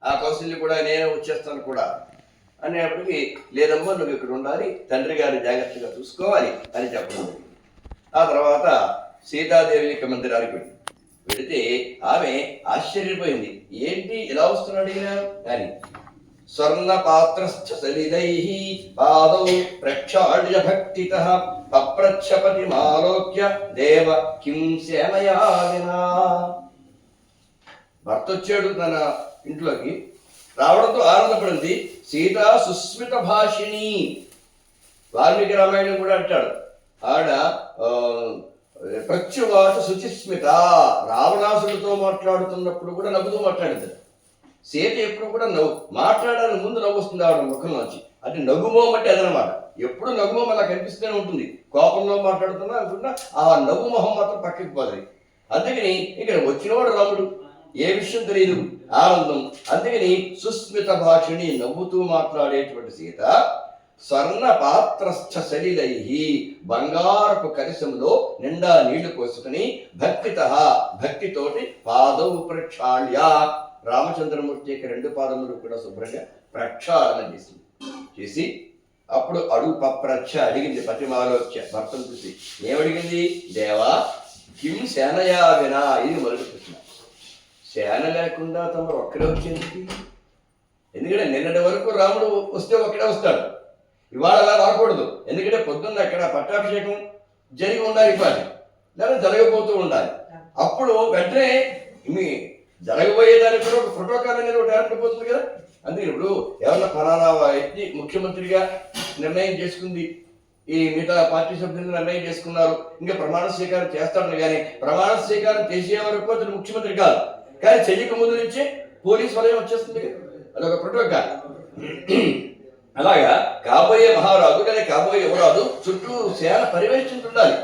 ఆ కౌశల్య కూడా నేనే వచ్చేస్తాను కూడా అనేప్పటికీ, లేదమ్మా నువ్వు ఇక్కడ ఉండాలి, తండ్రి గారిని జాగ్రత్తగా చూసుకోవాలి అని చెప్పడం. ఆ తర్వాత సీతాదేవి యొక్క మందిరానికి వెళ్ళి వెళితే ఆమె ఆశ్చర్యపోయింది. ఏంటి ఇలా వస్తున్నాడు ఈయన అని. స్వర్ణ పాత్రస్థ సలిలై పాదౌ ప్రక్షాళ్య భక్తితః పప్రచ్ఛపతి మాలోక్య దేవ కిం సేనయా వినా. భర్త వచ్చాడు తన ఇంట్లోకి, రావడంతో ఆనందపడింది. సీతా సుస్మిత భాషిణి. వాల్మీకి రామాయణం కూడా అంటాడు, ఆడ ప్రత్యువాచ శుచిస్మిత. రావణాసుడితో మాట్లాడుతున్నప్పుడు కూడా నవ్వుతూ మాట్లాడింది. సీత ఎప్పుడు కూడా మాట్లాడాలని ముందు నవ్వు వస్తుంది ఆవిడ ముఖంలోంచి. అంటే నవ్వుమోం అంటే అదనమాట. ఎప్పుడు నవ్వుమోం అలా కనిపిస్తూనే ఉంటుంది. కోపంలో మాట్లాడుతున్నా అనుకుంటున్నా ఆ నవ్వు మొహం మాత్రం పక్కకి పోతుంది. అందుకని ఇక్కడ వచ్చినవాడు రాముడు, ఏ విషయం తెలియదు, ఆనందం. అందుకని సుస్మిత భాషిణి, నవ్వుతూ మాట్లాడేటువంటి సీత స్వర్ణ పాత్రస్థ సలిలై, బంగారపు కలశంలో నిండా నీళ్లు పోసుకుని భక్తితోటి పాదవు ప్రక్షాళ్య, రామచంద్రమూర్తి యొక్క 2 పాదములు కూడా శుభ్రంగా ప్రక్షాళన చేసి అప్పుడు అడుగు పప్రచ్ఛ అడిగింది. పతిమాలోచ్య, భర్తను చూసి ఏమడిగింది? దేవా కిం సేనయా వినా. ఇది మొదటి ప్రశ్న. సేన లేకుండా తమరు ఒక్కడే వచ్చేది. ఎందుకంటే నిన్నటి వరకు రాముడు వస్తే ఒక్కడే వస్తాడు, ఇవాళ అలా రాకూడదు. ఎందుకంటే పొద్దున్న అక్కడ పట్టాభిషేకం జరిగి ఉండాలి, ఇవ్వాలి లేదా జరగబోతూ ఉండాలి. అప్పుడు వెంటనే మీ జరగబోయేదానికి కూడా ఒక ప్రోటోకాల్ అనేది ఒకటి ఏర్పడిపోతుంది కదా. అందుకే ఇప్పుడు ఎవరన్నా ఫలానా వ్యక్తి ముఖ్యమంత్రిగా నిర్ణయం చేసుకుంది, ఈ మిగతా పార్టీ సభ్యులు నిర్ణయం చేసుకున్నారు, ఇంకా ప్రమాణ స్వీకారం చేస్తాడని. కానీ ప్రమాణ స్వీకారం చేసే వరకు అతను ముఖ్యమంత్రి కాదు, కానీ చెయ్యక ముందు నుంచే పోలీస్ వలయం వచ్చేస్తుంది. అదొక ప్రోటోకాల్. అలాగా కాబోయే మహారాజు కానీ కాబోయే యువరాజు చుట్టూ సేన పర్యవేక్షించుండాలి.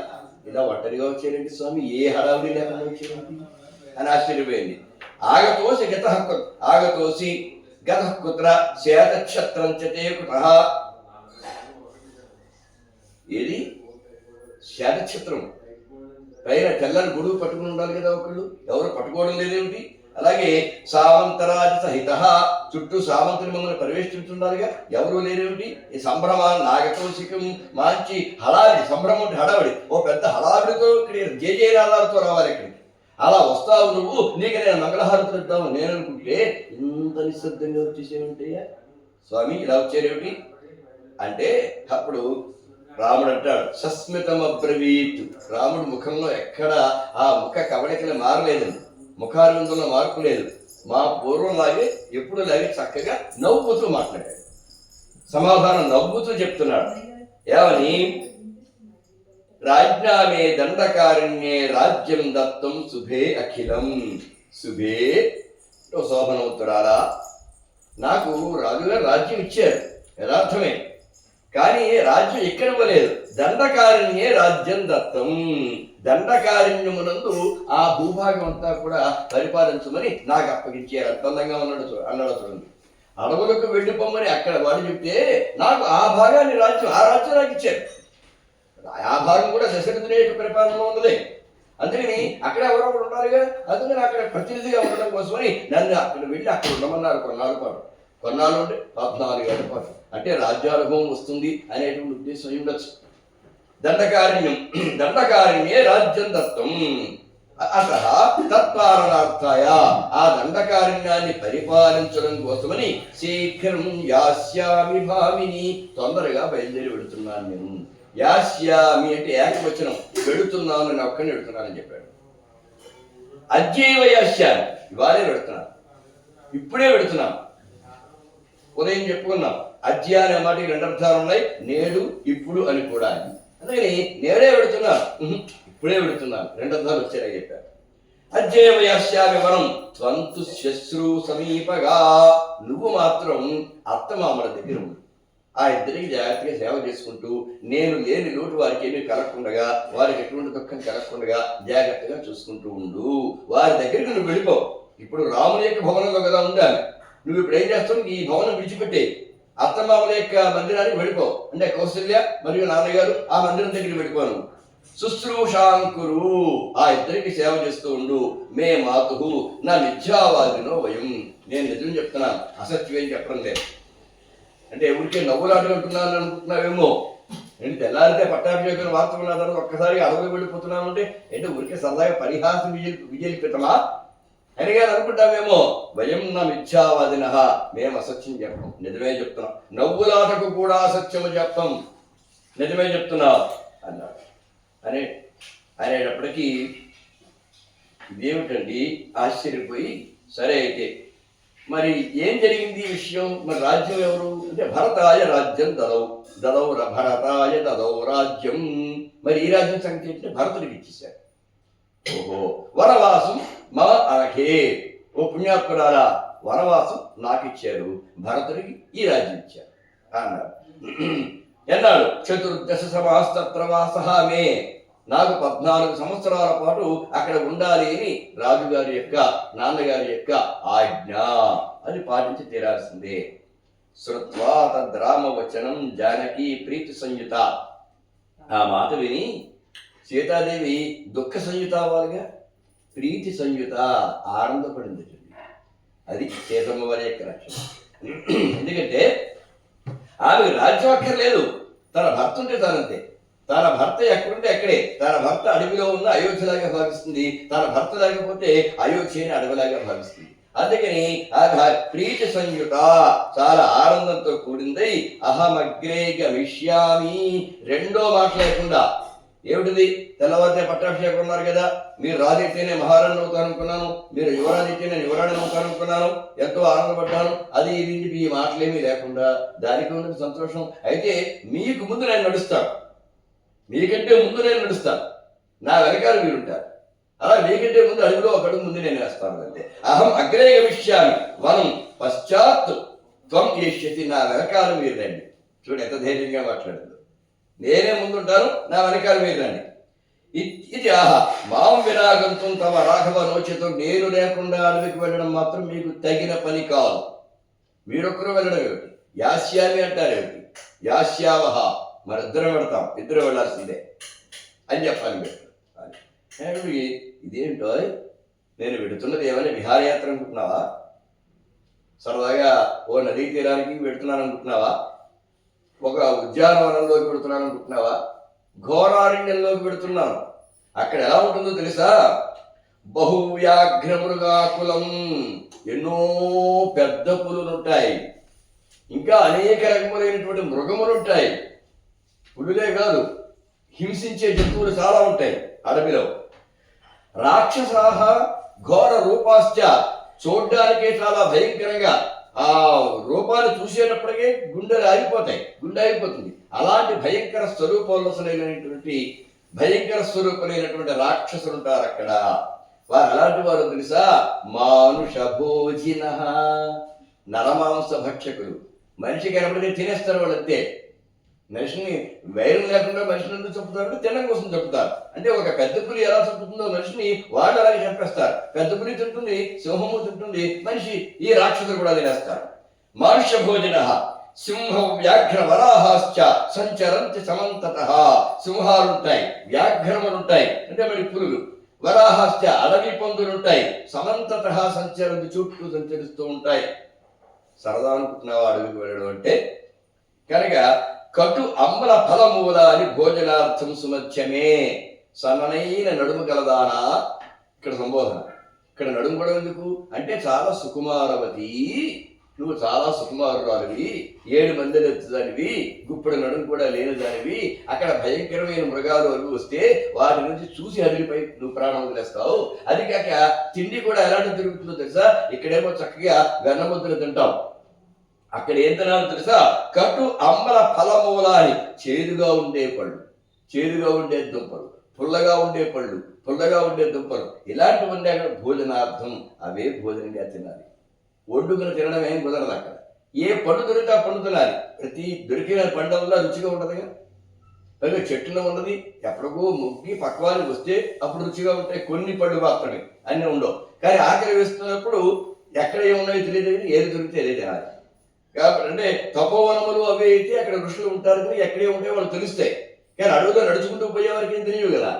ఇలా ఒంటరిగా వచ్చేయండి స్వామి, ఏ హడావిడి లేకుండా వచ్చేయండి అని ఆశ్చర్యపోయింది. ఆగతోసి గత కుత్ర శ్వేతక్షత్రం చతే కుతః. ఏది శ్వేతక్షత్రం పైన తెల్లని గొడుగు పట్టుకుని ఉండాలి కదా ఒకళ్ళు, ఎవరు పట్టుకోవడం లేదేమిటి? అలాగే సామంతరాజ సహిత, చుట్టూ సామంతుని మమ్మల్ని పరివేష్టించుండాలిగా, ఎవరు లేరేమిటి? ఈ సంభ్రమాన్ని నాగకౌశికం మంచి హడావిడి, సంభ్రమం హడావిడి, ఓ పెద్ద హడావిడితో ఇక్కడ జయజయనాదాలతో రావాలి ఇక్కడికి. అలా వస్తావు నువ్వు, నీకు నేను మంగళహారతులు ఇద్దాము నేను అనుకుంటే ఇంత నిశ్శబ్దంగా వచ్చేసేమిటయ్యా స్వామి, ఇలా వచ్చేరేమిటి అంటే అప్పుడు రాముడు అంటాడు, సస్మితం అబ్రవీత్. రాముడు ముఖంలో ఎక్కడ ఆ ముఖ కవళికలు మారలేదండి, ముఖారవిందంలో మార్పు లేదు. మా పూర్వంలాగే ఎప్పుడు లాగే చక్కగా నవ్వుతూ మాట్లాడాడు. సమాధానం నవ్వుతూ చెప్తున్నాడు. ఏమని? రాజ్ఞామే దండకారణ్యే రాజ్యం దత్తం శుభే అఖిలం. శుభే శోభనోత్తరాలా, నాకు రాజుగారు రాజ్యం ఇచ్చారు, యథార్థమే. కానీ రాజ్యం ఇక్కడ ఇవ్వలేదు. దండకారణ్యే రాజ్యం దత్తం, దండకారణ్యమునందు ఆ భూభాగం అంతా కూడా పరిపాలించమని నాకు అప్పగించారు. అందంగా అన్నాడు చూడండి. అడవులకు వెళ్ళిపోమని అక్కడ వాడు చెప్తే నాకు ఆ భాగాన్ని రాజ్యం, ఆ రాజ్యం నాకు ఇచ్చారు. ఆ భాగం కూడా దశరథుని యొక్క పరిపాలనలో ఉన్నది. అందుకని అక్కడ ఎవరో ఒకరు ఉండాలిగా. అందుకని అక్కడ ప్రతినిధిగా ఉండడం కోసమని నన్ను అక్కడ వెళ్ళి అక్కడ ఉండమన్నారు కొన్నాళ్ళ పాటు. కొన్నాళ్ళు అంటే 14 ఏళ్ల పాటు. అంటే రాజ్యానుభవం వస్తుంది అనేటువంటి ఉద్దేశం ఉండొచ్చు. దండకారణ్యే రాజ్యం దత్తం అత తత్పాలనార్థాయ, ఆ దండకారణ్యాన్ని పరిపాలించడం కోసమని శీఘ్రం యాస్యామి భామిని, తొందరగా బయలుదేరి వెళుతున్నాను నేను. యాస్యామి అంటే ఏకవచనం, వెళుతున్నాను, నేను ఒక్కడిని వెళుతున్నానని చెప్పాడు. అద్యైవ యాస్యామి, ఇవాళే వెళుతున్నాను, ఇప్పుడే వెళుతున్నాను. ఉదయం చెప్పుకున్నాం, అద్య అనే మాటకి 2 అర్థాలు ఉన్నాయి, నేడు ఇప్పుడు అని కూడా. అందుకని నేడే వెళుతున్నాను, ఇప్పుడే వెళుతున్నాను, 2 అర్థాలు వచ్చారని చెప్పారు. అద్యైవ యాస్యామి వరం త్వంతు శశ్రు సమీపగా, నువ్వు మాత్రం అత్తమామల దగ్గర ఉండు. ఆ ఇద్దరికి జాగ్రత్తగా సేవ చేసుకుంటూ, నేను లేని లోటు వారికి ఏమీ కలగకుండా, వారికి ఎటువంటి దుఃఖం కలగకుండా జాగ్రత్తగా చూసుకుంటూ ఉండు. వారి దగ్గరికి నువ్వు వెళ్ళిపో. ఇప్పుడు రాముని యొక్క భవనంలో కదా ఉండాలి, నువ్వు ఇప్పుడు ఏం చేస్తావు? ఈ భవనం విడిచిపెట్టే అత్తమామల యొక్క మందిరానికి వెళ్ళిపో. అంటే కౌసల్య మరియు నాన్నగారు ఆ మందిరం దగ్గరికి వెళ్ళిపోను. శుశ్రూషాంకురు, ఆ ఇద్దరికి సేవ చేస్తూ ఉండు. మే మాతు నా మిథ్యావాదినో వయం, నేను నిజం చెప్తున్నాను, అసత్యం ఏం చెప్పడం లేదు. అంటే ఎవరికే నవ్వులాటలు అంటున్నాను అనుకుంటున్నావేమో. నేను తెల్లారితే పట్టాభిషేకం వార్త ఉన్న తర్వాత ఒక్కసారిగా అడవులు వెళ్ళిపోతున్నాను అంటే ఏంటో ఊరికే సరదాగా పరిహాసం విజయలిపితమా అని కానీ అనుకుంటామేమో. వయం నా మిథ్యావాదిన, మేము అసత్యం చెప్పం, నిజమే చెప్తున్నాం. నవ్వులాటకు కూడా అసత్యము చెప్పం, నిజమే చెప్తున్నావు అన్నాడు. అనేటప్పటికీ ఇదేమిటండి ఆశ్చర్యపోయి, సరే అయితే మరి ఏం జరిగింది ఈ విషయం? మరి రాజ్యం ఎవరు అంటే భరతాయ రాజ్యం దదౌ భరతాయ దదౌ రాజ్యం. మరి ఈ రాజ్యం సంగతి ఏంటంటే భరతుడికి ఇచ్చేశారు. ఓహో, వనవాసం మా అనఖే, ఓ పుణ్యాత్మురాలా వనవాసం నాకు ఇచ్చారు, భరతుడికి ఈ రాజ్యం ఇచ్చారు అన్నాడు. ఎన్నాడు? చతుర్దశ సమాస్తత్ర వాసః మే, నాకు 14 సంవత్సరాల పాటు అక్కడ ఉండాలి అని రాజుగారి యొక్క నాన్నగారి యొక్క ఆజ్ఞ, అది పాటించి తీరాల్సిందే. శ్రుత్వా తద్రామవచనం జానకి ప్రీతి సంయుత, ఆ మాట విని సీతాదేవి దుఃఖ సంయుత అవ్వాలిగా, ప్రీతి సంయుత ఆనందపడింది. అది సీతమ్మ వారి యొక్క లక్షణం. ఎందుకంటే ఆమె రాజ్యం అక్కర్లేదు, తన భర్త ఉంటే తానంతే. తన భర్త ఎక్కడుంటే అక్కడే. తన భర్త అడవిలో ఉన్న అయోధ్యలాగా భావిస్తుంది, తన భర్త లేకపోతే అయోధ్యని అడవిలాగా భావిస్తుంది. అందుకని ప్రీతి సంయుత చాలా ఆనందంతో కూడింది. అహమగ్రే గమిష్యామి, రెండో మాట లేకుండా. ఏమిటిది? తెల్లవారితే పట్టాభిషేకం ఉన్నారు కదా, మీరు రాజు అయితేనే మహారాణి అవుతాను అనుకున్నాను, మీరు యువరాజు అయితే నేను యువరాణి అవుతాను అనుకున్నాను, ఎంతో ఆనందపడ్డాను, అది ఇది ఈ మాటలేమీ లేకుండా దానికి ఉన్నది సంతోషం. అయితే మీకు ముందు నేను నడుస్తాను, మీకంటే ముందు నేను నడుస్తాను, నా వెనకాల మీరుంటారు. అలా మీకంటే ముందు అడుగులో ఒక అడుగు ముందు నేను వేస్తాను అంతే. అహం అగ్రే గమిష్యామి వనం పశ్చాత్ త్వం ఏష్యతి, నా వెనకాల మీరు రండి. చూడు ఎంత ధైర్యంగా మాట్లాడుతుంది. నేనే ముందుంటాను, నా వెనకాల మీరు రండి. ఇది ఆహా మాం విరాగంతం తమ రాఘవ నోచితం, నేను లేకుండా అడవికి వెళ్ళడం మాత్రం మీకు తగిన పని కాదు. మీరొక్కరు వెళ్ళడం ఏమిటి? యాస్యామి అంటారు ఏమిటి? యాస్యావహ, మరి ఇద్దరం వెళతాం, ఇద్దరు వెళ్ళాల్సిందే అని చెప్పాలి మీరు. ఇదేంటో నేను వెడుతున్నది ఏమైనా విహారయాత్ర అనుకుంటున్నావా? సరదాగా ఓ నదీ తీరానికి వెడుతున్నాను అనుకుంటున్నావా? ఒక ఉద్యానవనంలోకి వెడుతున్నాను అనుకుంటున్నావా? ఘోరారణ్యంలోకి వెడుతున్నాను. అక్కడ ఎలా ఉంటుందో తెలుసా? బహువ్యాఘ్రమృగాకులం, ఎన్నో పెద్ద పులులుంటాయి, ఇంకా అనేక రకములైనటువంటి మృగములుంటాయి. పులులే కాదు, హింసించే జంతువులు చాలా ఉంటాయి అడవిలో. రాక్షసాహ ఘోర రూపాశ్చ, చూడ్డానికే చాలా భయంకరంగా, ఆ రూపాన్ని చూసేటప్పటికే గుండె ఆగిపోతుంది. అలాంటి భయంకర స్వరూపులైనటువంటి రాక్షసులు ఉంటారు అక్కడ. వారు అలాంటి వారు తెలుసా? మానుష భోజిన, నరమాంస భక్షకులు. మనిషి కనబడితే తినేస్తారు వాళ్ళంతే. మనిషిని వైరం లేకుండా మనిషిని ఎందుకు చంపుతారు? తినడం కోసం చంపుతారు. అంటే ఒక పెద్ద పులి ఎలా చంపుతుందో మనిషిని వాళ్ళు అలాగే చంపేస్తారు. పెద్ద పులి తింటుంది, సింహము తింటుంది, మనిషి ఈ రాక్షసులు కూడా తినేస్తారు. మానుష్య భోజన సింహ వ్యాఘ్ర వరాహాశ్చ సంచరంతి సమంతతః, సింహాలుంటాయి, వ్యాఘ్రములుంటాయి అంటే మరి పులులు, వరాహాశ్చ అడవి పందులుంటాయి, సమంతతః సంచరంతి చుట్టూ సంచరిస్తూ ఉంటాయి. సరదా అనుకుంటున్నావా అడవికి వెళ్ళడం అంటే? కనుక కటు అమ్మల ఫలమూల అని భోజనార్థం సుమధ్యమే, సన్ననైన నడుము గలదానా. ఇక్కడ సంబోధన. ఇక్కడ నడుము కూడా ఎందుకు అంటే చాలా సుకుమారవతి, నువ్వు చాలా సుకుమారురాలివి, 7 మంది ఎత్తుదానివి, గుప్పుడు నడుము కూడా లేనిదానివి. అక్కడ భయంకరమైన మృగాలు అవి వస్తే వాటి నుంచి చూసి అదిలిపై నువ్వు ప్రాణం వదిలేస్తావు. అది కాక తిండి కూడా ఎలాంటి తిరుగుతుందో తెలుసా? ఇక్కడేమో చక్కగా వెన్నముద్దలు తింటాం, అక్కడ ఏం తినాలో తెలుసా? కటు అమ్మల ఫలమూల అని, చేదుగా ఉండే పళ్ళు, చేదుగా ఉండే దుంపలు, పుల్లగా ఉండే పళ్ళు, పుల్లగా ఉండే దుంపలు, ఇలాంటివన్నీ అక్కడ భోజనార్థం, అవే భోజనంగా తినాలి. ఒడ్డుకుని తినడం ఏం కుదరదు అక్కడ. ఏ పండు దొరికితే ఆ పండు తినాలి. ప్రతి దొరికిన పండుగల్లో రుచిగా ఉండదుగా. పైగా చెట్టులో ఉన్నది ఎప్పటికో ముగ్గి పక్వాలు వస్తే అప్పుడు రుచిగా ఉంటాయి. కొన్ని పళ్ళు మాత్రమే, అన్నీ ఉండవు. కానీ ఆకలి వేస్తున్నప్పుడు ఎక్కడ ఏమున్నాయో తెలియదు, ఏది దొరికితే ఏదే తినాలి. కాబట్టి అంటే తపోవనములు అవి అయితే అక్కడ ఋషులు ఉంటారు, కానీ ఎక్కడే ఉంటే వాళ్ళు తెలుస్తాయి. కానీ అడవిలో నడుచుకుంటూ పోయేవారికి ఏం తెలియదు కదా.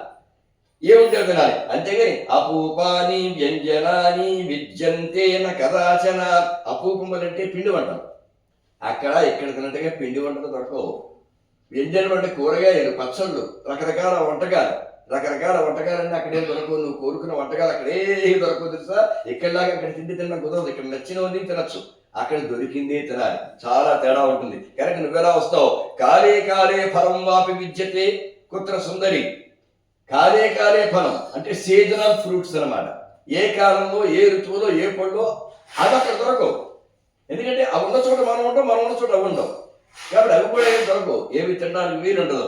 ఏముంటే తినాలి, అంతేగాని అపూపాని వ్యంజనాని విద్యంతేన కదాచన. అపూపములంటే పిండి వంటలు, అక్కడ ఇక్కడ తిన్నట్టుగా పిండి వంటలు దొరకవు. వ్యంజనం అంటే కూరగాయలు, పచ్చళ్ళు, రకరకాల వంటకాలు. రకరకాల వంటకాలన్నీ అక్కడే దొరకవు. నువ్వు కోరుకున్న వంటకాలు అక్కడే దొరకవు తెలుసా. ఇక్కడలాగా అక్కడ తిండి తినడం కుదరదు. ఇక్కడ నచ్చినవన్నీ తినచ్చు, అక్కడ దొరికిందే తినాలి. చాలా తేడా ఉంటుంది. కనుక నువ్వెలా వస్తావు? కాలే కాలే ఫలం వాపి విద్యతే కుత్ర సుందరి. కాలే కాలే ఫలం అంటే సీజనల్ ఫ్రూట్స్ అనమాట. ఏ కాలంలో, ఏ ఋతువులో, ఏ పళ్ళు అది అక్కడ దొరకవు. ఎందుకంటే అవి ఉన్న చోట మనం ఉంటాం, మనం ఉన్న చోట అవి ఉండవు. కాబట్టి అవి కూడా ఏమి దొరకవు, ఏమి తినడానికి వీలు ఉండదు.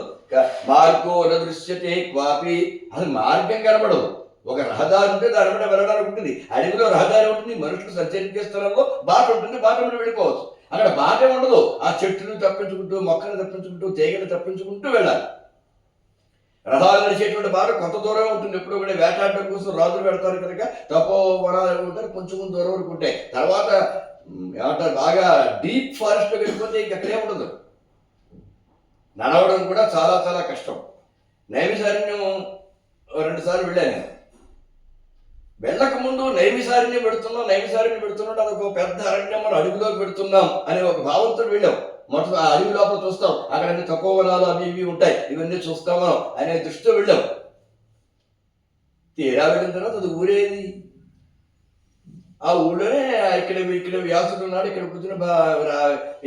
మార్గో దృశ్యతే క్వాపి, అది మార్గం కనబడదు. ఒక రహదారి ఉంటే దాని మీద వెళ్ళడానికి ఉంటుంది. అడవిలో రహదారి ఉంటుంది, మనుషులు సంచరించే స్థలంలో బాట ఉంటుంది, బాట మీద వెళ్ళిపోవచ్చు. అక్కడ బాట ఉండదు. ఆ చెట్టును తప్పించుకుంటూ, మొక్కను తప్పించుకుంటూ, తీగను తప్పించుకుంటూ వెళ్ళాలి. రథాలు నడిచేటువంటి బాట కొంత దూరం ఉంటుంది. ఎప్పుడు కూడా వేటాడడం కోసం రాజులు పెడతారు కనుక తపోవనాలు ఉంటారు, కొంచెం దూరం వరకు ఉంటాయి. తర్వాత ఏమంటారు, బాగా డీప్ ఫారెస్ట్ వెళ్ళిపోతే ఇంకెక్కడే ఉండదు. నడవడం కూడా చాలా చాలా కష్టం. నైమిసారణ్యం 2 సార్లు వెళ్ళాను. వెళ్ళక ముందు నైమిసారణ్యం పెడుతున్నాం అదొక పెద్ద అరణ్యం, మనం అడవిలోకి పెడుతున్నాం అనే ఒక భావంతో వెళ్ళాం. మొత్తం ఆ అడవి లోపల చూస్తాం, అక్కడ అన్ని తపోవనాలు అవి ఇవి ఉంటాయి, ఇవన్నీ చూస్తాం మనం అనే దృష్టితో వెళ్ళాం. తీరా వెళ్ళిన తర్వాత అది ఊరేది. ఆ ఊళ్ళోనే ఇక్కడ వ్యాసుడు ఉన్నాడు, ఇక్కడ కూర్చుని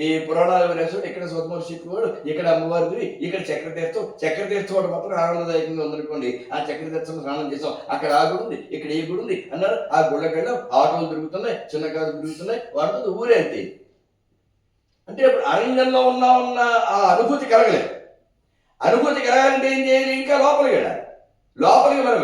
ఈ పురాణాలు రాసాడు, ఇక్కడ స్వతమర్షికుడు, ఇక్కడ అమ్మవారి, ఇక్కడ చక్రతీర్థం వాడు మాత్రం ఆనందదాయకంగా ఉందనుకోండి. ఆ చక్రతీర్థం స్నానం చేసాం, అక్కడ ఆ గుడి ఉంది, ఇక్కడ ఈ గుడి ఉంది అన్నారు. ఆ గుళ్ళకి వెళ్ళాం, ఆటోలు తిరుగుతున్నాయి, చిన్న కారు తిరుగుతున్నాయి, వాటితో ఊరే అంతే. అంటే ఇప్పుడు అరణ్యంలో ఉన్న ఆ అనుభూతి కలగలేదు. అనుభూతి కలగాలంటే ఏం చేయాలి? ఇంకా లోపలికి వెళ్ళాలి. లోపలికి మనం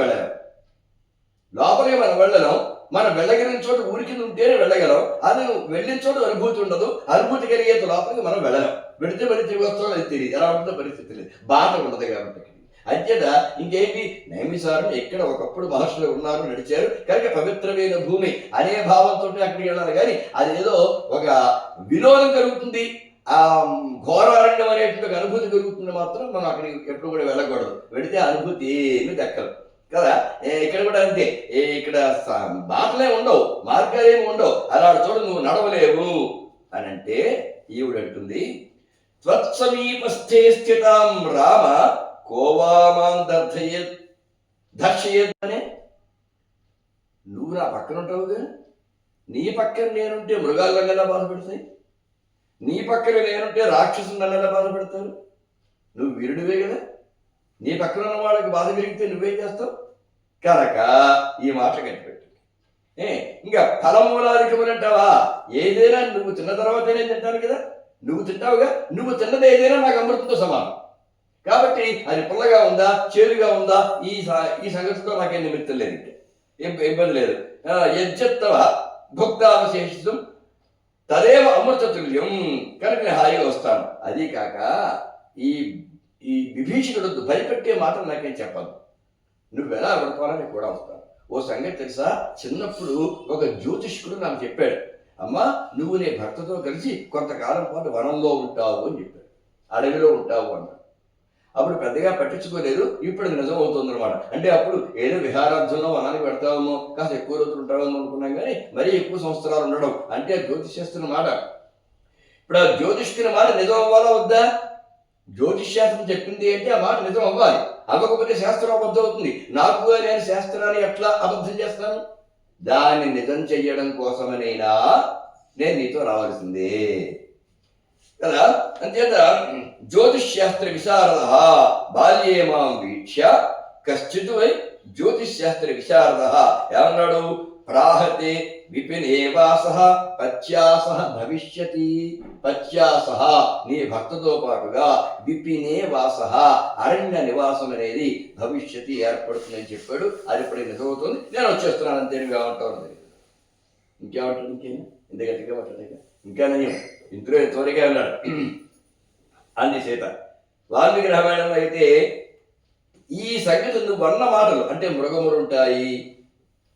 వెళ్ళలేం. మనం వెళ్ళగలిగిన చోట ఊరికి ఉంటేనే వెళ్ళగలం. అది వెళ్ళిన చోట అనుభూతి ఉండదు. అనుభూతి కలిగేంత లోపలికి మనం వెళ్ళలేం. వెళితే తిరిగి వస్తాం, అది తెలియదు, ఎలా ఉంటుందో పరిస్థితి లేదు, బాట ఉండదు. కాబట్టి అంచేత ఇంకేంటి, నైమిసారణ్యం ఎక్కడ ఒకప్పుడు మహర్షులు ఉన్నారు, నడిచారు కనుక పవిత్రమైన భూమి అనే భావంతో అక్కడికి వెళ్ళాలి. కానీ అది ఏదో ఒక వినోదం కలుగుతుంది, ఆ ఘోరారణ్యం అనేటువంటి అనుభూతి కలుగుతుంది మాత్రం మనం అక్కడికి ఎప్పుడు కూడా వెళ్ళకూడదు. వెళితే అనుభూతి ఏమీ దక్కదు కదా. ఇక్కడ కూడా అంతే, ఇక్కడ బాటలే ఉండవు, మార్గాలేమి ఉండవు. అలాంటి చోటు నువ్వు నడవలేవు అని అంటే ఈవిడ అంటుంది, త్వత్సమీపస్థే స్థితాం రామ కోవామాం దర్శయేత్ అనే. నువ్వు నా పక్కన ఉంటావుగా, నీ పక్కన నేనుంటే మృగాలు నన్ను ఎలా బాధపెడతాయి, నీ పక్కన నేనుంటే రాక్షసులు నన్ను ఎలా బాధపెడతారు. నువ్వు వీరుడివే కదా, నీ పక్కన ఉన్న వాళ్ళకి బాధ పెరిగితే నువ్వేం చేస్తావు కనుక ఈ మాట కనిపెట్టు. ఇంకా ఫలమూలాధికములు అంటావా? ఏదైనా నువ్వు తిన్న తర్వాతనే తింటాను కదా, నువ్వు తింటావుగా, నువ్వు తిన్నది ఏదైనా నాకు అమృతంతో సమానం. కాబట్టి అది పుల్లగా ఉందా, చేదుగా ఉందా, ఈ సంగతితో నాకేం నిమిత్తం లేదు, ఇబ్బంది లేదు. యజ్జత్తవ భుక్తావశేషితం తదేవ అమృత తుల్యం, కనుక నేను హాయిగా వస్తాను. అది కాక ఈ విభీషణుడు భయపెట్టే మాటలు నాకేం చెప్పదు, నువ్వు ఎలా పడుకోవాలని కూడా వస్తాను. ఓ సంగతి తెలుసా, చిన్నప్పుడు ఒక జ్యోతిష్కుడు నాకు చెప్పాడు, అమ్మా నువ్వు నీ భర్తతో కలిసి కొంతకాలం పాటు వనంలో ఉంటావు అని చెప్పాడు, అడవిలో ఉంటావు అన్నాడు. అప్పుడు పెద్దగా పట్టించుకోలేదు. ఇప్పుడు అది నిజం అవుతుంది అనమాట. అంటే అప్పుడు ఏదో విహారార్థంలో వనానికి పెడతామో, కాస్త ఎక్కువ రోజులు ఉంటామేమో అనుకున్నాం, కానీ మరీ ఎక్కువ సంవత్సరాలు ఉండడం అంటే జ్యోతిష్యస్తున్న మాట. ఇప్పుడు ఆ జ్యోతిష్కుని మాట నిజం అవ్వాలా వద్దా? జ్యోతిష్శాస్త్రం చెప్పింది అంటే ఆ మాట నిజం అవ్వాలి. అవ్వకపోతే శాస్త్రం అబద్ధం అవుతుంది. నాకు నేను శాస్త్రాన్ని ఎట్లా అబద్ధం చేస్తాను? దాన్ని నిజం చెయ్యడం కోసమనైనా నేను నీతో రావాల్సిందే కదా. అంచేత జ్యోతిష్శాస్త్ర విశారద బాల్యే మాం వీక్ష్య కశ్చిత్ వై జ్యోతిష్శాస్త్ర విశారద ఏమన్నాడు? ప్రాహతే విపినేవాసః పత్యాసః భవిష్యతి. పత్యాసః నీ భక్తతో పాటుగా విపినే వాసః అరణ్య నివాసం అనేది భవిష్యతి ఏర్పడుతుందని చెప్పాడు. అది ఇప్పుడు నిజమవుతుంది. నేను వచ్చేస్తున్నాను అంతే. ఏమంటావు? ఇంకేమంటాడు? ఇంత గట్టిగా మాట్లాడక ఇంకా నయం, ఇంట్లో త్వరగా అన్నాడు అంది సీత. వాల్మీకి రామాయణంలో అయితే ఈ సంగతి నువ్వు అన్న మాటలు అంటే మృగములుంటాయి,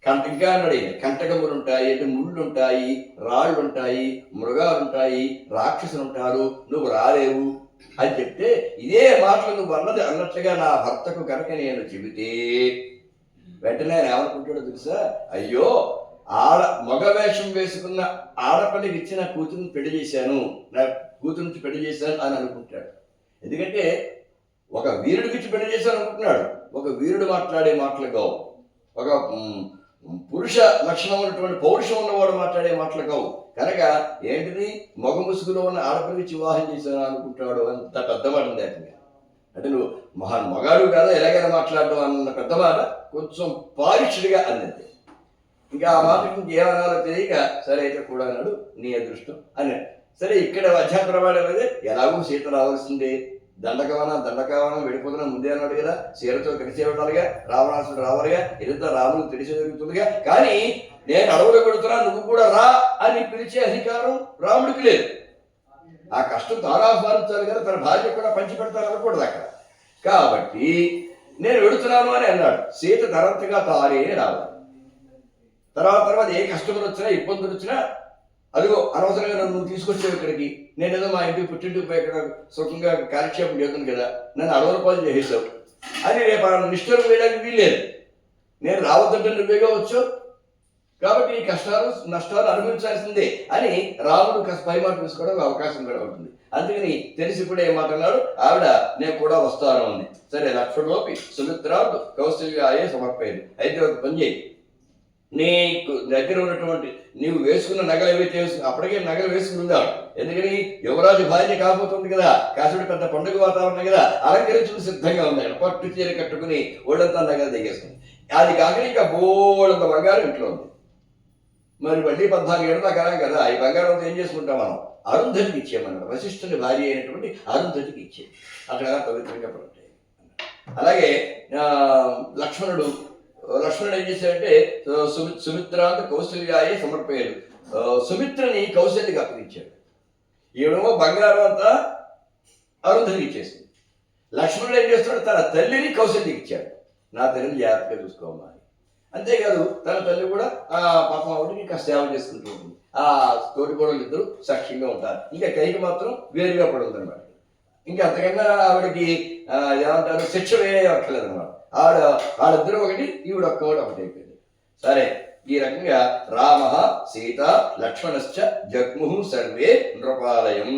ఇంకా అన్నాడు కంటకములుంటాయి, అంటే ముళ్ళుంటాయి, రాళ్ళుంటాయి, మృగాలుంటాయి, రాక్షసులు ఉంటారు, నువ్వు రాలేవు అని చెప్తే ఇదే మాటలు నువ్వు అన్నది అన్నట్లుగా నా భర్తకు కనుక నేను చెబితే వెంటనే ఆయన ఏమనుకుంటాడో తెలుసా, అయ్యో మగ వేషం వేసుకున్న ఆడపల్లికి ఇచ్చిన కూతురుని పెళ్లి చేశాను, నా కూతురు నుంచి పెళ్లి చేశాను అని అనుకుంటాడు. ఎందుకంటే ఒక వీరుడికి ఇచ్చి పెళ్లి చేశాను అనుకుంటున్నాడు. ఒక వీరుడు మాట్లాడే మాటలు కావు, ఒక పురుష లక్షణం ఉన్నటువంటి పౌరుషం ఉన్నవాడు మాట్లాడే మాటలు కావు. కనుక ఏంటిది, మగ ముసుగులో ఉన్న ఆడపల్లికి వివాహం చేశాను అనుకుంటాడు. అంత పెద్ద మాట ఉంది అతనికి. అంటే నువ్వు మగాడు కదా ఎలాగైనా మాట్లాడడం అన్న పెద్ద మాట కొంచెం పారిషుడిగా అన్నది. ఇంకా ఆ మాటకి ఇంకేమనాలో తెలియక సరే అయితే కూడా అన్నాడు, నీ అదృష్టం అన్నాడు. సరే ఇక్కడ అధ్యాత్రవాడు అదే, ఎలాగో సీత రావాల్సిందే, దండకావనం వెళ్ళిపోతున్నా ముందే అన్నాడు కదా, సీరతో కలిసే ఉండాలిగా, రావణాసుడు రావాలిగా, ఎదుట రాముడు తెలిసే జరుగుతుందిగా. కానీ నేను అడవులు కొడుతున్నా, నువ్వు కూడా రా అని పిలిచే అధికారం రాముడికి లేదు. ఆ కష్టం తాను ఆహ్వానించాలి కదా, తన భార్య కూడా పంచి పెడతాను అనకూడదు అక్కడ. కాబట్టి నేను వెడుతున్నాను అని అన్నాడు. సీత తరంతగా తారే రావాలి. తర్వాత ఏ కష్టములు వచ్చినా ఇబ్బందులు వచ్చినా, అదిగో అనవసరంగా నన్ను తీసుకొచ్చావు ఇక్కడికి, నేనేదో మా ఇంటికి పుట్టింటికి పోయి ఇక్కడ సుఖంగా కాలక్షేపం చేస్తుంది కదా, నన్ను అడవుల పాలు చేసేసావు అని రేపు నిష్ఠూరం వేయడానికి వీల్లేదు. నేను రావద్దంటే నువ్వేగా వచ్చావు, కాబట్టి ఈ కష్టాలు నష్టాలు అనుభవించాల్సిందే అని రాముడు పై మాట తీసుకోవడానికి అవకాశం కూడా ఉంటుంది. అందుకని తెలిసి కూడా ఏం మాట అన్నాడు, ఆవిడ నేను కూడా వస్తాను అని. సరే, లక్ష్మణోపి సుమిత్రాడు కౌశల్యాయే సమర్పేది. అయితే ఒక పని చేయి, నీకు దగ్గర ఉన్నటువంటి నీవు వేసుకున్న నగలు ఏవైతే అప్పటికే నగలు వేసుకుందాం. ఎందుకని యువరాజు భార్య కాబోతుంది కదా, కాసుడు పెద్ద పండుగ వాతావరణం కదా, అలంకరించుకు సిద్ధంగా ఉంది. పట్టు చీర కట్టుకుని ఒళ్ళంతా నగలు దిగేస్తుంది. అది కాక ఇంకా బోళ్ళంత బంగారం ఇంట్లో ఉంది. మరి మళ్ళీ 14 ఏళ్ళ కాలం కదా, ఈ బంగారంతో ఏం చేసుకుంటాం మనం, అరుంధతికి ఇచ్చేయమన్నాడు. వశిష్ఠుని భార్య అయినటువంటి అరుంధతికి ఇచ్చే, అక్కడ పవిత్రంగా పడతాయి. అలాగే లక్ష్మణుడు ఏం చేశాడంటే సుమిత్రాంత కౌశల్యాయే సమర్పయాడు. సుమిత్రని కౌశల్యకి అప్పగించాడు. ఈవిడేమో బంగారం అంతా అరుంధతికి ఇచ్చేసింది. లక్ష్మణుడు ఏం చేస్తాడు, తన తల్లిని కౌశల్యకి ఇచ్చాడు. నా తల్లిని జాగ్రత్తగా చూసుకోమా అని. అంతేకాదు తన తల్లి కూడా పాపం ఆవిడకి ఇంకా సేవ చేసుకుంటూ ఉంటుంది. ఆ తోటి కూడా ఇద్దరు సాక్ష్యంగా ఉంటారు. ఇంకా కైకి మాత్రం వేరుగా పడుతుంది అనమాట. ఇంకా అంతకన్నా ఆవిడకి ఏమంటారు, శిక్ష వేరే అక్కర్లేదు అనమాట. వాళ్ళిద్దరూ ఒకటి, ఈవిడ ఒక్కవాడు ఒకటి అయిపోయింది. సరే, ఈ రకంగా రామ సీత లక్ష్మణశ్చ జగ్ముహు సర్వే నృపాలయం.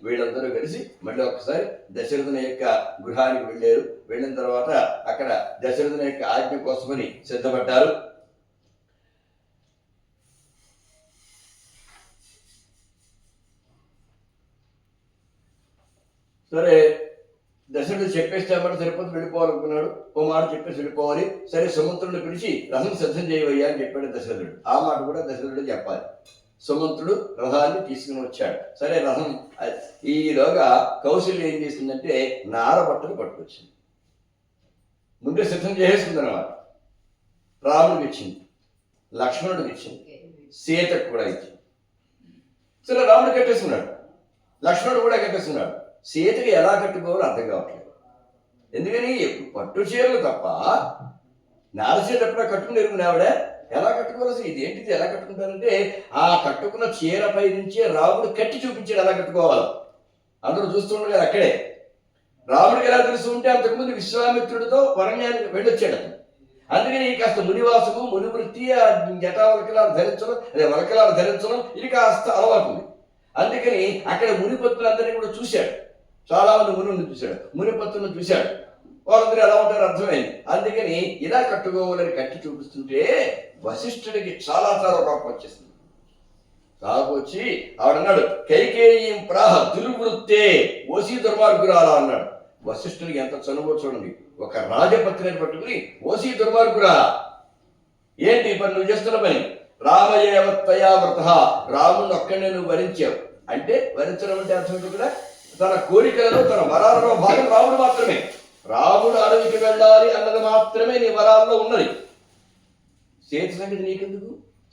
వీళ్ళందరూ కలిసి మళ్ళీ ఒకసారి దశరథుని యొక్క గృహానికి వెళ్ళారు. వెళ్ళిన తర్వాత అక్కడ దశరథుని యొక్క ఆజ్ఞ కోసమని సిద్ధపడ్డారు. సరే, దశరథుడు చెప్పేస్తామని సరిపోతే వెళ్ళిపోవాలనుకున్నాడు. ఓ మాట చెప్పేసి వెళ్ళిపోవాలి. సరే, సుమంత్రుడిని పిలిచి రథం సిద్ధం చేయవయ్యా అని చెప్పాడు దశరథుడు. ఆ మాట కూడా దశరథుడు చెప్పాలి. సుమంత్రుడు రథాన్ని తీసుకుని వచ్చాడు. సరే, రథం ఈలోగా కౌశల్య ఏం చేసిందంటే నార బట్టలు పట్టుకొచ్చింది. ముందే సిద్ధం చేసేసుకుంది అనమాట. రాముడికి ఇచ్చింది, లక్ష్మణుడికి ఇచ్చింది, సీతకు కూడా ఇచ్చింది. సరే, రాముడు కట్టేసుకున్నాడు, లక్ష్మణుడు కూడా కట్టేసుకున్నాడు. సీతకి ఎలా కట్టుకోవాలో అర్థం కావట్లేదు. ఎందుకని పట్టు చీరలు తప్ప నారసీత ఎప్పుడో కట్టుకుని ఆవిడ ఎలా కట్టుకోవాల్సి, ఇది ఏంటిది ఎలా కట్టుకుంటారంటే ఆ కట్టుకున్న చీరపై నుంచే రాముడు కట్టి చూపించాడు ఎలా కట్టుకోవాలో. అందరూ చూస్తుండగా అక్కడే రాముడికి ఎలా తెలుసు ఉంటే అంతకుముందు విశ్వామిత్రుడితో వరణ్యానికి వెళ్ళొచ్చాడు అతను. అందుకని కాస్త మునివాసము, మునివృత్తి, జటావలకలాలు ధరించడం, అదే వలకలాలు ధరించడం ఇది కాస్త అలవాటు ఉంది. అందుకని అక్కడ మునిపత్తులందరినీ కూడా చూశాడు. చాలా మంది మునులను చూశాడు, మునిపత్తులను చూశాడు. వాళ్ళందరూ ఎలా ఉంటారో అర్థమైంది. అందుకని ఇలా కట్టుకోవాలని కట్టి చూపిస్తుంటే వశిష్ఠుడికి చాలా కోపం వచ్చేసింది. కోపం వచ్చి ఆవిడన్నాడు, కైకేయీ ప్రాహ దుర్వృత్తే ఓసీ దుర్మార్గురాలా అన్నాడు. వశిష్ఠుడికి ఎంత చనువో చూడండి. ఒక రాజపత్రిని పట్టుకుని ఓసీ దుర్మార్గురా, ఏంటి పని నువ్వు చేస్తున్న పని, రామయేవత్తయా వ్రత, రాముని ఒక్కడే నువ్వు వరించావు అంటే, వరించడం అంటే అర్థం కూడా తన కోరికలలో తన వరాలలో భాగం రాముడు మాత్రమే. రాముడు అడవికి వెళ్ళాలి అన్నది మాత్రమే నీ వరాల్లో ఉన్నది. సీత సంగతి నీకెందుకు?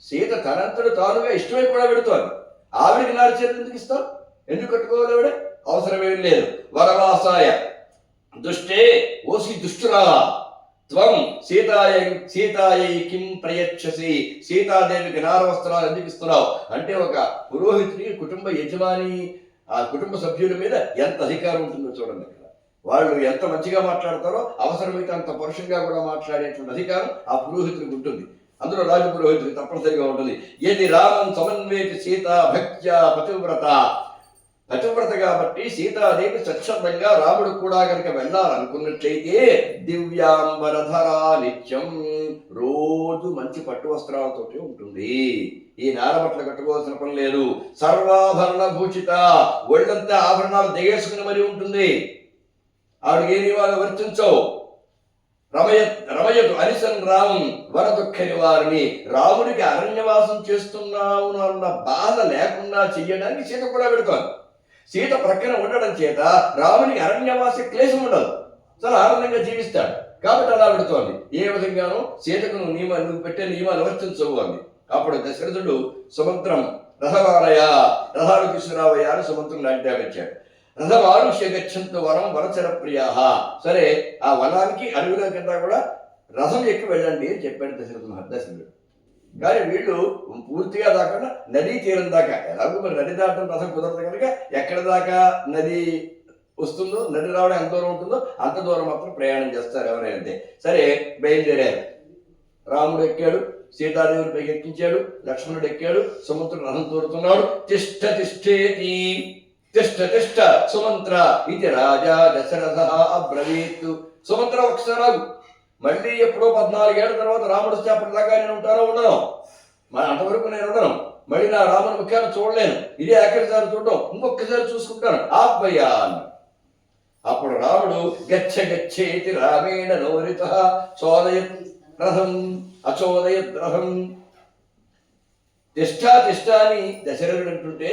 సీత తనంతడు తానుగా ఇష్టమై కూడా పెడుతోంది. ఆవిడికి నారి చేతులు ఎందుకు ఇస్తావు? ఎందుకు కట్టుకోవాలి? ఆవిడ అవసరమేం లేదు. వరవాసాయ దుష్టే ఓసి దుష్టురా త్వం సీతాయై కిం ప్రయచ్చసి, సీతాదేవికి నారవస్త్రాలు ఎందుకు ఇస్తున్నావు అంటే, ఒక పురోహితుడికి కుటుంబ యజమాని ఆ కుటుంబ సభ్యుల మీద ఎంత అధికారం ఉంటుందో చూడండి. అక్కడ వాళ్ళు ఎంత మంచిగా మాట్లాడతారో అవసరమైతే అంత పరుషంగా కూడా మాట్లాడేటువంటి అధికారం ఆ పురోహితుడికి ఉంటుంది. అందులో రాజు పురోహితుడికి తప్పనిసరిగా ఉంటుంది. ఏది రామం సమన్వేతి సీత భక్త్యా పతివ్రత, పతివ్రత కాబట్టి సీతాదేవి స్వచ్ఛందంగా రాముడు కూడా కనుక వెళ్ళాలనుకున్నట్లయితే దివ్యాంబరధరా నిత్యం, రోజు మంచి పట్టు వస్త్రాలతోటి ఉంటుంది. ఈ నారబట్టలు కట్టుకోవాల్సిన పని లేదు. సర్వాభరణ భూషిత, ఒళ్ళంతా ఆభరణాలు దిగేసుకుని మరి ఉంటుంది. ఆవిడకి ఏ నియమాలు వర్తించవు. రమయతు అనిసన్ రామం వర దుఃఖ నివారిణి, రాముడికి అరణ్యవాసం చేస్తున్నాము అన్న బాధ లేకుండా చెయ్యడానికి సీత కూడా పెడుతోంది. సీత ప్రక్కన ఉండడం చేత రామునికి అరణ్యవాస క్లేశం ఉండదు, చాలా ఆనందంగా జీవిస్తాడు. కాబట్టి అలా పెడుతోంది. ఏ విధంగానూ సీతకు నువ్వు పెట్టే నియమాలు వర్తించవు అంది. అప్పుడు దశరథుడు సుమంత్రం రథవారయ, రథాలు తీసుకురావయ్యా అని సుమంత్రుని ఆజ్ఞాపించాడు. రథమారుష్య గచ్చంతు వనం వనచర ప్రియా, సరే ఆ వనానికి అడవిలో కింద కూడా రథం ఎక్కి వెళ్ళండి అని చెప్పాడు దశరథుడు. కానీ వీళ్ళు పూర్తిగా దాకా నదీ తీరం దాకా, ఎలాగో మరి నది దాటం రథం కుదరదు కనుక ఎక్కడ దాకా నది వస్తుందో, నది రావడం ఎంత దూరం ఉంటుందో అంత దూరం మాత్రం ప్రయాణం చేస్తారు ఎవరైతే. సరే బయలుదేరారు. రాముడు ఎక్కాడు, సీతాదేవిని పైకి ఎక్కించాడు, లక్ష్మణుడు ఎక్కాడు, సుమంత్రుడు రథం తోడుతున్నాడు. తిష్ట తిష్టేతి, తిష్ట తిష్ట సుమంత్ర ఇది రాజా దశరథ అబ్రవీత్. సుమంత్ర ఒకసారి మళ్ళీ ఎప్పుడో 14 ఏళ్ల తర్వాత రాముడు వస్తే అప్పటిదాకా నేను ఉంటానో ఉండను, అంతవరకు నేను ఉండను, మళ్ళీ నా రాముని ముఖ్యాన్ని చూడలేను, ఇదే ఆఖరిసారి చూడడం, ఇంకొకసారి చూసుకుంటాను ఆపయ్యా అన్న. అప్పుడు రాముడు గచ్చ గచ్చేతి రామేణ నోరిత చోదయత్ రథం అచోదయత్ రథం. తిష్ట తిష్ట అని దశరథుడు అంటుంటే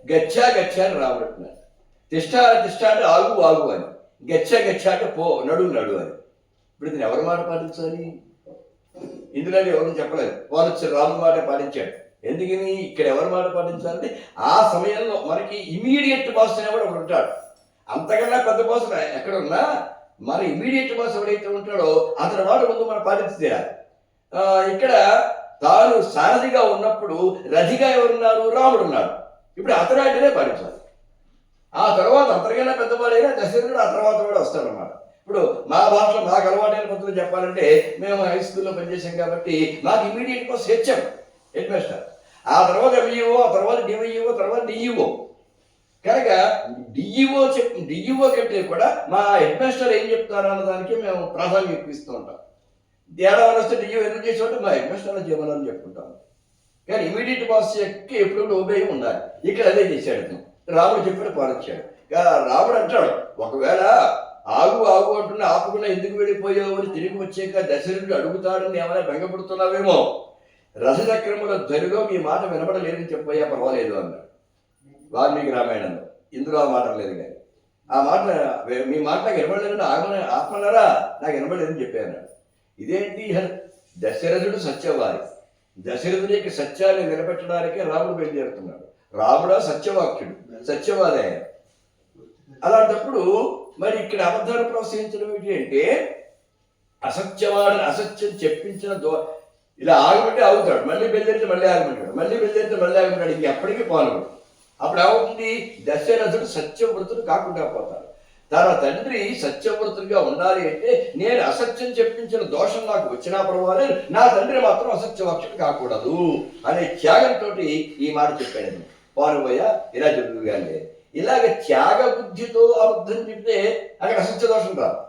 గచ్చా గచ్చ అని రాముడు అంటున్నాడు. తిష్ట తిష్ట అంటే ఆగు ఆగు అని, గచ్చ గచ్చ అంటే పో నడు నడు అని. ఇప్పుడు ఇతను ఎవరి మాట పాటించాలి? ఇందులో ఎవరు చెప్పలేదు, వాళ్ళు రాముడి మాట పాటించాడు. ఎందుకని ఇక్కడ ఎవరి మాట పాటించాలంటే ఆ సమయంలో మనకి ఇమీడియట్ బాస్ అనేవాడు ఒకడు ఉంటాడు. అంతకన్నా పెద్ద బాస్ ఎక్కడున్నా మన ఇమీడియట్ బాస్ ఎవరైతే ఉంటాడో అతని మాట ముందు మనం పాటిస్తే. ఇక్కడ తాను సారథిగా ఉన్నప్పుడు రథిగా ఎవరున్నారు? రాముడు ఉన్నాడు. ఇప్పుడు అతనాటినే పాటించాలి. ఆ తర్వాత అంతకన్నా పెద్దవాడైనా దశరథుడు ఆ తర్వాత కూడా వస్తాడనమాట. ఇప్పుడు మా భాషలో మాకు అలవాటైన పద్ధతులు చెప్పాలంటే మేము హై స్కూల్లో పనిచేసాం కాబట్టి మాకు ఇమీడియట్ గా హెచ్ఎం హెడ్ మాస్టర్, ఆ తర్వాత ఎంఈఓ, ఆ తర్వాత డివైఓ, తర్వాత డిఈఓ. కనుక డిఈఓ కంటే కూడా మా హెడ్ మాస్టర్ ఏం చెప్తారు అన్న దానికి మేము ప్రాధాన్యత ఇస్తూ ఉంటాం. తేడా వస్తే డిఈఓ ఎందుకు చేసేవాడు మా హెడ్ మాస్టర్ చేయమని చెప్పుకుంటాం. కానీ ఇమీడియట్ బాస్ ఎక్కి ఎప్పుడు ఉభయం ఉండాలి. ఇక్కడ అదే చేశాడు. రాముడు చెప్పిన పాలించాడు. రాముడు అంటాడు, ఒకవేళ ఆగు ఆగు అంటున్నా ఆపకుండా ఎందుకు వెళ్ళిపోయావు అని తిరిగి వచ్చాక దశరథుడు అడుగుతాడని ఏమైనా బెంగపడుతున్నావేమో, రథచక్రముల ధ్వనిలో మీ మాట వినబడలేదని చెప్పబోయా, పర్వాలేదు అన్నాడు వాల్మీకి రామాయణంలో. ఇందులో ఆ మాట లేదు. కానీ ఆ మాట మీ మాట నాకు వినబడలేదని ఆపన్నారా, నాకు వినబడలేదని చెప్పాను. ఇదేంటి? దశరథుడు సత్యవాది, దశరథుడి యొక్క సత్యాన్ని నిలబెట్టడానికి రాముడు బయలుదేరుతున్నాడు. రాముడా సత్యవాక్యుడు, సత్యవాదే. అలాంటప్పుడు మరి ఇక్కడ అబద్ధాలు ప్రోత్సహించడం ఏంటి అంటే అసత్యం చెప్పించిన ఇలా ఆగమంటే ఆగుతాడు, మళ్ళీ బయలుదేరితే మళ్ళీ ఆగమంటాడు, మళ్ళీ బయలుదేరితే మళ్ళీ ఆగమంటాడు, ఇంక ఎప్పటికీ పాల్గొడు. అప్పుడు ఏమవుతుంది? దశరథుడు సత్యవ్రతుడు కాకుండా పోతాడు. తన తండ్రి సత్యవ్రతుడిగా ఉండాలి అంటే నేను అసత్యం చెప్పించిన దోషం నాకు వచ్చినా పర్వాలేదు, నా తండ్రి మాత్రం అసత్యవాక్షుడు కాకూడదు అనే త్యాగంతో ఈ మాట చెప్పాడు. పాలుపోయా ఇలా జరుగుగానే ఇలాగ త్యాగ బుద్ధితో అబద్ధం చెప్తే అక్కడ అసత్య దోషం రాదు.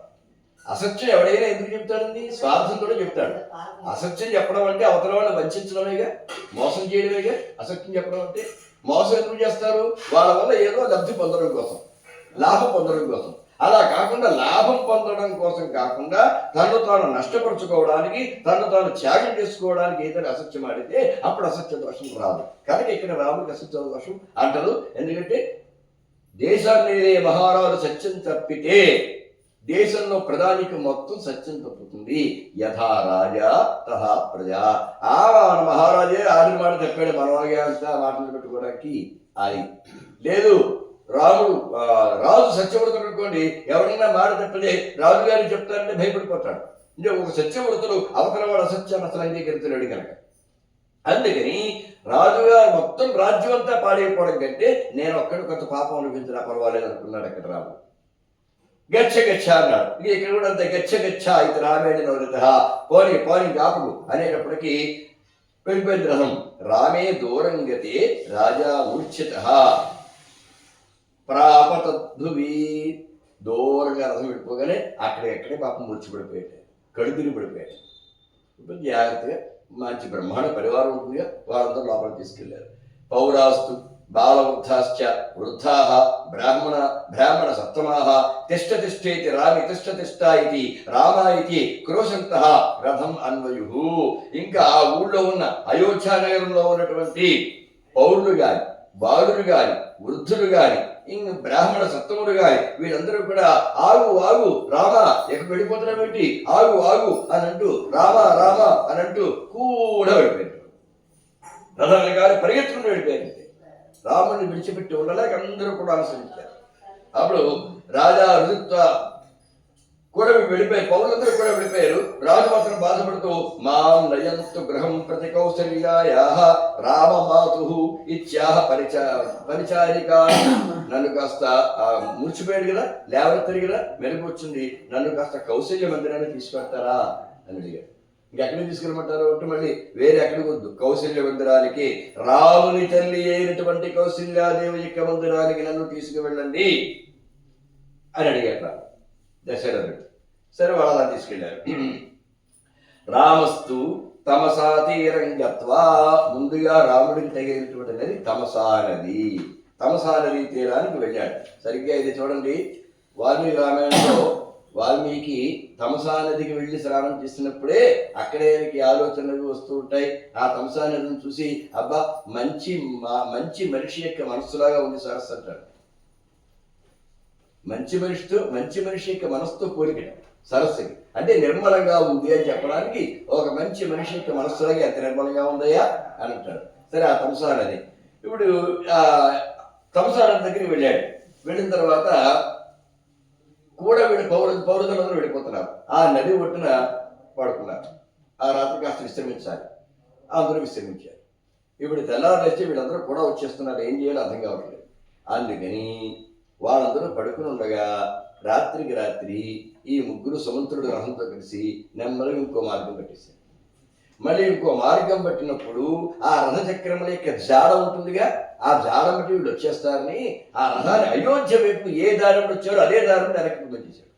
అసత్యం ఎవడైనా ఎందుకు చెప్తాడండి? స్వార్థంతో చెప్తాడు. అసత్యం చెప్పడం అంటే అవతల వాళ్ళని వంచడమేగా, మోసం చేయడమేగా. అసత్యం చెప్పడం అంటే మోసం ఎందుకు చేస్తారు? వాళ్ళ వల్ల ఏదో లబ్ధి పొందడం కోసం, లాభం పొందడం కోసం. అలా కాకుండా లాభం పొందడం కోసం కాకుండా తను తాను నష్టపరుచుకోవడానికి, తను తాను త్యాగం చేసుకోవడానికి ఏదైనా అసత్యం ఆడితే అప్పుడు అసత్య దోషం రాదు. కనుక ఇక్కడ రాముడికి అసత్య దోషం అంటారు. ఎందుకంటే దేశాన్ని మహారాజు సత్యం తప్పితే దేశంలో ప్రధానికి మొత్తం సత్యం తప్పుతుంది. యథా రాజా తథా ప్రజా. ఆ మహారాజే ఆడిన మాట చెప్పాడు, మనవాగే అంతా మాటలు పెట్టుకోవడానికి అది లేదు. రాజు సత్యవ్రతుడు అనుకోండి, ఎవరన్నా మాట చెప్పలే రాజుగారికి చెప్తారంటే భయపడిపోతాడు. అంటే ఒక సత్యవ్రతుడు అవతల వాడు అసత్యాన్ని అసలు అంగీకరించలేడు కనుక. అందుకని రాజుగారు మొత్తం రాజ్యం అంతా పాడైపోవడం కంటే నేను ఒక్కడు కొంత పాపం అనిపించినా పర్వాలేదు అనుకున్నాడు అక్కడ రాము. గచ్చ గచ్చ అన్నాడు. ఇక ఇక్కడ కూడా అంత గచ్చ గచ్చ ఇది రామేణ నవరిత, పోని పోని జ్ఞాపకు అనేటప్పటికీ వెళ్ళిపోయింది రథం. రామే దూరం గతే రాజా మూర్ఛిత ప్రాపతద్భువి. దూరంగా రథం వెళ్ళిపోగానే అక్కడే పాపం మూర్చిపడిపోయాడు, కడుపుని పడిపోయాడు. ఇప్పుడు జాగ్రత్తగా మంచి బ్రహ్మాండ పరివారం ఉంటుందిగా, వారందరూ లోపలికి తీసుకెళ్లారు. పౌరాస్తు బాలవృద్ధాశ్చ వృద్ధాః బ్రాహ్మణ సత్తమాః తిష్ట తిష్టేతి రామి తిష్ట తిష్ట ఇది రామ ఇది క్రోశంతః రథం అన్వయుః. ఇంకా ఆ ఊళ్ళో ఉన్న అయోధ్య నగరంలో ఉన్నటువంటి పౌరులు గాని, బాలురు గాని, వృద్ధులు గాని, ఇంక బ్రాహ్మణ సత్తములు గాని వీళ్ళందరూ కూడా ఆగు ఆగు రామ ఎక్కడ వెళ్ళిపోతున్నావేంటి, ఆగు ఆగు అని అంటూ రామ రామ అని అంటూ కూడా వెళ్ళిపోయారు. రథాలు గాని పరిగెత్తుకుని వెళ్ళిపోయారు. రాముడిని విడిచిపెట్టి ఉండలేక అందరూ కూడా అనుసరించారు. అప్పుడు రాజా రుజుత్వ కూడా వెళ్ళిపోయారు, పౌరులందరూ కూడా వెళ్ళిపోయారు. రాజు మాత్రం బాధపడుతూ మాం నయంతు గృహం ప్రతి కౌసల్యాయాః రామమాతుః ఇత్యాహ పరిచారిక. నన్ను కాస్త మురిచిపోయాడు కదా, లేవనెత్తారు కదా, మెరుగు వచ్చింది, నన్ను కాస్త కౌశల్య మందిరాన్ని తీసుకెళ్తారా అని అడిగాడు. ఇంకెక్కడికి తీసుకెళ్ళమంటారు అంటే మళ్ళీ వేరే ఎక్కడికి వద్దు, కౌశల్య మందిరానికి, రాముని తల్లి అయినటువంటి కౌశల్యాదేవి యొక్క మందిరానికి నన్ను తీసుకువెళ్ళండి అని అడిగాడు దశరథుడు. సరే వాళ్ళు అలా తీసుకెళ్లారు. రామస్తు తమసా తీరం గత్వా. ముందుగా రాముడికి తగినటువంటి నది తమసా నది. తమసా నది తీరానికి వెళ్ళాడు. సరిగ్గా ఇది చూడండి, వాల్మీకి రామాయణంలో వాల్మీకి తమసా నదికి వెళ్ళి స్నానం చేసినప్పుడే అక్కడే ఆలోచనలు వస్తూ ఉంటాయి. ఆ తమసా నదిని చూసి అబ్బా మంచి మనిషి యొక్క మనస్సులాగా ఉంది సరస్సు అంటాడు. మంచి మనిషి యొక్క మనసుతో పోలిక సరస్సుకి, అంటే నిర్మలంగా ఉంది అని చెప్పడానికి ఒక మంచి మనిషి యొక్క మనస్సులాగా ఎంత నిర్మలంగా ఉందయ్యా అని అంటాడు. సరే ఆ తమసా నది, ఇప్పుడు ఆ తమసా నది దగ్గరికి వెళ్ళాడు. వెళ్ళిన తర్వాత కూడా వీళ్ళు పౌరులందరూ వెళ్ళిపోతున్నారు. ఆ నది ఒడ్డున పడుకున్నారు. ఆ రాత్రి కాస్త విశ్రమించాలి, అందరూ విశ్రమించారు. ఇప్పుడు తెల్లారు లేస్తే వీళ్ళందరూ కూడా వచ్చేస్తున్నారు, ఏం చేయాలో అర్థం కావట్లేదు. అందుకని వాళ్ళందరూ పడుకుని ఉండగా రాత్రికి రాత్రి ఈ ముగ్గురు సుమంత్రుడు రథంతో కలిసి నెమ్మదిగా ఇంకో మార్గం పట్టేశారు. మళ్ళీ ఇంకో మార్గం పట్టినప్పుడు ఆ రథ చక్రముల యొక్క జాడ ఉంటుందిగా, ఆ జాడ బట్టి వీళ్ళు వచ్చేస్తారని ఆ రథాన్ని అయోధ్య వైపు ఏ దారిలో వచ్చారో అదే దారిని వెనక్కి పంపించారు.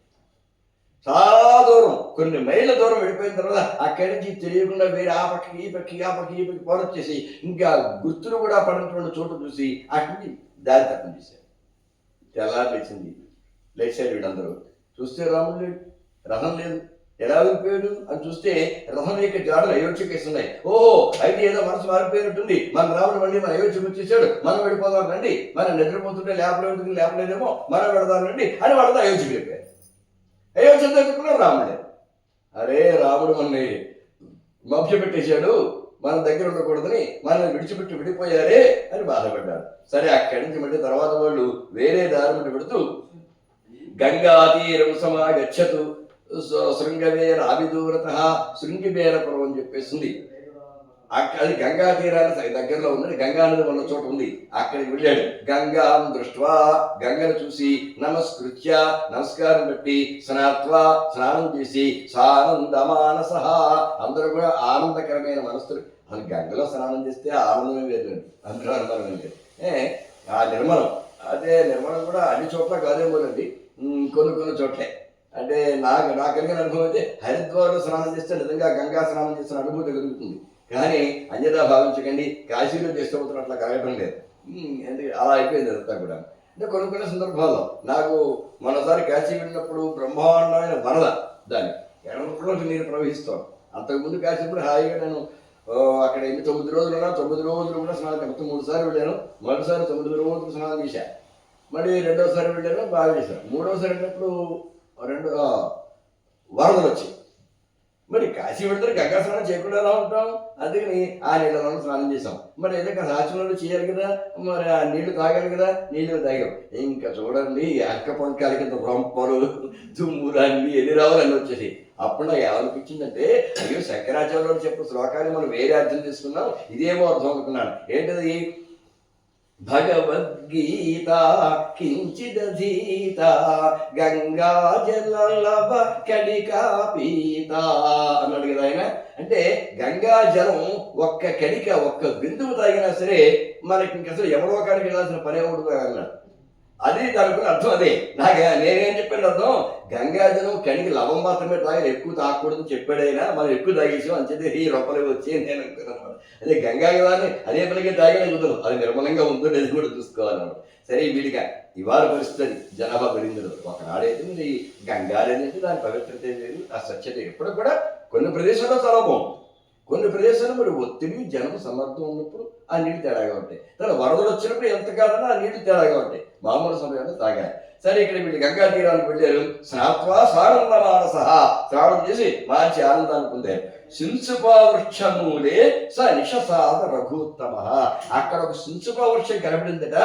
చాలా దూరం, కొన్ని మైళ్ళ దూరం వెళ్ళిపోయిన తర్వాత అక్కడి నుంచి తెలియకుండా వేరే ఆ పక్కకి ఈ పక్కకి పోరొచ్చేసి ఇంకా గుర్తులు కూడా పడినటువంటి చోటు చూసి అక్కడికి దారి తప్పించేశారు. తెల్లారి లేచారు వీళ్ళందరూ. చూస్తే రాముడు లేడు, రథం లేదు, ఎలా వెళ్ళిపోయాడు అని చూస్తే రథం యొక్క జాడలు అయోధ్యకి వేస్తున్నాయి. ఓహో, అయితే ఏదో మనసు మారిపోయినట్టుంది, మన రాముడు మళ్ళీ మన అయోధ్యకు వచ్చేసాడు, మనం వెళ్ళిపోదాం రండి, మనం నిద్రపోతుంటే లేపలేదేమో, మనం వెళదాం రండి అని వాళ్ళతో అయోధ్యకి వెళ్ళిపోయారు. అయోధ్య దగ్గర రాముడు లేదు. అరే రాముడు మనల్ని మభ్య పెట్టేశాడు, మన దగ్గర ఉండకూడదని మనల్ని విడిచిపెట్టి విడిపోయారే అని బాధపడ్డారు. సరే అక్కడి నుంచి మళ్ళీ తర్వాత వాళ్ళు వేరే దారి పెడుతూ గంగా తీరం సమాగచ్చతు శృంగవేర అవిదూరత శృంగిబేరపురం అని చెప్పేసింది. అది గంగా తీరానికి దగ్గరలో ఉన్నది, గంగా నది ఉన్న చోట ఉంది. అక్కడికి వెళ్ళాడు. గంగాం దృష్ట్వా, గంగను చూసి నమస్కృత్య నమస్కారం పెట్టి స్నానం చేసి సానందమానస, అందరూ కూడా ఆనందకరమైన మనస్సులు. అది గంగలో స్నానం చేస్తే ఆనందమే వేరండి, అందులో అనుమానం ఏంటి. ఆ నిర్మలం, అదే నిర్మలం కూడా అన్ని చోట్ల కాదేమోనండి, కొన్ని చోట్లే. అంటే నాకు కలిగిన అనుభవం అయితే హరిద్వార్లో స్నానం చేస్తే నిజంగా గంగా స్నానం చేసిన అనుభూతి కలుగుతుంది. కానీ అన్యదా భావించకండి, కాశీలో చేస్తున్నట్లు అట్లా కలగటం లేదు. ఎందుకు అలా అయిపోయింది అంతా కూడా. అంటే కొన్ని సందర్భాల్లో నాకు మనసారి కాశీ వెళ్ళినప్పుడు బ్రహ్మాండమైన వరద, దాన్ని ఎడమలోకి నీరు ప్రవహిస్తాను. అంతకుముందు కాశీ కూడా హాయిగా నేను అక్కడ 9 రోజులు ఉన్నా, 9 రోజులు కూడా స్నానం, మొత్తం 3 సార్లు వెళ్ళాను. మొదటిసారి 9 రోజులు స్నానం చేశాను, మళ్ళీ రెండోసారి వెళ్ళాను, బాగా చేశాను. మూడోసారి వెళ్ళినప్పుడు వరదలు వచ్చాయి. మరి కాశీ వెళ్తే గంగా స్నానం చేయకుండా ఎలా ఉంటాం, అందుకని ఆ నీళ్ళలో స్నానం చేసాం. మరి ఏదో ఆచరణలు చేయాలి కదా, మరి ఆ నీళ్లు తాగాలి కదా, నీళ్లు తాగాం. ఇంకా చూడండి అక్క పంకాల కింద రొంపలు దుమ్ములన్నీ ఎన్ని రావాలని వచ్చేసి. అప్పుడు నాకు ఏమనిపించిందంటే, అయ్యో శంకరాచార్యులు చెప్పిన శ్లోకాన్ని మనం వేరే అర్థం తీసుకున్నాం, ఇదేమో అర్థం అనుకున్నాను. ఏంటది, భగవద్గీత కించిదధీత గంగాజలలవ కడికా పీత అన్నాడు కదా ఆయన. అంటే గంగా జలం ఒక్క కడిక ఒక్క బిందువు తాగినా సరే మనకి ఇంక అసలు ఎవరో కాడికి వెళ్ళాల్సిన పనే ఉండదు అన్నాడు. అది దానికి అర్థం అదే. నేనేం చెప్పాను అర్థం, గంగాజలం కడిగి లవం మాత్రమే తాగి ఎక్కువ తాగకూడదు చెప్పాడైనా, మనం ఎక్కువ తాగేసాం అంచేది ఈ రొప్పలు వచ్చి నేను అనుకున్నాను. అదే గంగా జలాన్ని అదే పనిగా తాగినా కుదరదు, అది నిర్మలంగా ఉందో లేదు కూడా చూసుకోవాలన్నమాట. సరే వీడిగా ఇవాళ పరిస్థితి జనాభా పెరిగింది. ఒకనాడైతే మరి గంగా అనేది దాని పవిత్రత లేదు, ఆ స్వచ్ఛత ఎప్పుడు కూడా కొన్ని ప్రదేశాల్లో చాలా బాగుంటుంది, కొన్ని ప్రదేశాలు మరి ఒత్తిడి జనం సమర్థం ఉన్నప్పుడు ఆ నీళ్ళు తేడాగా ఉంటాయి. తర్వాత వరదలు వచ్చినప్పుడు ఎంత కాదన్నా ఆ నీళ్లు తేడాగా ఉంటాయి, మామూలు సమయంలో తాగాలి. సరే ఇక్కడ వీళ్ళు గంగా తీరానికి వెళ్ళారు. స్నాత్వా సానంద మానస, స్నానం చేసి మంచి ఆనందాన్ని పొందారు. శింసుపా వృక్షమూలే స నిషసాద రఘుత్తమ, అక్కడ ఒక శింసుపా వృక్షం కనబడిందట,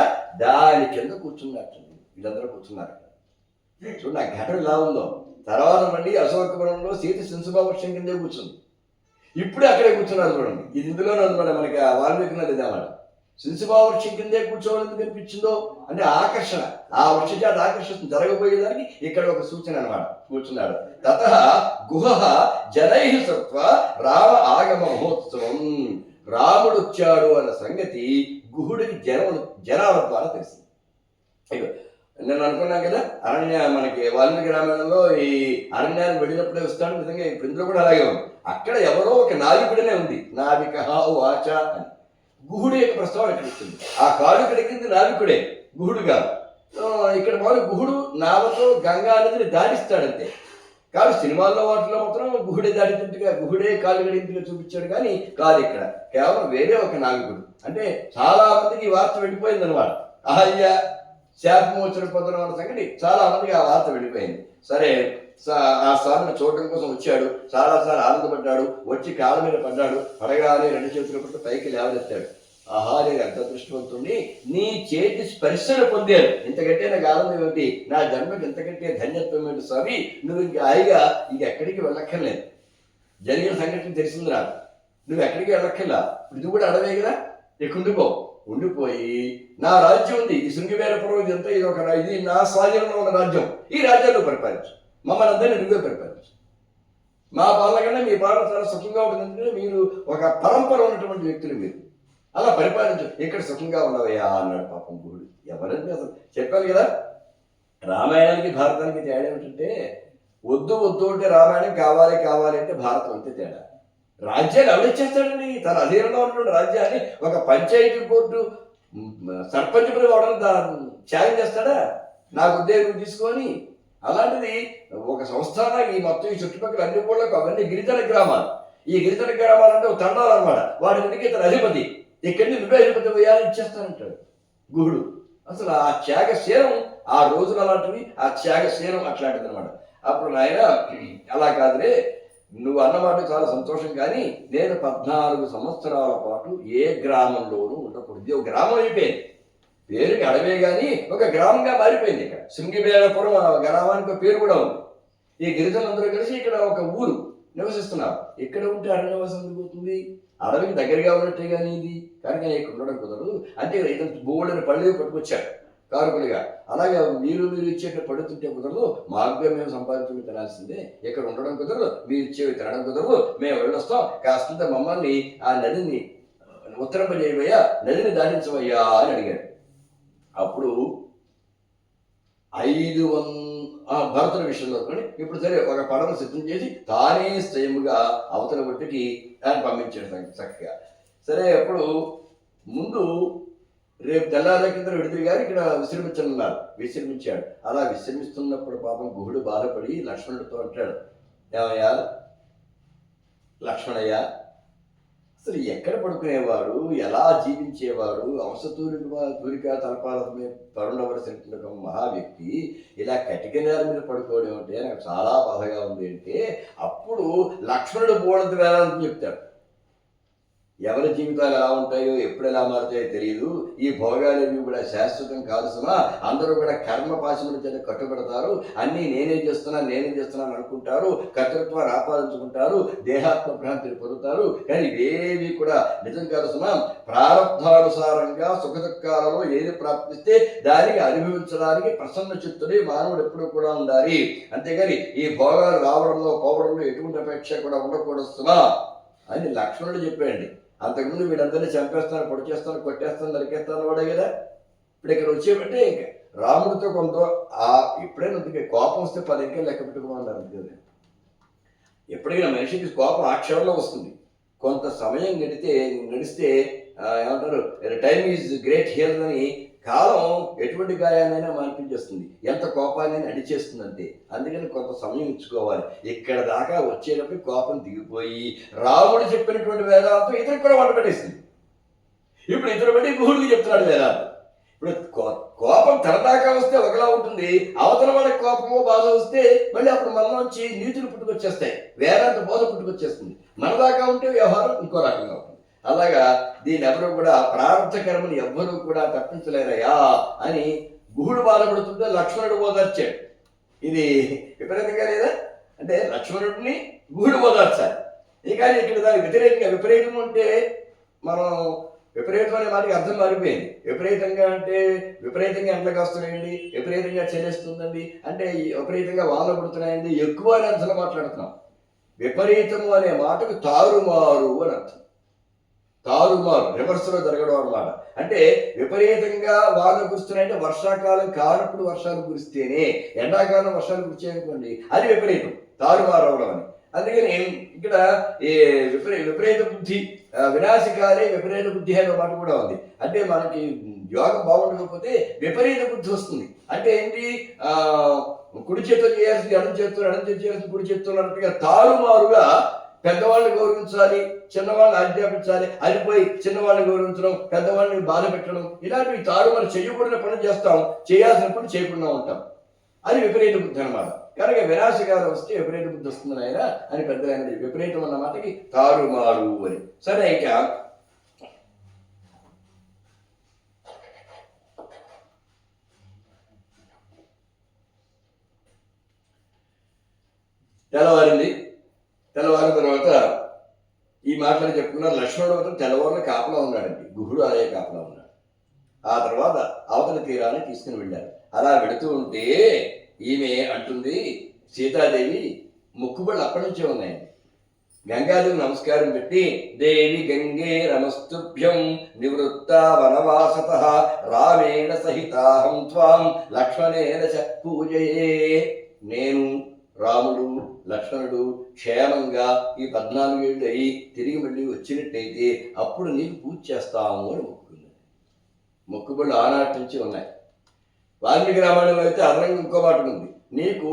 దాని కింద కూర్చున్నట్టు వీళ్ళందరూ కూర్చున్నారు. చూడండి ఆ ఘటన ఎలా ఉందో. తర్వాత మళ్ళీ అశోకవనంలో సీత శింసుపా వృక్షం కిందే కూర్చుంది, ఇప్పుడే అక్కడే కూర్చున్నారు చూడండి. ఇది ఇందులోనే ఉందన్నమాట, మనకి వాల్మీకి ఇదేమాట. శింసుపా వృక్షం కిందే కూర్చోవడం ఎందుకు అనిపించిందో అంటే ఆకర్షణ, ఆ వృక్ష చేత ఆకర్షణ జరగబోయేదానికి ఇక్కడ ఒక సూచన అనమాట. కూర్చున్నాడు. తత గుహ జనై సత్వ రామ ఆగమ మహోత్సవం, రాముడు వచ్చాడు అన్న సంగతి గుహుడికి జనాల ద్వారా తెలిసింది. నేను అనుకున్నాను కదా మనకి వాల్మీకి రామాయణంలో ఈ అరణ్యాన్ని వెళ్ళినప్పుడే వస్తాడు. నిజంగా ఇందులో కూడా అలాగే ఉంది. అక్కడ ఎవరో ఒక నావికుడనే ఉంది, నావిక వాచ అని గుహుడు యొక్క ప్రస్తావన ఎక్కడిస్తుంది. ఆ కాడు ఎక్కడికింది నావికుడే, గుహుడు కాదు. ఇక్కడ మామూలు గుహుడు నావతో గంగా నదిని దాటిస్తాడంతే. కాదు సినిమాల్లో వాటిలో మాత్రం గుహుడే దాటినట్టుగా గుహుడే కాలు గడింపుగా చూపించాడు, కానీ కాదు ఇక్కడ కేవలం వేరే ఒక నావికుడు. అంటే చాలా మందికి ఈ వార్త వెళ్ళిపోయింది అనమాట. అహల్య శాపమోచన పొందడం అన్న సంగతి చాలా మందికి ఆ వార్త వెళ్ళిపోయింది. సరే ఆ స్వామిని చూడడం కోసం వచ్చాడు, చాలాసార్లు ఆనందపడ్డాడు. వచ్చి కాళ్ళ మీద పడ్డాడు, పడగానే రెండు చేతులు పట్టు పైకి లేవనెత్తాడు. ఆహా నేను ఎంత దృష్టివంతుణ్ణి, నీ చేతి స్పర్శను పొందాను, ఇంతకంటే నాకు ఆనందం ఏమిటి, నా జన్మకి ఇంతకంటే ధన్యత్వం ఏంటి స్వామి, నువ్వు ఇంక హాయిగా ఇంకెక్కడికి వెళ్ళక్కర్లేదు. జరిగిన సంఘటన తెలిసింది నాకు, నువ్వు ఎక్కడికి వెళ్ళక్కర్లా, ఇది కూడా అడవే కదా, ఇక ఉండిపోయి నా రాజ్యం ఉంది, ఈ శృంగివేరపురం ఇదంతా ఇది నా స్వాధీనంలో ఉన్న రాజ్యం, ఈ రాజ్యాన్ని పరిపాలించు, మమ్మల్ని అందరినీ నువ్వే పరిపాలించు, మా పాలన కన్నా మీ పాలన చాలా సుఖంగా ఉంటుంది, మీరు ఒక పరంపర ఉన్నటువంటి వ్యక్తులు, మీరు అలా పరిపాలించు, ఇక్కడ సుఖంగా ఉండవయ్యా అన్నాడు. పాపం గురుడు ఎవరంటే అసలు చెప్పాను కదా, రామాయణానికి భారతానికి తేడా ఏమిటంటే, వద్దు వద్దు అంటే రామాయణం, కావాలి కావాలి అంటే భారతం అంతే తేడా. రాజ్యాన్ని ఎవరిచ్చేస్తాడండి, తన అధీనంలో ఉన్నటువంటి రాజ్యాన్ని ఒక పంచాయతీ బోర్డు సర్పంచ్ పని వాడని త్యాగం చేస్తాడా, నాకు ఉద్యోగం తీసుకొని. అలాంటిది ఒక సంస్థాన ఈ మొత్తం ఈ చుట్టుపక్కల అన్ని ఊళ్ళకు అవన్నీ గిరిజన గ్రామాలు, ఈ గిరిజన గ్రామాలంటే ఒక తండాలు అనమాట, వాటి నుండి ఇతను అధిపతి, ఇక్కడి నువ్వే అధిపతి వేయాలని ఇచ్చేస్తానంటాడు గుహుడు. అసలు ఆ త్యాగశీలం ఆ రోజులు అలాంటివి, ఆ త్యాగశీలం అట్లాంటిది అనమాట. అప్పుడు నాయన అలా కాదులే, నువ్వు అన్నమాట చాలా సంతోషం, కానీ నేను 14 సంవత్సరాల పాటు ఏ గ్రామంలోనూ ఉండకూడదు. ఒక గ్రామం అయిపోయింది, పేరుకి అడవే కానీ ఒక గ్రామంగా మారిపోయింది. ఇక్కడ శృంగివేరపురం గ్రామానికి పేరు కూడా ఉంది. ఈ గిరిజనులందరూ కలిసి ఇక్కడ ఒక ఊరు నివసిస్తున్నారు. ఇక్కడ ఉంటే అరణ్యవాసం పోతుంది, అడవికి దగ్గరగా ఉన్నట్టే కానీ ఇది, కానీ ఇక్కడ ఉండడం కుదరదు. అంటే ఇతను బోర్డుని పళ్ళు పట్టుకొచ్చాడు కారుకులుగా. అలాగే మీరు ఇచ్చేట పడుతుంటే కుదరదు, మాకుగా మేము సంపాదించుకుని తినాల్సిందే, ఇక్కడ ఉండడం కుదరదు, మీరు ఇచ్చేవి తినడం కుదరదు, మేము వెళ్ళొస్తాం, కాస్తంత మమ్మల్ని ఆ నదిని ఉత్తరంపజేయవయ్యా, నదిని దాటించవయ్యా అని అడిగాడు. అప్పుడు 500 భరతుల విషయంలో కానీ ఇప్పుడు సరే ఒక పడవ సిద్ధం చేసి తానే స్వయముగా అవతల ఒడ్డుకి ఆయన పంపించాడు చక్కగా. సరే అప్పుడు ముందు రేపు తెల్లారి కింద విడుదల గారు ఇక్కడ విశ్రమించనున్నారు, విశ్రమించాడు. అలా విశ్రమిస్తున్నప్పుడు పాపం గుహుడు బాధపడి లక్ష్మణుడితో అంటాడు, ఏమయ్యా లక్ష్మణయ్య, అసలు ఎక్కడ పడుకునేవాడు, ఎలా జీవించేవాడు, తూరిక తలపాలమే పరుండవలసిన ఒక మహా వ్యక్తి ఇలా కటిక నేల మీద పడుకోవడం అంటే నాకు చాలా బాధగా ఉంది అంటే, అప్పుడు లక్ష్మణుడు బోడంత వేళని చెప్తాడు. ఎవరి జీవితాలు ఎలా ఉంటాయో ఎప్పుడు ఎలా మారుతాయో తెలియదు. ఈ భోగాలు కూడా శాశ్వతం కాదు సుమా. అందరూ కూడా కర్మ పాశముల చేత కట్టుబడతారు. అన్నీ నేనే చేస్తున్నాను అనుకుంటారు. కర్తృత్వాన్ని ఆపాదించుకుంటారు. దేహాత్మ భ్రాంతిని పొందుతారు. కానీ ఇవేవి కూడా నిజం కాదు సుమా. ప్రారంధానుసారంగా సుఖ దుఃఖాలలో ఏది ప్రాప్తిస్తే దానికి అనుభవించడానికి ప్రసన్న చిత్తుడి మానవుడు ఎప్పుడు కూడా ఉండాలి. అంతేగాని ఈ భోగాలు రావడంలో పోవడంలో ఎటువంటి అపేక్ష కూడా ఉండకూడదు సుమా అని లక్ష్మణుడు చెప్పాడు. అంతకుముందు వీడందరినీ చంపేస్తాను, పొడి చేస్తాను, కొట్టేస్తాను, నరికేస్తాను వాడే కదా. ఇప్పుడు ఇక్కడ వచ్చేబట్టే ఇంకా రాముడితో కొంత ఎప్పుడైనా అందుకే కోపం వస్తే 10 అంకెలు లెక్క పెట్టుకోమన్నారు కదా. ఎప్పుడైనా మనిషికి కోపం ఆ క్షణంలో వస్తుంది. కొంత సమయం నడిస్తే ఏమంటారు, టైమ్ ఈజ్ గ్రేట్ హీలర్ అని, కాలం ఎటువంటి గాయాన్నైనా మాన్పించేస్తుంది, ఎంత కోపాన్ని అడిచేస్తుంది అంతే. అందుకని కొంత సమయం ఇచ్చుకోవాలి. ఇక్కడ దాకా వచ్చేటప్పుడు కోపం దిగిపోయి రాముడు చెప్పినటువంటి వేదాంతం ఇతరులకు కూడా వంట పెట్టేస్తుంది. ఇప్పుడు ఇతరు బట్టి గుహుడికి చెప్తున్నాడు వేదాంతం. ఇప్పుడు కోపం తనదాకా వస్తే ఒకలా ఉంటుంది, అవతల వాళ్ళకి కోపమో బాధ వస్తే మళ్ళీ అప్పుడు మనలోంచి నీతులు పుట్టుకొచ్చేస్తాయి, వేదాంత బోధ పుట్టుకొచ్చేస్తుంది. మన దాకా ఉంటే వ్యవహారం ఇంకో రకంగా ఉంటుంది. అలాగా దీన్ని ఎవరు కూడా ప్రారంభ కర్మని ఎవ్వరూ కూడా తప్పించలేరయ్యా అని గుహుడు బాధపడుతుంటే లక్ష్మణుడు ఓదార్చాడు. ఇది విపరీతంగా లేదా అంటే లక్ష్మణుడిని గుహుడు ఓదార్చాలి. కానీ ఇక్కడ దానికి వ్యతిరేకంగా, విపరీతం అంటే మనం విపరీతం అనే మాటకి అర్థం మారిపోయింది. విపరీతంగా అంటే విపరీతంగా ఎండలు కాస్తున్నాయండి, విపరీతంగా చెల్లిస్తుందండి, అంటే విపరీతంగా వానలు పడుతున్నాయండి, ఎక్కువ అనే అర్థంలో మాట్లాడుతున్నాం. విపరీతము అనే మాటకు తారుమారు అని అర్థం. తారుమారు రివర్స్లో జరగడం అన్నమాట. అంటే విపరీతంగా వానలు కురుస్తున్నాయంటే వర్షాకాలం కానప్పుడు వర్షాలు కురిస్తేనే, ఎండాకాలం వర్షాలు కురిచేయనుకోండి అది విపరీతం, తారుమారు అవడం అని. అందుకని ఇక్కడ ఈ విపరీత బుద్ధి వినాశకాలే విపరీత బుద్ధి అనే మాట కూడా ఉంది. అంటే మనకి యోగం బాగుండకపోతే విపరీత బుద్ధి వస్తుంది. అంటే ఏంటి, కుడి చేతులు చేయాల్సింది ఎడం చేతులు, ఎడం చేతులు చేయాల్సింది కుడి చేతులు అన్నట్టుగా తారుమారుగా పెద్దవాళ్ళని గౌరవించాలి, చిన్నవాళ్ళని ఆజ్ఞాపించాలి, అది పోయి చిన్నవాళ్ళని గౌరవించడం, పెద్దవాళ్ళని బాధ పెట్టడం, ఇలాంటివి తారుమారు చేయకూడని పనులు చేస్తాం, చేయాల్సిన పనులు చేయకుండా ఉంటాం. అది విపరీత బుద్ధి అన్నమాట. కనుక వినాశకాలం వస్తే విపరీత బుద్ధి వస్తుంది ఆయన అని పెద్దలైన విపరీతం అన్న మాటకి తారుమారు అని. సరే, ఇంకా తెల్లవారిన తర్వాత ఈ మాటలు చెప్పుకున్నారు. లక్ష్మణుడు మాత్రం తెల్లవారున కాపలా ఉన్నాడండి, గుహుడు అలాగే కాపలా ఉన్నాడు. ఆ తర్వాత అవతల తీరాన్ని తీసుకుని వెళ్ళారు. అలా వెళుతూ ఉంటే ఈమె అంటుంది, సీతాదేవి మొక్కుబళ్ళు అప్పటి నుంచే ఉన్నాయండి. గంగాదేవి నమస్కారం పెట్టి, దేవి గంగే నమస్తుభ్యం నివృత్త వనవాసత రామేణ సహితాహం త్వాం లక్ష్మణేన చ పూజయే. నేను, రాముడు, లక్ష్మణుడు క్షేమంగా ఈ 14 ఏళ్ళు అయ్యి తిరిగి మళ్ళీ వచ్చినట్టయితే అప్పుడు నీకు పూజ చేస్తాము అని మొక్కుకుంది. మొక్కుబళ్ళు ఆనాటి నుంచి ఉన్నాయి. వాల్మీకి రామాయణంలో అయితే అదనంగా ఇంకో మాట ఉంది, నీకు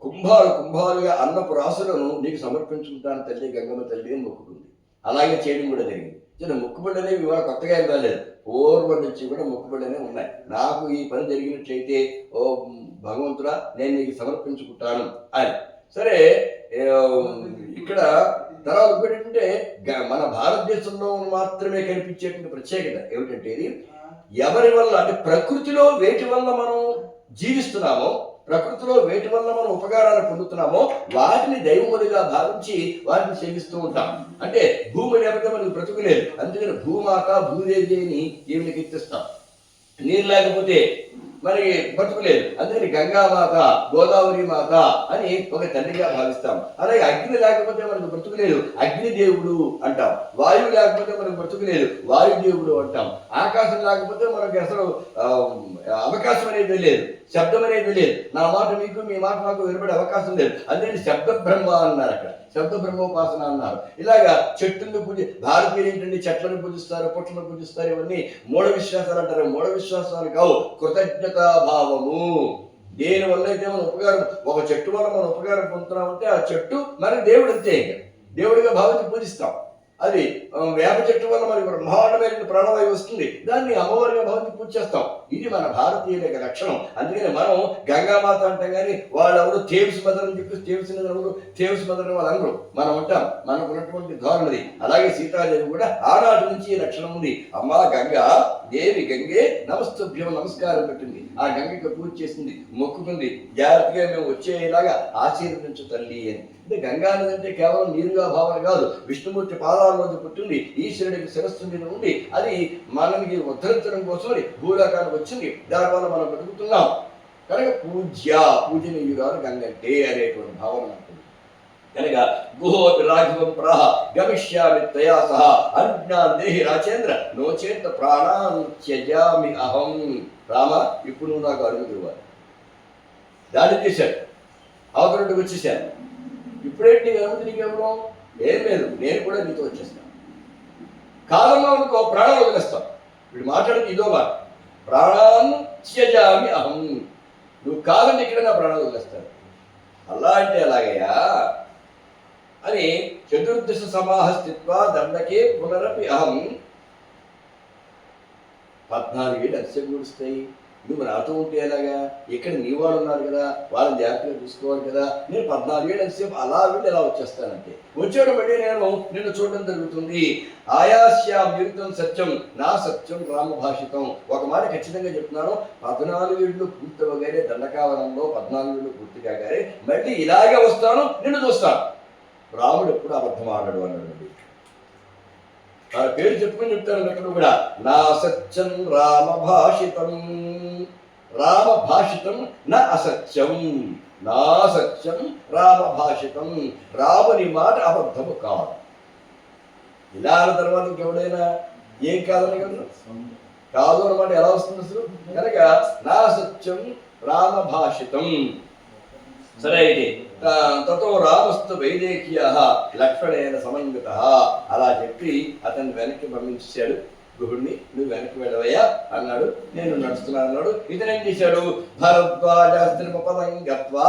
కుంభాలుగా అన్నపు రాసులను నీకు సమర్పించుకుంటాను తల్లి గంగమ్మ తల్లి అని మొక్కుకుంది. అలాగే చేయడం కూడా జరిగింది. చిన్న మొక్కుబళ్ళు అనేవి ఇవాళ కొత్తగా ఏం రాలేదు, పూర్వం నుంచి కూడా మొక్కుబళ్ళు అనేవి ఉన్నాయి. నాకు ఈ పని జరిగినట్లయితే ఓ భగవంతుడా నేను నీకు సమర్పించుకుంటాను అని. సరే, ఇక్కడ తర్వాత ఏంటంటే మన భారతదేశంలో మాత్రమే కనిపించేటువంటి ప్రత్యేకత ఏమిటంటే, ఇది ఎవరి వల్ల అంటే ప్రకృతిలో వేటి వల్ల మనం జీవిస్తున్నామో, ప్రకృతిలో వేటి వల్ల మనం ఉపకారాన్ని పొందుతున్నామో వాటిని దైవములుగా భావించి వాటిని సేవిస్తూ ఉంటాం. అంటే భూమి లేకపోతే మనకు బ్రతుకులేదు, అందుకని భూమాత భూదేవి అని ఈవిని కీర్తిస్తాం. నీరు లేకపోతే మరి బ్రతుకులేదు, అందుకని గంగామాత గోదావరి మాత అని ఒక తల్లిగా భావిస్తాం. అలాగే అగ్ని లేకపోతే మనకు బ్రతుకులేదు, అగ్నిదేవుడు అంటాం. వాయువు లేకపోతే మనకు బ్రతుకులేదు, వాయుదేవుడు అంటాం. ఆకాశం లేకపోతే మనకు అసలు అవకాశం అనేది లేదు, శబ్దం అనేది లేదు. నా మాట మీకు, మీ మాట నాకు వినపడే అవకాశం లేదు, అందుకని శబ్ద బ్రహ్మ అన్నారు, అక్కడ శబ్ద బ్రహ్మోపాసన అన్నారు. ఇలాగా చెట్టును భారతీయులు ఏంటంటే చెట్లను పూజిస్తారు, పుట్లను పూజిస్తారు, ఇవన్నీ మూఢ విశ్వాసాలు అంటారు. మూఢ విశ్వాసాలు కావు, కృతజ్ఞతా భావము. దేని వల్ల అయితే మన ఉపకారం, ఒక చెట్టు వల్ల మనం ఉపకారం పొందుతున్నామంటే ఆ చెట్టు మరి దేవుడు అంతే, దేవుడిగా భావించి పూజిస్తాం. అది వేప చెట్టు వల్ల మనకి బ్రహ్మాండమైన ప్రాణవాయువు వస్తుంది. దాన్ని అమ్మవారిగా భావించి పూజ చేస్తాం. ఇది మన భారతీయుల యొక్క లక్షణం. అందుకని మనం గంగామాత అంటాం కానీ వాళ్ళెవరు థేమ్స్ మదర్ అని చెప్పి థేమ్స్ మదర్ వాళ్ళు అందరూ మనం ఉంటాం. మనకు ఉన్నటువంటి ధోరణది. అలాగే సీతాదేవి కూడా ఆనాటి నుంచి ఈ లక్షణం ఉంది. అమ్మా గంగా దేవి గంగే నమస్తుభ్యం నమస్కారం పెట్టింది. ఆ గంగకి పూజ చేసింది, మొక్కుకుంది, జాగ్రత్తగా మేము వచ్చేలాగా ఆశీర్వదించు తల్లి అని. అంటే గంగా నది అంటే కేవలం నీరుగా భావన కాదు, విష్ణుమూర్తి పాదాల్లోంచి పుట్టింది, ఈశ్వరుడికి శిరస్సు మీద ఉండి అది మనకి ఉద్ధరించడం కోసమని భూలోకానికి వచ్చింది. దానివల్ల మనం బతుకుతున్నాం కనుక పూజనీయురాలు గంగంటే అనేటువంటి భావన ఉంటుంది. కనుక గుహోపి రాఘవం ప్రాహ గమిష్యామి తయా సహ అనుజ్ఞాన్ దేహి రాజేంద్ర నోచేత ప్రాణాన్ త్యజామి అహం. రామ ఇప్పుడు నువ్వు నాకు అడుగు తిరువాలి. దాడి చేశాడు, అవతలకి వచ్చేసాను. ఇప్పుడేంటి నీ అనుమతి నీకెవరు? ఏం లేదు, నేను కూడా నీతో వచ్చేస్తాను. కాలంలో అనుకో ప్రాణాలు వదిలేస్తాం. వీడు మాట్లాడితే ఇదో మాట, ప్రాణాన్ని త్యజామి అహం. నువ్వు కాలండి ఇక్కడ నా ప్రాణాలు వదిలేస్తాను. అలా అంటే ఎలాగయ్యా అని చతుర్దశ సమాహస్థిత్వ దండకే పునరపి అహం. 14 ఏళ్ళు అతిశయం కూడుస్తాయి. నువ్వు నాతో ఉంటే ఎలాగా? ఇక్కడ నీ వాళ్ళు ఉన్నారు కదా, వాళ్ళని జాగ్రత్తగా చూసుకోవాలి కదా. నేను 14 ఏళ్ళు అతిశయం అలా వెళ్ళి ఎలా వచ్చేస్తానంటే వచ్చాడు మళ్ళీ నేను నిన్ను చూడడం జరుగుతుంది. ఆయాస్యామృతం సత్యం నా సత్యం రామభాషితం. ఒక మాట ఖచ్చితంగా చెప్తున్నాను, 14 ఏళ్ళు పూర్తవగానే దండకావనంలో 14 ఏళ్ళు పూర్తి కాగానే మళ్ళీ ఇలాగే వస్తాను, నిన్ను చూస్తాను. రాముడు ఎప్పుడు అబద్ధం ఆడాడు అన్నాడు. తన పేరు చెప్పుకొని చెప్తాను అక్కడ కూడా, నా సత్యం రామభాషితం. రామభాషితం నా అసత్యం. నా సత్యం రామభాషితం. రాముని మాట అబద్ధము కాదు. ఇలా అన్న తర్వాత ఇంకెవడైనా ఏం కాదనగలరు? కాదు అన్నమాట ఎలా వస్తుంది అసలు? కనుక నా సత్యం రామభాషితం. సరే అయితే తతో రామస్తు వైదేహ్య లక్ష్మణేన సమన్విత. అలా చెప్పి అతన్ని వెనక్కి పంపించాడు. గుహుడిని నువ్వు వెనక్కి వెళ్ళవయ్యా అన్నాడు. నేను నడుస్తున్నాను అన్నాడు. ఇతనేం చేశాడు? భరద్వాజాశ్రమపదం గత్వా.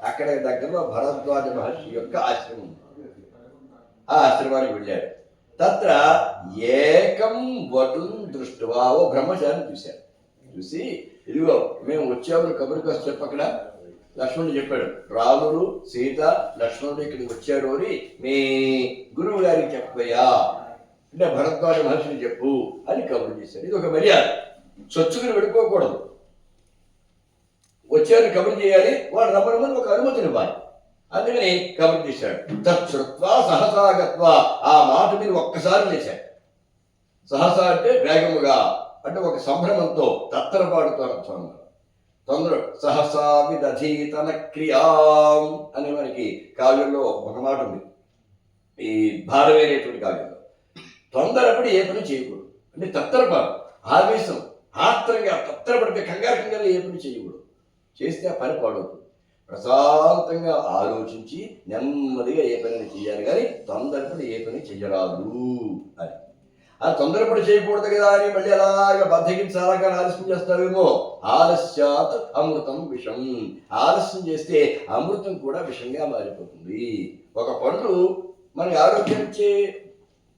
అక్కడ దగ్గరలో భరద్వాజ మహర్షి యొక్క ఆశ్రమం, ఆ ఆశ్రమానికి వెళ్ళాడు. తత్ర ఏకం వటుం దృష్ట్వా, ఓ బ్రహ్మచారిని చూశాడు. చూసి ఇదిగో మేము వచ్చాము కబురు కాస్త చెప్పక్కడ. లక్ష్మణుడు చెప్పాడు, రాముడు సీత లక్ష్మణుడు ఇక్కడికి వచ్చాడు అని మీ గురువు గారికి చెప్పబోయా అంటే భరద్వాజ మహర్షిని చెప్పు అని కబురు చేశాడు. ఇది ఒక మర్యాద. చొచ్చుకుని వెళ్ళిపోకూడదు. వచ్చారని కబురు చేయాలి, వాడు రమ్మని ఒక అనుమతిని ఇవ్వాలి. అందుకని కబురు చేశాడు. తత్శ్రుత్వా సహసాగత్వా. ఆ మాట మీద ఒక్కసారి లేచాడు. సహసా అంటే వేగముగా, అంటే ఒక సంభ్రమంతో తత్తరపాటుతో అర్థం. తొందర సహసా విదధీతన క్రియాం అని మనకి కావ్యంలో ఒక మాట ఉంది, ఈ భారవేరేటువంటి కావ్యంలో. తొందరపడి ఏ పని చేయకూడదు. అంటే తత్తరపాటు, ఆవేశం, ఆత్రంగా తత్తరపడితే కంగారు ఏ పని చేయకూడదు. చేస్తే ఆ పని పాడవుతుంది. ప్రశాంతంగా ఆలోచించి నెమ్మదిగా ఏ పని చేయాలి, కానీ తొందరపడి ఏ పని చెయ్యరాదు అని. ఆ తొందరపడి చేయకూడదు కదా అని మళ్ళీ అలాగా బద్దగించాలగా ఆలస్యం చేస్తావేమో. ఆలస్యాత్ అమృతం విషం. ఆలస్యం చేస్తే అమృతం కూడా విషంగా మారిపోతుంది. ఒక పండు మనకి ఆరోగ్యం ఇచ్చే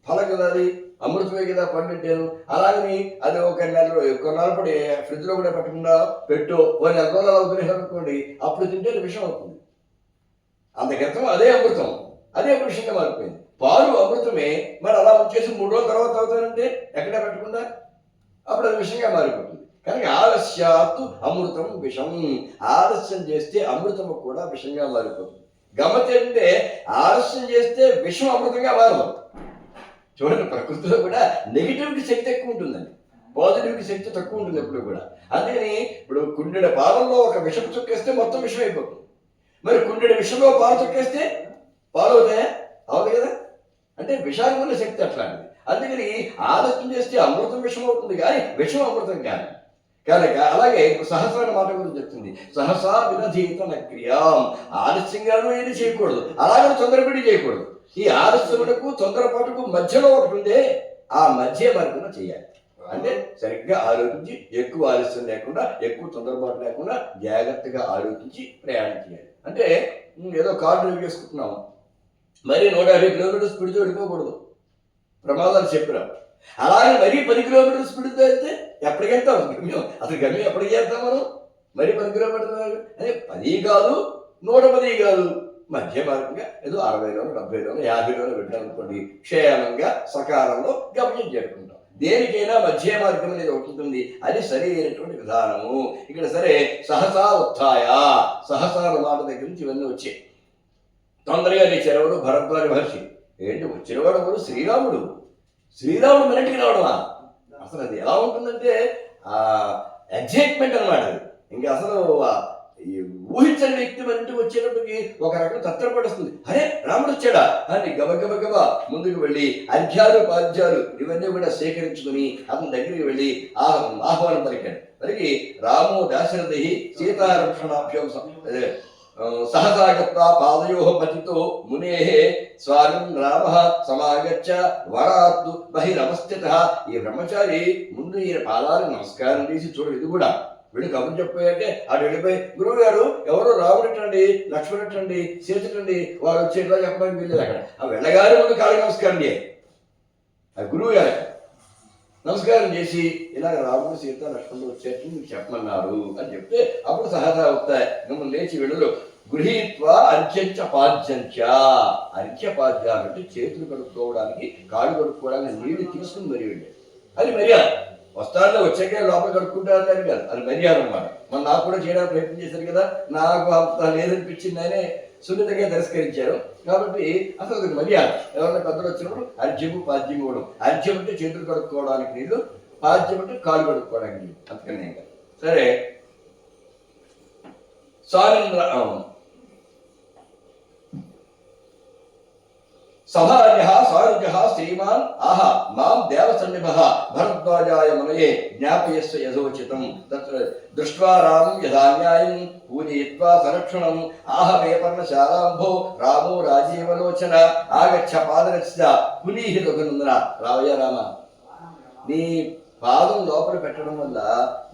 ఫలం కదా, అది అమృతమే కదా పండు పెట్టాను. అలాగని అది ఒక కొన్నాళ్ళు పడి ఫ్రిడ్జ్లో కూడా పెట్టకుండా పెట్టు, కొన్ని నెల అవుతున్నాయి అనుకోండి, అప్పుడు తింటే విషం అవుతుంది. అంత క్రితం అదే అమృతం, అదే విషంగా మారిపోయింది. పాలు అమృతమే, మరి అలా వచ్చేసి 3 రోజుల తర్వాత అవుతానంటే ఎక్కడ పెట్టకుండా అప్పుడు అది విషంగా మారిపోతుంది. కనుక ఆలస్యాత్తు అమృతం విషం. ఆలస్యం చేస్తే అమృతము కూడా విషంగా మారిపోతుంది. గమ్మత్ ఏంటంటే ఆలస్యం చేస్తే విషం అమృతంగా మారదు. చూడండి, ప్రకృతిలో కూడా నెగిటివ్కి శక్తి ఎక్కువ ఉంటుందండి, పాజిటివ్కి శక్తి తక్కువ ఉంటుంది ఎప్పుడు కూడా. అందుకని ఇప్పుడు కుండెడ పాలల్లో ఒక విషం చుక్కేస్తే మొత్తం విషం అయిపోతుంది. మరి కుండెడ విషంలో పాలు చుక్కేస్తే పాలు అవుతాయా? అవును కదా. అంటే విషానికి ఉన్న శక్తి అట్లాంటిది. అందుకని ఆలస్యం చేస్తే అమృతం విషం అవుతుంది, కానీ విషం అమృతం కాదు. కనుక అలాగే సహస్ర మాట గురించి చెప్తుంది, సహసా వినధీతన క్రియాం. ఆలస్యంగానూ ఏది చేయకూడదు, అలాగే తొందరపడి చేయకూడదు. ఈ ఆలస్యములకు తొందరపాటుకు మధ్యలో ఒకటి ఉందే, ఆ మధ్య మార్గంలో చేయాలి. అంటే సరిగ్గా ఆలోచించి, ఎక్కువ ఆలస్యం లేకుండా, ఎక్కువ తొందరపాటు లేకుండా జాగ్రత్తగా ఆలోచించి ప్రయాణం చేయాలి. అంటే ఏదో కారు డ్రైవ్ చేసుకుంటున్నాము, మరి 150 కిలోమీటర్ స్పీడ్తో వెళ్ళిపోకూడదు. ప్రమాదాలు చెప్పినాం. అలాగే మరీ 10 కిలోమీటర్ల స్పీడ్తో వెళ్తే ఎప్పటికెళ్తాం గమ్యం? అసలు గమ్యం ఎప్పటికి చేస్తాం మనం? మరీ 10 కిలోమీటర్లు అదే 10 కాదు, 110 కాదు, మధ్య మార్గంగా ఏదో 60లోనో 70లోనో 50లోనో పెట్టాలనుకోండి, క్షేమంగా సకాలంలో గమ్యం చేరుకుంటాం. దేనికైనా మధ్య మార్గం అనేది ఒకటి ఉంటుంది, అది సరైనటువంటి విధానము. ఇక్కడ సరే సహసా ఉత్థాయ, సహసాల మాట దగ్గర నుంచి ఇవన్నీ వచ్చాయి. తొందరగా లేచారెవరు? భరద్వాజ మహర్షి. ఏంటి వచ్చినవాడు ఎవరు? శ్రీరాముడు. శ్రీరాముడు మనటికి రావడమా? అసలు అది ఎలా ఉంటుందంటే ఎగ్జైట్మెంట్ అనమాట. అది ఇంకా అసలు ఊహించని వ్యక్తి మన ఇంటికి వచ్చేటప్పటికి ఒక రకం తత్తరపడుస్తుంది. అరే రాముడు వచ్చాడా అని గబ ముందుకు వెళ్ళి అర్ఘ్యాలు పాద్యాలు ఇవన్నీ కూడా సేకరించుకుని అతని దగ్గరికి వెళ్ళి ఆహ్వానం పలికాడు. పలికి రామో దాశరథి సీతారక్షణాభ్యం సహసాగత్వా పాదయోః పతితో మునేః స్వామిం రామః సమాగచ్చ వరాత్తు బహిరవస్థితః. ఈ బ్రహ్మచారి ముందు ఈయన పాదాలకు నమస్కారం చేసి చూడు, ఇది కూడా వీళ్ళు కబుర్లు చెప్పాయంటే అటు వెళ్ళిపోయి, గురువు గారు ఎవరో రాముడటండి, లక్ష్మణుడటండి, సీతటండి, వారు వచ్చేట్లా చెప్పడానికి వీల్లేదు. అక్కడ ఆ వెళ్ళగారి ముందు కాళ్ళకి నమస్కారం చేయాలి. ఆ గురువు గారు నమస్కారం చేసి ఇలా రాముడు సీత లక్ష్మణుడు వచ్చేట్టు మీకు చెప్పమన్నారు అని చెప్తే అప్పుడు సహసా అవుతాయి. మిమ్మల్ని లేచి వెళ్ళలు గృహీత్వా అర్ఘ్యంచ పాద్యంచ. అర్ఘ్యపాద్యాలు అంటే చేతులు కడుక్కోవడానికి, కాళ్ళు కడుక్కోవడానికి నీళ్లు తీసుకుని మరీ వెళ్ళాడు. అది మర్యాద. వస్తానే వచ్చాకే లోపల కడుక్కుంటారు అని కాదు, అది మర్యాద అన్నమాట. మన నాకు కూడా చేయడానికి ప్రయత్నం చేశారు కదా, నాకు అంత లేదనిపించింది ఆయనే సున్నితంగా తిరస్కరించారు. కాబట్టి అసలు అది మర్యాద. ఎవరైనా పెద్దలు వచ్చినప్పుడు అర్ఘ్యము పాద్యం ఇవ్వడం. అర్ఘ్యం అంటే చేతులు కడుక్కోవడానికి నీళ్ళు, పాద్యం అంటే కాళ్ళు కడుక్కోవడానికి నీళ్ళు, అంతకన్నా ఇంకా. సరే సభార్యః సారుజః శ్రీమాన్ ఆహ మాం దేవసన్నిభః భరద్వాజాయ మునయే జ్ఞాపయస్వ యథోచితం తత్ర దృష్ట్వా రామం యథాన్యాయం పూజయిత్వా సంరక్షణం ఆహ వేపర్ణశాలాంభో రామో రాజీవలోచన ఆగచ్చ పాదరక్ష పునీహి రఘునందన. రావయ్య రామ, నీ పాదం లోపల పెట్టడం వల్ల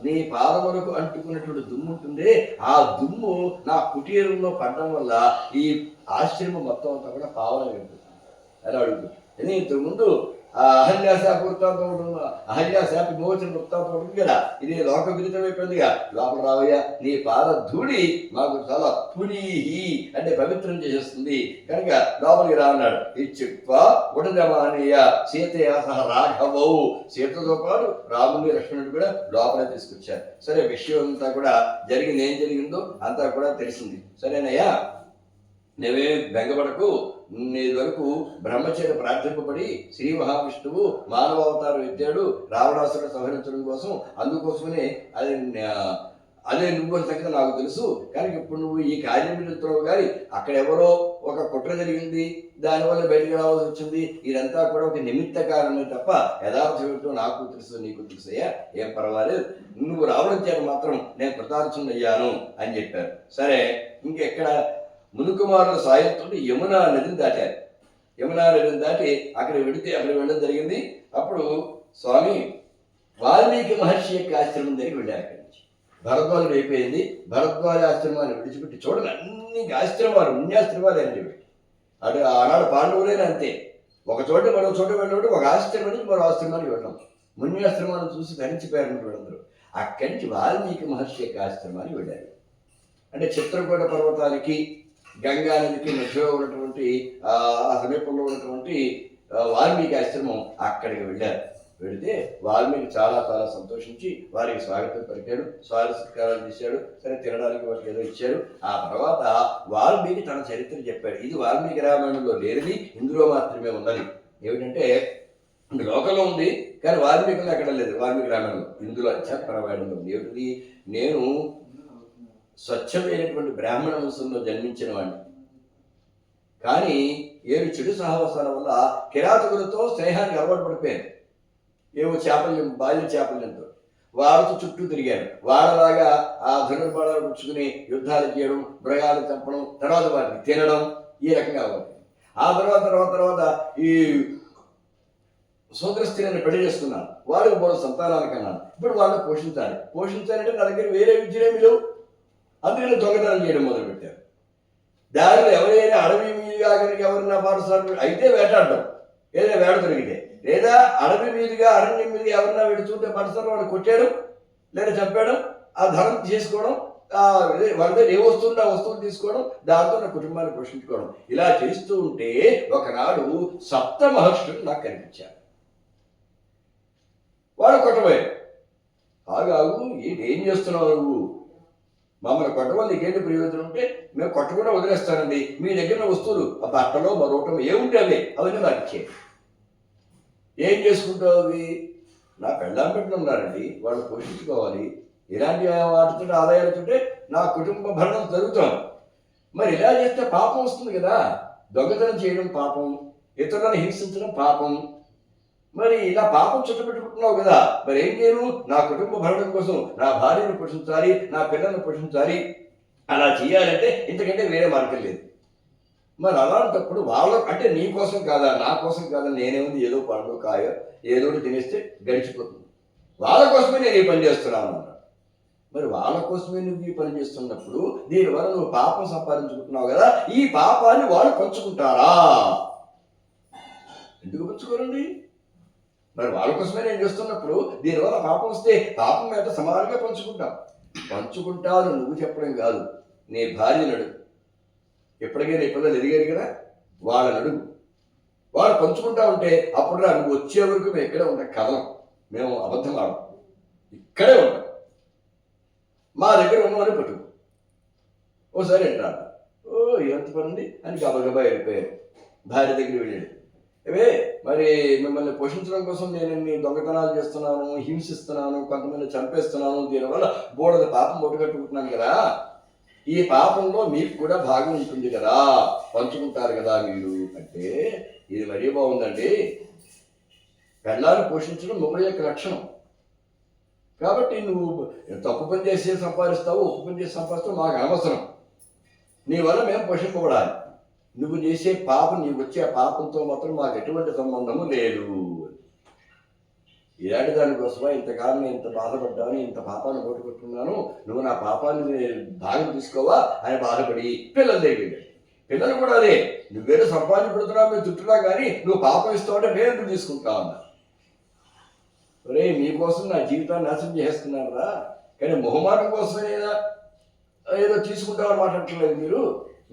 నీ పాదములకు అంటుకున్నటువంటి దుమ్ము ఉంటుంది, ఆ దుమ్ము నా కుటీరంలో పడడం వల్ల ఈ ఆశ్రమం మొత్తం అంతా కూడా పావనం ఉంటుంది అని అడుగుతుంది. అని ఇంతకుముందు ఆ అహల్యాశాప వృత్తాంతం ఉంటుంది, అహల్యాశాప విమోచన వృత్తాంతం ఉంటుంది కదా, ఇది లోక విదితమైపోయిందిగా. లోపల రావయ్య, నీ పాద ధూళి మాకు చాలా పునీహి అంటే పవిత్రం చేసేస్తుంది కనుక లోపలికి రావన్నాడు. ఇచ్చుక్వా ఉడదమానీయ సీతయా సహ రాఘవౌ. సీతతో పాటు రాముని లక్ష్మణుడు కూడా లోపల తీసుకొచ్చారు. సరే విషయం అంతా కూడా జరిగింది, ఏం జరిగిందో అంతా కూడా తెలిసింది. సరేనయ్యా, నువ్వే బెంగపడకు. నీ వరకు బ్రహ్మచేత ప్రార్థింపబడి శ్రీ మహావిష్ణువు మానవ అవతారం ఎత్తాడు రావణాసురుడు సంహరించడం కోసం. అందుకోసమనే అదే నువ్వు సంగతి నాకు తెలుసు. కానీ ఇప్పుడు నువ్వు ఈ కార్యం వెళ్తున్నావు కానీ అక్కడ ఎవరో ఒక కుట్ర జరిగింది, దానివల్ల బయటకు రావాల్సి వచ్చింది. ఇదంతా కూడా ఒక నిమిత్త కారణమే తప్ప యథార్థం ఏమిటో నాకు తెలుసు, నీకు తెలుసయ్యా, ఏం పర్వాలేదు. నువ్వు రావడం చేత మాత్రం నేను కృతార్థుడయ్యాను అని చెప్పారు. సరే ఇంకెక్కడ మునుకుమారుల సాయంతో యమునా నదిని దాటారు. యమునా నదిని దాటి అక్కడ వెళ్ళడం జరిగింది. అప్పుడు స్వామి వాల్మీకి మహర్షి యొక్క ఆశ్రమం దగ్గరికి వెళ్ళారు. అక్కడి నుంచి భరద్వాజుడు అయిపోయింది. భరద్వాజ ఆశ్రమాన్ని విడిచిపెట్టి చూడండి, అన్ని ఆశ్రమాలు పుణ్యాశ్రమాలు అని చెప్పి అటు ఆనాడు పాండవులైనా అంతే, ఒక చోట మరో చోట వెళ్ళినప్పుడు ఒక ఆశ్రమం నుంచి మరో ఆశ్రమానికి వెళ్ళాం. మున్యాశ్రమాన్ని చూసి ధరించిపోయారు వీళ్ళందరూ. అక్కడి నుంచి వాల్మీకి మహర్షి యొక్క ఆశ్రమానికి వెళ్ళారు. అంటే చిత్రకూట పర్వతానికి గంగా నదికి మధ్యలో ఉన్నటువంటి ఆ సమీపంలో ఉన్నటువంటి వాల్మీకి ఆశ్రమం, అక్కడికి వెళ్ళారు. వెళితే వాల్మీకి చాలా చాలా సంతోషించి వారికి స్వాగతం పలికాడు, స్వాగత సత్కారాలు చేశాడు. సరే తినడానికి వారికి ఏదో ఇచ్చారు. ఆ తర్వాత వాల్మీకి తన చరిత్ర చెప్పాడు. ఇది వాల్మీకి రామాయణంలో లేనిది, ఇందులో మాత్రమే ఉన్నది. ఏమిటంటే లోకంలో ఉంది కానీ వాల్మీకి అక్కడ లేదు. వాల్మీకి రామాయణంలో ఇందులో అధ్యాత్మరామాయణంలో ఉంది. ఏమిటి? నేను స్వచ్ఛమైనటువంటి బ్రాహ్మణ వంశంలో జన్మించిన వాడిని, కానీ 7 చెడు సహవాసాల వల్ల కిరాతకులతో స్నేహానికి అలవాటు పడిపోయాను. ఏవో చేపలు, బాల్య చేపలతో వారితో చుట్టూ తిరిగాను. వాళ్ళలాగా ఆ ధనుర్బాణాలు పుచ్చుకుని యుద్ధాలు చేయడం, మృగాలు చంపడం, తర్వాత వాటిని తినడం, ఈ రకంగా ఉంటుంది. ఆ తర్వాత ఈ సోదర స్త్రీని పెళ్లి చేసుకున్నాను. వాళ్ళకి మూడు సంతానానికి అన్నాను. ఇప్పుడు వాళ్ళని పోషించాలంటే నా దగ్గర వేరే విద్యలేమి లేవు. అందుకని దొంగతనం చేయడం మొదలుపెట్టారు. దానిలో ఎవరైనా అడవి మీదుగా కనుక ఎవరైనా పాఠశాల అయితే వేటాడడం, ఏదైనా వేడ దొరికితే లేదా అడవి మీదుగా అరణ్యం మీదుగా ఎవరన్నా వెళుతుంటే మనసులో వాడు కొట్టాడు లేదా చంపాడు, ఆ ధనం చేసుకోవడం, వాళ్ళ దగ్గర ఏ వస్తువులు ఆ వస్తువులు తీసుకోవడం, దాంతో నా కుటుంబాన్ని పోషించుకోవడం, ఇలా చేస్తూ ఉంటే ఒకనాడు సప్త మహర్షులు నాకు కనిపించారు. వాడు కొట్టబోయాడు. ఆగాగు, ఏం చేస్తున్నావు నువ్వు? మమ్మల్ని కొట్టడం నీకేంటి ప్రయోజనం ఉంటే మేము కొట్టకుండా వదిలేస్తానండి. మీ దగ్గర వస్తువులు ఆ బట్టలో మరొకటం ఏముంటే అవన్నీ నాకు ఇచ్చేయండి. ఏం చేసుకుంటావు అవి? నా పెళ్ళాం పెట్టిన ఉన్నారండి, వాళ్ళు పోషించుకోవాలి. ఇలాంటి వాటితో ఆదాయాలతో నా కుటుంబ భరణం జరుగుతాం. మరి ఇలా చేస్తే పాపం వస్తుంది కదా. దొంగతనం చేయడం పాపం, ఇతరులను హింసించడం పాపం. మరి ఇలా పాపం చుట్టపెట్టుకుంటున్నావు కదా, మరి ఏం చేయను? నా కుటుంబ భరణం కోసం నా భార్యను పోషించాలి, నా పిల్లలను పోషించాలి. అలా చేయాలంటే ఇంతకంటే వేరే మార్గం లేదు. మరి అలాంటప్పుడు వాళ్ళ అంటే నీ కోసం కాదా, నా కోసం కాదా, నేనేముంది ఏదో పండు కాయ ఏదో తినేస్తే గడిచిపోతుంది. వాళ్ళ కోసమే నేను ఈ పని చేస్తున్నాను అన్నాడు. మరి వాళ్ళ కోసమే నువ్వు ఈ పని చేస్తున్నప్పుడు దీనివల్ల నువ్వు పాపం సంపాదించుకుంటున్నావు కదా, ఈ పాపాన్ని వాళ్ళు పంచుకుంటారా? ఎందుకు పంచుకోరండి? మరి వాళ్ళ కోసమే నేను చేస్తున్నప్పుడు దీనివల్ల పాపం వస్తే పాపం మీద సమానంగా పంచుకుంటాను నువ్వు చెప్పడం కాదు. నీ భార్యను అడుగు, ఎప్పటికైనా నీ పిల్లలు ఎదిగారు కదా, వాళ్ళని అడుగు. వాళ్ళు పంచుకుంటా ఉంటే అప్పుడు నువ్వు వచ్చే వరకు మేము ఇక్కడే ఉంటాం, కథలం, మేము అబద్ధం ఆడం, ఇక్కడే ఉంటాం, మా దగ్గర ఉన్నవారిని పట్టుకు. ఓసారి అంటారు, ఎంత పనండి అని గబగబా వెళ్ళిపోయారు. భార్య దగ్గర వెళ్ళాడు. మరి మిమ్మల్ని పోషించడం కోసం నేను దొంగతనాలు చేస్తున్నాను, హింసిస్తున్నాను, కొంతమంది చంపేస్తున్నాను, దీనివల్ల బోడద పాపం ఒట్టుకట్టుకుంటున్నాను కదా, ఈ పాపంలో మీకు కూడా భాగం ఉంటుంది కదా, పంచుకుంటారు కదా మీరు అంటే, ఇది మరీ బాగుందండి. పెళ్ళాన్ని పోషించడం మొగుడు యొక్క లక్షణం. కాబట్టి నువ్వు తప్పు పని చేసి సంపాదిస్తావు, ఒప్పు పని చేసి సంపాదిస్తావు, మాకు అనవసరం. నీ వల్ల మేము పోషింపబడాలి. నువ్వు చేసే పాపం, నీకు వచ్చే పాపంతో మాత్రం మాకు ఎటువంటి సంబంధము లేదు. ఇలాంటి దానికోసమా ఇంతకాలం ఇంత బాధపడ్డాను, ఇంత పాపాన్ని కొట్టుకుంటున్నాను, నువ్వు నా పాపాన్ని భాగం తీసుకోవా అని బాధపడి పిల్లలు దగ్గర. పిల్లలు కూడా అదే, నువ్వేదో సంపాదించబడుతున్నావు, మేము చుట్టున్నా కానీ నువ్వు పాపం ఇస్తావు అంటే మేము ఎందుకు తీసుకుంటా అన్నా. ఒరే, మీకోసం నా జీవితాన్ని నాశనం చేస్తున్నాను రా, కానీ మొహమాటం కోసమేనా ఏదో తీసుకుంటామని మాట్లాడట్లేదు మీరు.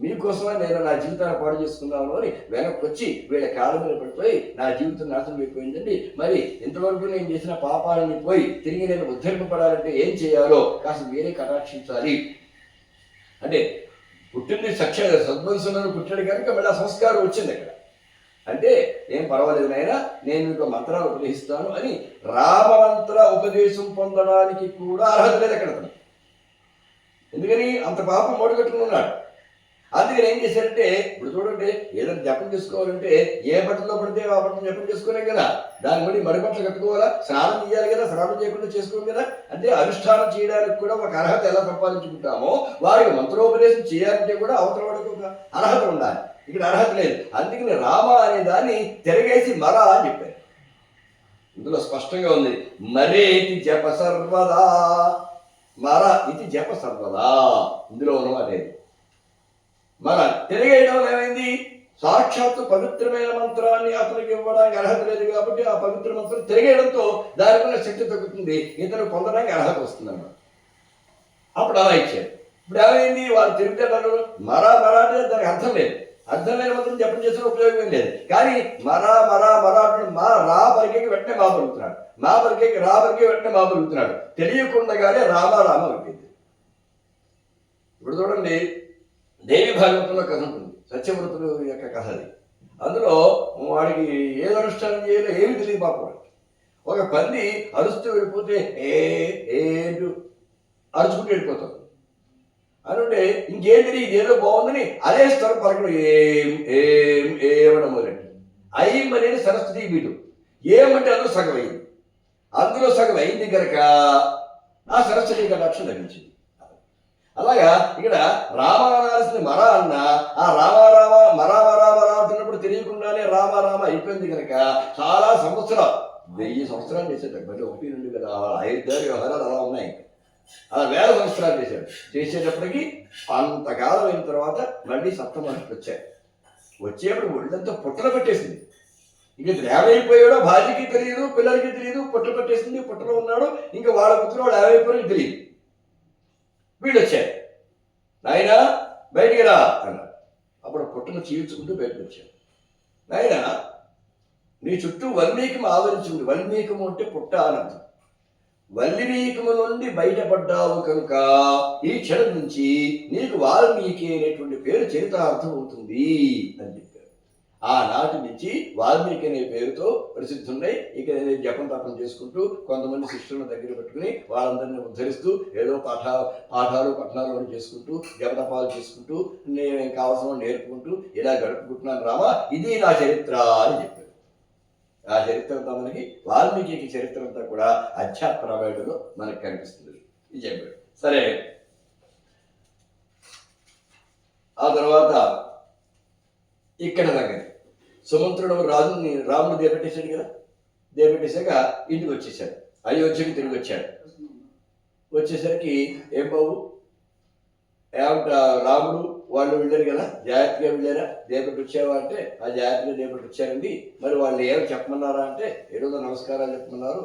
మీకోసమే నేను నా జీవితాన్ని పాడు చేసుకున్నాను అని వెనక్కి వచ్చి వీళ్ళ కాళ్ళ మీద పడిపోయి నా జీవితం నాశనం అయిపోయిందండి. మరి ఇంతవరకు నేను చేసిన పాపాలని పోయి తిరిగి నేను ఉద్ధరింపబడాలంటే ఏం చేయాలో కాస్త మీరే కటాక్షించాలి అంటే, పుట్టింది సద్వంశంలో పుట్టాడు కనుక మళ్ళీ ఆ సంస్కారం వచ్చింది అక్కడ. అంటే ఏం పర్వాలేదు నాయనా, నేను మీకు మంత్రాలు ఉపదేశిస్తాను అని రామమంత్ర ఉపదేశం పొందడానికి కూడా అర్హత లేదు అక్కడ. ఎందుకని అంత పాపం మూటగట్టుకుని ఉన్నాడు. అందుకని ఏం చేశారంటే, ఇప్పుడు చూడండి, ఏదైనా జపం చేసుకోవాలంటే ఏ బట్టలో పడితే ఆ బట్టలు జపం చేసుకోలేం కదా, దాని బట్టి మడి బట్టలు కట్టుకోవాలా, స్నానం చేయాలి కదా, స్నానం చేయకుండా చేసుకోవాలి కదా. అంటే అనుష్ఠానం చేయడానికి కూడా ఒక అర్హత ఎలా సంపాదించుకుంటామో, వారికి మంత్రోపదేశం చేయాలంటే కూడా అవతల వాడికి ఒక అర్హత ఉండాలి. ఇక్కడ అర్హత లేదు. అందుకని రామ అనే దాన్ని తిరగేసి మర అని చెప్పారు. ఇందులో స్పష్టంగా ఉంది, మరే ఇది జప సర్వదా, మర ఇది జప సర్వదా, ఇందులో ఉన్నమాట. మన తిరగేయడం ఏమైంది, సాక్షాత్తు పవిత్రమైన మంత్రాన్ని అతనికి ఇవ్వడానికి అర్హత లేదు కాబట్టి ఆ పవిత్ర మంత్రం తిరగేయడంతో దానికున్న శక్తి తగ్గుతుంది, ఇతను పొందడానికి అర్హత వస్తుంది అన్నమాట. అప్పుడు అలా ఇచ్చారు. ఇప్పుడు ఏమైంది, వాళ్ళు తిరిగితే మరా అంటే దానికి అర్థం లేదు, అర్థం లేని మంత్రం జపం చేసిన ఉపయోగం లేదు. కానీ మరా మా రా పలికేకి వెంటనే మా పలుకుతున్నాడు, మా పలికేకి రా పలికే వెంటనే మా పలుకుతున్నాడు, తెలియకుండానే రామ అయిపోయింది. ఇప్పుడు చూడండి, దేవి భాగవతంలో కథ ఉంటుంది, సత్యవ్రతుడు యొక్క కథ అది. అందులో వాడికి ఏది అనుష్ఠానం చేయాలో ఏమి తెలియదు పాపం వాడికి. ఒక పంది అరుస్తూ వెళ్ళిపోతే ఏంటూ అరుచుకుంటూ వెళ్ళిపోతాడు. అనుంటే ఇంకేంటి ఇదేదో బాగుందని అదే స్థలం పలకడం ఏమడం మొదలెట్టి అయ్యం అనేది సరస్వతి బీటు, ఏమంటే అందులో సగం అయింది. అందులో సగం అయింది కనుక ఆ సరస్వతి కటాక్షం లభించింది. అలాగా ఇక్కడ రామ అనాల్సిన మర అన్న ఆ రామ అంటున్నప్పుడు తెలియకుండానే రామ అయిపోయింది కనుక చాలా సంవత్సరాలు, 1000 సంవత్సరాలు చేసేట, మళ్ళీ 1, 2 కదా, 5 వ్యవహారాలు అలా ఉన్నాయి. అలా 1000 సంవత్సరాలు చేసేటప్పటికి అంతకాలం అయిన తర్వాత మళ్ళీ సప్తమహర్షులు వచ్చారు. వచ్చేప్పుడు ఒళ్ళంతా పుట్టలు పెట్టేసింది. ఇంక ఏమైపోయాడో భార్యకి తెలియదు, పిల్లలకి తెలియదు, పుట్ట పట్టేసింది, పుట్టలో ఉన్నాడు, ఇంకా వాళ్ళ పుత్రులు వాళ్ళు ఏమైపోయాడో తెలియదు. వీళ్ళు వచ్చారు, నాయనా బయటికి రా అన్నారు. అప్పుడు పుట్టను చీల్చుకుంటూ బయటకు వచ్చాడు. నాయనా నీ చుట్టూ వల్మీకం ఆవరించింది. వల్మీకము అంటే పుట్ట అనంతం. వల్మీకము నుండి బయటపడ్డావు కనుక ఈ క్షణం నుంచి నీకు వాల్మీకి అనేటువంటి పేరు చరితార్థం అవుతుంది అని చెప్పారు. ఆనాటి నుంచి వాల్మీకి అనే పేరుతో ప్రసిద్ధున్నాయి. ఇక జపం తపం చేసుకుంటూ కొంతమంది శిష్యులను దగ్గర పెట్టుకుని వాళ్ళందరినీ ఉద్ధరిస్తూ ఏదో పాఠాలు పఠనాలు చేసుకుంటూ జపతపాలు చేసుకుంటూ నేను కావాల్సిన నేర్పుకుంటూ ఇలా గడుపుకుంటున్నాను రామా, ఇది నా చరిత్ర అని చెప్పారు. ఆ చరిత్ర అంతా మనకి వాల్మీకి చరిత్ర అంతా కూడా అధ్యాత్మ రామాయణంలో మనకు కనిపిస్తుంది. ఇది చెప్పాడు. సరే, ఆ తర్వాత ఇక్కడ దగ్గర సుమంత్రుడు రాముడు దేపెట్టేశాడు కదా. దేపెట్టేశాక ఇంటికి వచ్చేసాడు, అయోధ్యకి తిరిగి వచ్చాడు. వచ్చేసరికి ఏం బాబు ఏమంటా రాముడు వాళ్ళు వెళ్ళారు కదా, జాగ్రత్తగా వెళ్ళారా, దేపటి వచ్చావా అంటే ఆ జాగ్రత్తగా దేపటి వచ్చారండి. మరి వాళ్ళు ఏమి చెప్పమన్నారా అంటే ఏదో నమస్కారాలు చెప్పమన్నారు,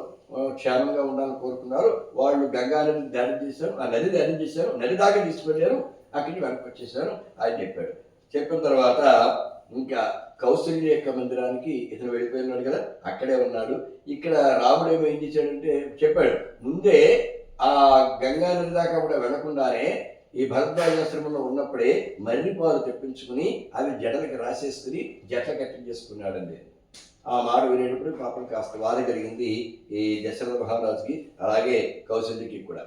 క్షేమంగా ఉండాలని కోరుకున్నారు. వాళ్ళు గంగా నది దాడి చేశారు, ఆ నది దాడి చేశారు, నది దాకా తీసుకువెళ్ళారు, అక్కడికి వెనక్కి వచ్చేసారు అని చెప్పాడు. చెప్పిన తర్వాత ఇంకా కౌశల్య యొక్క మందిరానికి ఇతను వెళ్ళిపోయినాడు కదా, అక్కడే ఉన్నాడు. ఇక్కడ రాముడు ఏం చేశాడంటే చెప్పాడు, ముందే ఆ గంగా నది దాకా కూడా వెళ్లకుండానే ఈ భరద్వాజాశ్రమంలో ఉన్నప్పుడే మర్రిపాలు తెప్పించుకుని అవి జడలకి రాసేసుకుని జట్ల కట్టించేసుకున్నాడండి. ఆ మాట వినేటప్పుడు పాపం కాస్త బాధ కలిగింది ఈ దశరథ మహారాజుకి, అలాగే కౌశల్యకి కూడా.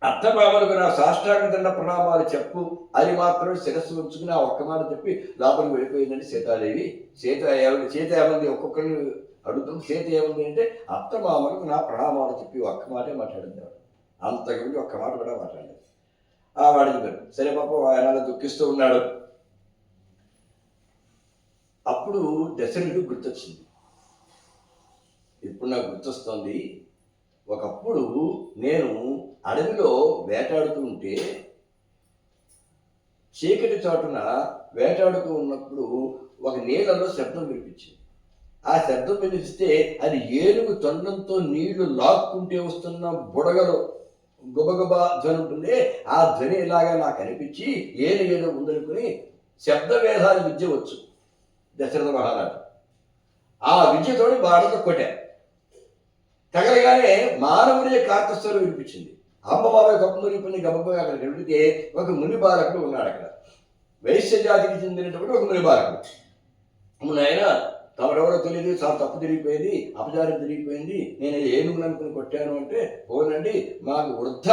అత్తమామలకు నా సాష్టాంగ దండ ప్రణామాలు చెప్పు అది మాత్రం శిరస్సు ఉంచుకుని ఆ ఒక్క మాట చెప్పి లోపలికి వెళ్ళిపోయిందండి సీతాదేవి. సీత ఏమంది, ఒక్కొక్కరిని అడుగుతుంది. సీత ఏముంది అంటే అత్తమామలకు నా ప్రణామాలు చెప్పి ఒక్క మాటే మాట్లాడింది. అంతకుముందు ఒక్క మాట కూడా మాట్లాడలేదు. ఆ వాడికి పేరు సరే పాపం ఆయన దుఃఖిస్తూ ఉన్నాడు. అప్పుడు దశరథుడు గుర్తొచ్చింది. ఇప్పుడు నాకు గుర్తొస్తోంది, ఒకప్పుడు నేను అడవిలో వేటాడుతూ ఉంటే చీకటి చాటున వేటాడుతూ ఉన్నప్పుడు ఒక నీళ్ళలో శబ్దం వినిపించింది. ఆ శబ్దం వినిపిస్తే అది ఏనుగు తొండంతో నీళ్లు లాక్కుంటే వస్తున్న బుడగలు గుబగుబ ధ్వని ఉంటుంది. ఆ ధ్వని ఇలాగా నాకు అనిపించి ఏదో ఉందనుకుని శబ్దవేధాల విద్య వచ్చు దశరథ మహారాజు. ఆ విద్యతోటి బాణతో కొట్టారు. తగలగానే మానవుడి కార్తస్వరం వినిపించింది. అమ్మబాబాయ్ గొప్ప మునిపోయి గబగబా అక్కడికి వెళితే ఒక ముని బాలకుడు ఉన్నాడు. అక్కడ వైశ్య జాతికి చెందినటువంటి ఒక ముని బాలకుడు. ఆయన తమరెవరో తెలియదు, చాలా తప్పు తిరిగిపోయింది, అపచారం తిరిగిపోయింది, నేను ఏనుగులు అనుకుని కొట్టాను అంటే పోనండి, మాకు వృద్ధ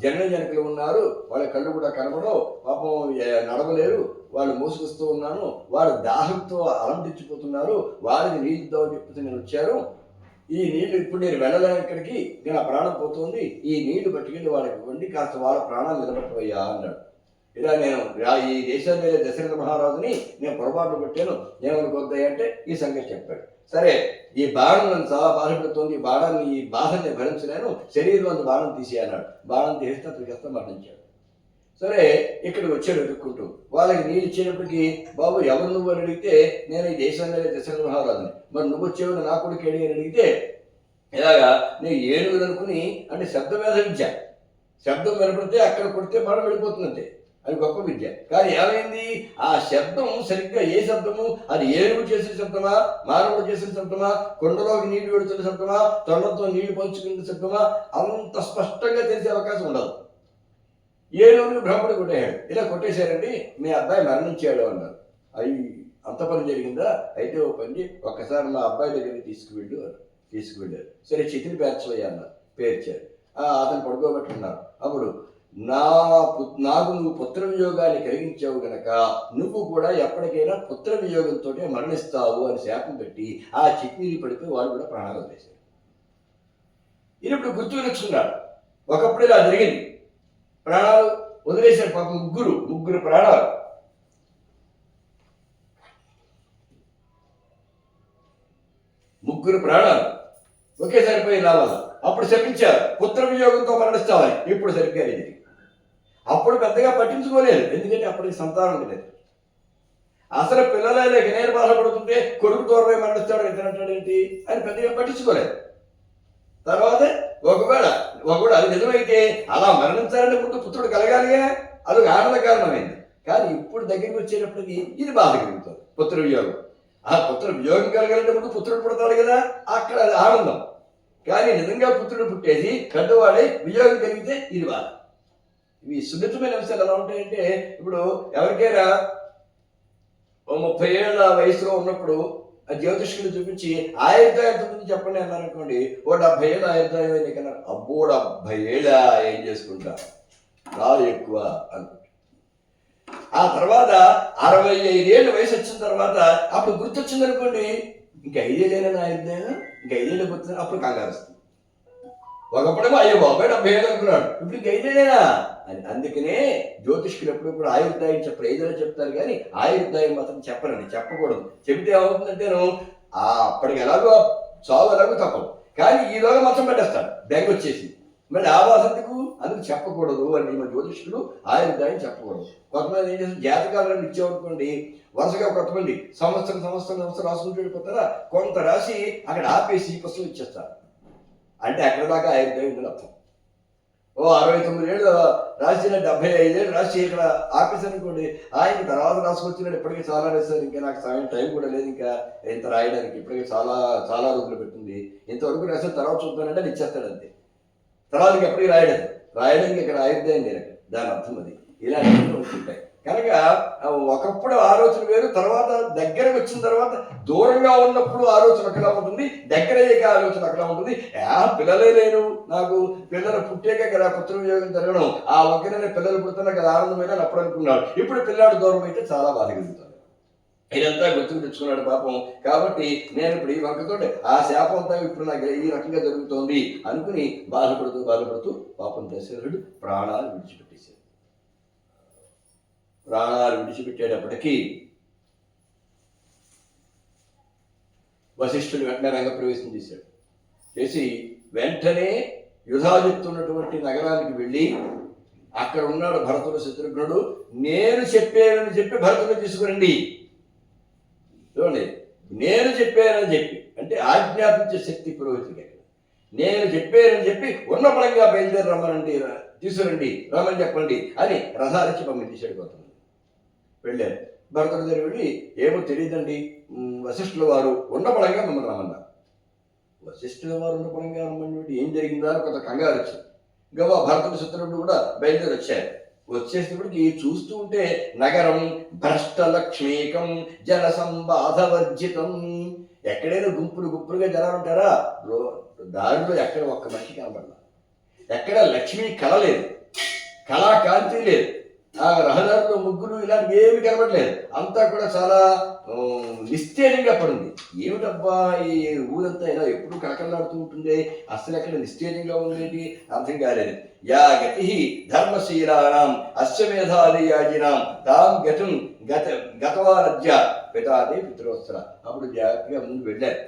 జనకులు ఉన్నారు, వాళ్ళ కళ్ళు కూడా కనబడవు, పాపం నడవలేరు, వాళ్ళు మోసుకొస్తూ ఉన్నాను, వారు దాహంతో అలంటించిపోతున్నారు, వారికి నీళ్ళు ఇద్దామని చెప్తే నేను వచ్చాను. ఈ నీళ్లు ఇప్పుడు నేను వెళ్ళలేను, ఇక్కడికి నా ప్రాణం పోతుంది, ఈ నీళ్లు పట్టుకెళ్ళి వాళ్ళకి ఇవ్వండి, కాస్త వాళ్ళ ప్రాణాలు నిలబెట్టవయ్యా అన్నాడు. ఇలా నేను ఈ దేశాన్ని దశరథ మహారాజుని నేను పొరపాటు పెట్టాను, ఏమనుకోద్దాయి అంటే ఈ సంగతి చెప్పాడు. సరే, ఈ బాణం నన్ను చాలా బాధపెడుతోంది, ఈ బాధని భరించలేను, శరీరం అంత బాణం తీసేయన్నాడు. బాణం తీస్తే అతనికి చేస్తా మరణించాడు. సరే, ఇక్కడికి వచ్చాడు వెతుక్కుంటూ. వాళ్ళకి నీళ్ళు ఇచ్చేటప్పటికి, బాబు ఎవరు నువ్వు అని అడిగితే నేను ఈ దేశాన్ని దశరథ మహారాజుని, మరి నువ్వు వచ్చేవాడు నా కొడుకు ఏడి అని అడిగితే ఇలాగా నేను ఏనుగులు అనుకుని అంటే శబ్దమేధ విద్య, శబ్దం వినపడితే అక్కడ కొడితే మనం వెళ్ళిపోతుందంటే అది గొప్ప విద్య. కానీ ఏమైంది, ఆ శబ్దం సరిగ్గా ఏ శబ్దము, అది ఏనుగు చేసిన శబ్దమా, మానవుడు చేసిన శబ్దమా, కొండలోకి నీళ్లు పెడుతున్న శబ్దమా, తొండతో నీళ్లు పంచుకున్న శబ్దమా, అంత స్పష్టంగా తెలిసే అవకాశం ఉండదు. ఏనుగుని బ్రహ్మడు కొట్టేశాడు. ఇలా కొట్టేశారండి, మీ అబ్బాయి మరణించాడు అన్నారు. అవి అంత పని జరిగిందా, అయితే ఓ పని ఒక్కసారి మా అబ్బాయి దగ్గరికి తీసుకువెళ్ళు అన్నారు. తీసుకువెళ్ళారు. సరే, చితిని పేర్చవయ్యా అన్నారు. పేర్చారు. అతను పడుకోబెట్టుకున్నారు. అప్పుడు నాకు నువ్వు పుత్ర వియోగాన్ని కలిగించావు గనక నువ్వు కూడా ఎప్పటికైనా పుత్ర వియోగంతో మరణిస్తావు అని శాపం పెట్టి ఆ చిట్నీరు పడిపోయి వాడు కూడా ప్రాణాలు వదిలేశాడు. ఇప్పుడు గుర్తు తెచ్చుకున్నాడు, ఒకప్పుడు ఇలా జరిగింది, ప్రాణాలు వదిలేశాడు. పాపం ముగ్గురు ప్రాణాలు. ముగ్గురు ప్రాణాలు ఒకేసారి పోయి రావాలి. అప్పుడు శపించారు, పుత్ర వియోగంతో మరణిస్తామని. ఇప్పుడు సరిగ్గా ఇది. అప్పుడు పెద్దగా పట్టించుకోలేదు, ఎందుకంటే అప్పటికి సంతానం లేదు. అసలు పిల్లలే లేక నేను బాధపడుతుంటే కొడుకు దూరమై మరణిస్తాడు ఇతనంటాడేంటి అని పెద్దగా పట్టించుకోలేదు. తర్వాత ఒకవేళ అది నిజమైతే అలా మరణించాలంటే ముందు పుత్రుడు కలగాలిగా, అది ఆనంద కారణమైంది. కానీ ఇప్పుడు దగ్గరికి వచ్చేటప్పటికి ఇది బాధ కలుగుతుంది, పుత్ర వియోగం. ఆ పుత్ర వియోగం కలగాలంటే ముందు పుత్రుడు పుడతాడు కదా, అక్కడ అది ఆనందం. కానీ నిజంగా పుత్రుడు పుట్టేసి పెద్దవాడై వియోగం కలిగితే ఇది బాధ. ఇవి సున్నితమైన అంశాలు ఎలా ఉంటాయంటే, ఇప్పుడు ఎవరికైనా 30 ఏళ్ళ వయసులో ఉన్నప్పుడు ఆ జ్యోతిష్కులు చూపించి ఆయుర్దాయం ఎంతమంది చెప్పండి అన్నారనుకోండి, 70 ఏళ్ళ ఆయుర్దాయం నీకన్నారు. అబ్బో 70 ఏళ్ళ ఏం చేసుకుంటా, చాలా ఎక్కువ అనుకుంటా. ఆ తర్వాత 65 ఏళ్ళ వయసు వచ్చిన తర్వాత అప్పుడు గుర్తొచ్చింది అనుకోండి, ఇంకా 5 ఏళ్ళైనా ఆయుర్దాయం, ఇంకా 5 ఏళ్ళు గుర్తు, అప్పుడు కంగారు వస్తుంది. ఒకప్పుడేమో అయ్యో బాబాయ్ 70 ఏళ్ళు అనుకున్నాడు, ఇప్పుడు ఇంకా 5 ఏళ్ళైనా అని. అందుకనే జ్యోతిష్కులు ఎప్పుడు ఆయుర్దాయం చెప్పరు, 5 ఏళ్ళు చెప్తారు కానీ ఆయుర్దాయం మాత్రం చెప్పరండి, చెప్పకూడదు. చెబితే ఏమవుతుందంటేను అప్పటికి ఎలాగో చావు ఎలాగో తప్పదు, కానీ ఈలోగా మొత్తం పెట్టేస్తాడు, బెంగ వచ్చేసి. మళ్ళీ ఆ బాధకు అందుకు చెప్పకూడదు అని మన జ్యోతిష్కులు ఆయుర్దాయం చెప్పకూడదు. కొంతమంది ఏం చేస్తారు, జాతకాలను ఇచ్చేవనుకోండి, వరుసగా కొంతమంది సంవత్సరం రాసుకుంటూ వెళ్ళిపోతారా, కొంత రాసి అక్కడ ఆపేసి పుస్తకం ఇచ్చేస్తారు. అంటే అక్కడ దాకా ఆయుర్దాయం ఉందని అర్థం. 69 ఏళ్ళు రాసిన 75 ఏళ్ళు రాసి ఇక్కడ ఆపేసారు అనుకోండి, ఆయన తర్వాత రాసుకొచ్చినాడు, ఇప్పటికీ చాలా రాశారు, ఇంకా నాకు టైం కూడా లేదు ఇంకా ఇంత రాయడానికి, ఇప్పటికీ చాలా రోజులు పెట్టింది, ఇంతవరకు రాసిన తర్వాత చూద్దానంటే అది ఇచ్చేస్తాడు అంతే. తర్వాత ఎప్పటికీ రాయడానికి ఇక్కడ ఆయుర్దాయం లేదు, దాని అర్థం అది. ఇలాంటివి ఉంటాయి కనుక ఒకప్పుడు ఆలోచన వేరు, తర్వాత దగ్గరకు వచ్చిన తర్వాత దూరంగా ఉన్నప్పుడు ఆలోచన ఒకలా ఉంటుంది, దగ్గర అయ్యాక ఆలోచన ఒకలా ఉంటుంది. పిల్లలే లేను, నాకు పిల్లలు పుట్టాక కదా పుత్ర వియోగం జరగడం, ఆ ఒక్కనే పిల్లలు పుడుతున్నా కదా ఆనందమైన అప్పుడు అనుకున్నాడు. ఇప్పుడు పిల్లాడు దూరం అయితే చాలా బాధ కలుగుతుంది. ఇదంతా గుర్తుకు తెచ్చుకున్నాడు పాపం. కాబట్టి నేను ఇప్పుడు ఈ వంకతోటి ఆ శాపం అంతా ఇప్పుడు నాకు ఈ రకంగా జరుగుతోంది అనుకుని బాధపడుతూ పాపం దశరథుడు ప్రాణాలు విడిచిపెట్టేటప్పటికీ వశిష్ఠుడు వెంటనే రంగప్రవేశం చేసి వెంటనే యుధాజిత్తున్నటువంటి నగరానికి వెళ్ళి అక్కడ ఉన్నాడు భరతుడు శత్రుఘ్నుడు. నేను చెప్పానని చెప్పి భరతుడు తీసుకురండి. చూడండి, నేను చెప్పానని చెప్పి అంటే ఆజ్ఞాపించే శక్తి పురోహితుడికి. నేను చెప్పానని చెప్పి ఉన్న పడంగా బయలుదేరి రమ్మనండి, తీసుకురండి, రమ్మని చెప్పండి అని రథాలిచ్చి పంపించేసాడు. పోతుంది వెళ్ళారు. భరతుడి దగ్గర వెళ్ళి ఏమో తెలియదండి, వశిష్ఠుల వారు ఉన్న పడంగా మిమ్మల్ని రమ్మన్నారు. వశిష్ఠుల వారు ఉన్న పడంగా రమ్మని ఏం జరిగిందా అని కొంత కంగారు వచ్చింది. ఇంకా భరతుడు శత్రుఘ్నుడు కూడా బయలుదేరి వచ్చారు. వచ్చేసినప్పటికి చూస్తూ ఉంటే నగరం భ్రష్టలక్ష్మీకం జన సంబాధవర్జితం. ఎక్కడైనా గుంపులుగా జనాలు ఉంటారా, దారిలో ఎక్కడ ఒక్క మనిషి కనబడాల, ఎక్కడ లక్ష్మీ కళ లేదు, కళాకాంతి లేదు, ఆ రహదారులు ముగ్గులు ఇలాంటివి ఏమి కనబడలేదు, అంతా కూడా చాలా నిస్తేజంగా పడింది. ఏమిటబ్బా ఈ ఊరంతా ఇలా ఎప్పుడు కళకళలాడుతూ ఉంటుంది, అసలు ఎక్కడ నిస్తేజంగా ఉండేది అర్థం కాలేదు. యా గతి ధర్మశీలానాం అశ్వమేధాదియాజినాం తాం గతం గతవారజ్య పితాదే పితృవత్సర. అప్పుడు జాగ్రత్తగా ముందు వెళ్ళారు.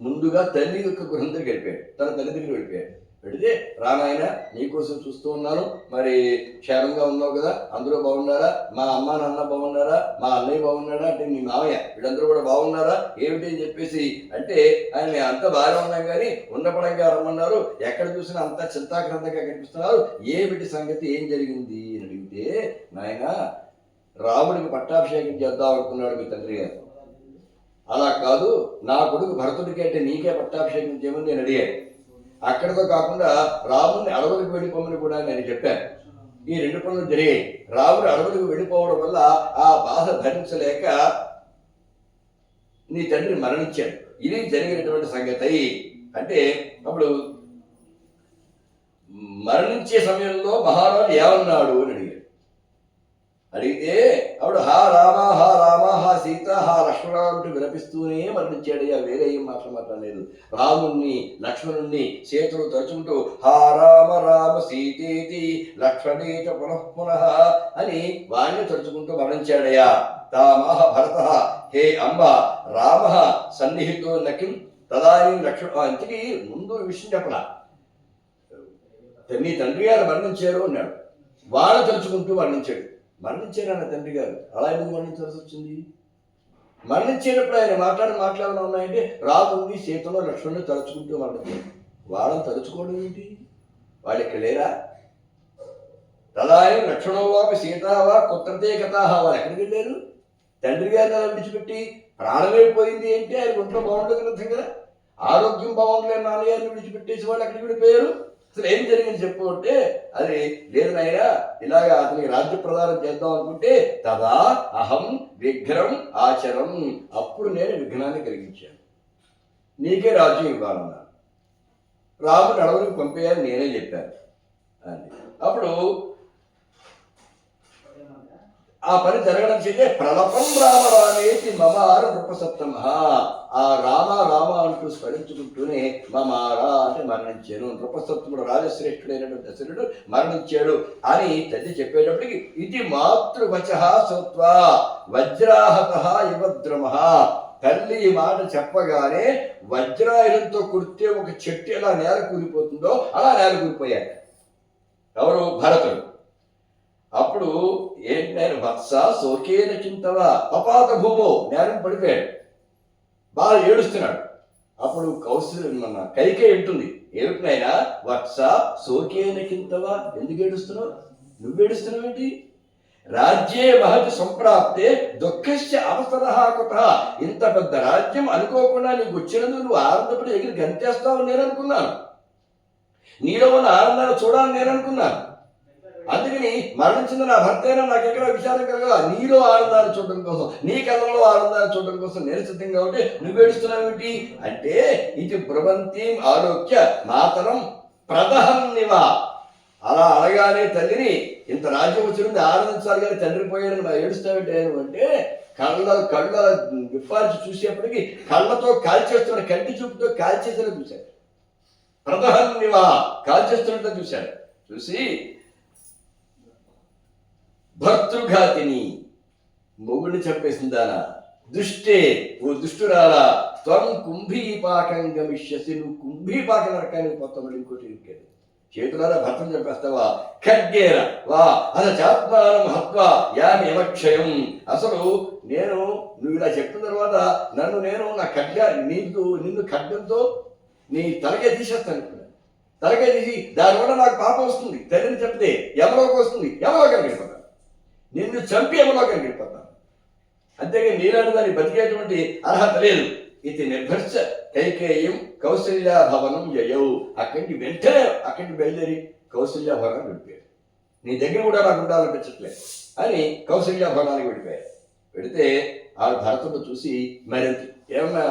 ముందుగా తల్లి యొక్క గృహం దగ్గర వెళ్ళిపోయాడు, తన తల్లి దగ్గర వెళ్ళిపోయాడు. పెడితే రానాయన నీకోసం చూస్తూ ఉన్నాను, మరి క్షేమంగా ఉన్నావు కదా, అందరూ బాగున్నారా, మా అమ్మ నాన్న బాగున్నారా, మా అన్నయ్య బాగున్నాడా అంటే మీ మామయ్య వీళ్ళందరూ కూడా బాగున్నారా ఏమిటి అని చెప్పేసి అంటే ఆయన అంతా బాగా ఉన్నాం కానీ ఉన్నపడంగా రమ్మన్నారు, ఎక్కడ చూసినా అంతా చింతాక్రాంతంగా కనిపిస్తున్నారు, ఏమిటి సంగతి, ఏం జరిగింది అని అడిగితే, నాయన రాముడికి పట్టాభిషేకం చేద్దాం అనుకున్నాడు మీ తండ్రి గారు, అలా కాదు నా కొడుకు భరతుడికి అంటే నీకే పట్టాభిషేకం చేయమని నేను అడిగాను. అక్కడితో కాకుండా రాముడిని అడవులకు వెళ్ళిపోమని కూడా నేను చెప్పాను. ఈ 2 పనులు జరిగాయి. రాముడు అడవులకు వెళ్ళిపోవడం వల్ల ఆ బాధ భరించలేక నీ తండ్రి మరణించాడు. ఇది జరిగినటువంటి సంగతి. అంటే అప్పుడు మరణించే సమయంలో మహారాజు ఏమన్నాడు అని అడిగితే అప్పుడు హా రామ హా రామ హా సీత హా లక్ష్మణ అంటూ విలపిస్తూనే మరణించాడయ్యా, వేరే ఏం మాట్లాడలేదు. రాముణ్ణి లక్ష్మణుణ్ణి సీతను తలుచుకుంటూ హా రామ రామ సీతేతి లక్ష్మణేత పునః అని వాణ్ణి తలుచుకుంటూ మరణించాడయ్యా. తామహ భరత హే అంబ రామ సన్నిహితో నకిం తదాని లక్ష్మణ. ఇంతకీ ముందు విషయం చెప్పలా, నీ తండ్రి గారు మరణించారు అన్నాడు, వాళ్ళు తలుచుకుంటూ మరణించాడు. మరణించారు ఆయన తండ్రి గారు. అలా ఎందుకు మరణించాల్సి వచ్చింది? మరణించేటప్పుడు ఆయన మాట్లాడడం ఉన్నాయంటే రాముడిని సీతను లక్ష్మణుని తలుచుకుంటూ మరణించారు. వాళ్ళని తలుచుకోవడం ఏంటి? వాళ్ళు ఇక్కడ లేరా? తదాయం లక్ష్మణోవాపి సీతావా కుత్రతే కథాహ. వాళ్ళు ఎక్కడికి వెళ్ళారు? తండ్రి గారిని అలా విడిచిపెట్టి ప్రాణమైపోయింది అంటే ఆయన ఒంట్లో బాగుంటుంది అర్థం కదా. ఆరోగ్యం బాగుండలేదు నాన్నగారిని విడిచిపెట్టేసి వాళ్ళు ఎక్కడికి విడిపోయారు? అసలు ఏం జరిగింది చెప్పు అంటే, అది లేదు నాయన, ఇలాగా అతనికి రాజ్య ప్రదానం చేద్దాం అనుకుంటే తదా అహం విఘ్నం ఆచరం, అప్పుడు నేను విఘ్నాన్ని కలిగించాను, నీకే రాజ్యం ఇవ్వాలన్నాను, రాముడు అడవులకు పంపేయాలని నేనే చెప్పాను అని. అప్పుడు ఆ పని జరగడం చేస్తే ప్రలపం రామ రామేతి మమార నృపసప్తమ, ఆ రామ రామ అంటూ స్మరించుకుంటూనే మమారా అంటే మరణించాను, నృపసప్తముడు రాజశ్రేష్ఠుడైనటువంటి దశరుడు మరణించాడు అని తల్లి చెప్పేటప్పటికి ఇది మాతృవచ శ్రుత్వా వజ్రాహత యువద్రమ, తల్లి ఈ మాట చెప్పగానే వజ్రాయుధంతో కుడితే ఒక చెట్టు ఎలా నేల కూలిపోతుందో అలా నేల కూలిపోయాడు ఎవరు? భరతుడు. అప్పుడు ఏంటి, వత్స శోకేన చింతవా పపాత భూమో, నేరం పడిపోయాడు, బాగా ఏడుస్తున్నాడు. అప్పుడు మన కైకేయి ఉంటుంది, ఏమిటినైనా వత్స శోకేన చింతవా, ఎందుకు ఏడుస్తున్నావు? నువ్వు ఏడుస్తున్నావు ఏంటి? రాజ్యే మహతి సంప్రాప్తే దుఃఖస్య అవసర కుత, ఇంత పెద్ద రాజ్యం అనుకోకుండా నీకు వచ్చినందుకు నువ్వు ఆనందపడి ఎగిరి గంతేస్తావని నేను అనుకున్నాను, నీలో ఉన్న ఆనందాన్ని చూడాలని నేను అనుకున్నాను. అందుకని మరణించిన నా భర్త అయినా నాకు ఎక్కడ విచారం కలగా, నీలో ఆనందాన్ని చూడడం కోసం, నీ కళ్ళలో ఆనందాన్ని చూడడం కోసం నేను సిద్ధంగా ఉంటే నువ్వు ఏడుస్తున్నావేంటి అంటే, ఇది బ్రవంతీం ఆలోక్య మాతరం ప్రదహన్నివా, అలా అనగానే తల్లిని ఇంత రాజ్యం వచ్చింది ఆనందించాలి కానీ తండ్రి పోయాడని మా ఏడుస్తావేంటి అంటే, కళ్ళ విప్పాల్చి చూసేప్పటికీ కళ్ళతో కాల్చేస్తున్న కంటి చూపుతో కాల్చేసేలా చూశాడు, ప్రదహన్నివా కాల్చేస్తున్నట్టు చూశాడు. చూసి భర్తృఘాతిని, మొగుడిని చంపేసిందానా, దుష్టే ఓ దుష్టురాలా, త్వం కుంభీపాకం గమిష్యసి, నువ్వు కుంభీపాక నరకానికి పోతామని ఇంకోటి ఇరికాడు, చేతులారా భర్తను చంపేస్తావా, ఖడ్గేర వా అస చాత్మానం హత్వా యామి యమక్షయం, అసలు నువ్వు ఇలా చెప్పిన తర్వాత నేను నా ఖడ్గా నిన్ను ఖడ్గంతో నీ తలకే తీసేస్తాను, తలకే తీసి దానివల్ల నాకు పాపం వస్తుంది, తల్లిని చెప్తే యమలోకి వస్తుంది, యమలోకి వెళ్ళిపోతాను, నిన్ను చంపి యమలోకి వెళ్ళిపోతాను, అంతేగా నీలాంటి దాన్ని బతికేటువంటి అర్హత లేదు. ఇది నిర్భర్ష కైకేయం కౌసల్యా భవనం యయౌ, అక్కడికి బయలుదేరి కౌసల్యా భవనానికి వెళ్ళిపోయాడు, నీ దగ్గర కూడా నాకు ఉండాలనిపించట్లేదు అని కౌసల్యా భవనానికి వెళ్ళిపోయాడు. వెళితే ఆ భరతుడు చూసి మరింత ఏమన్నా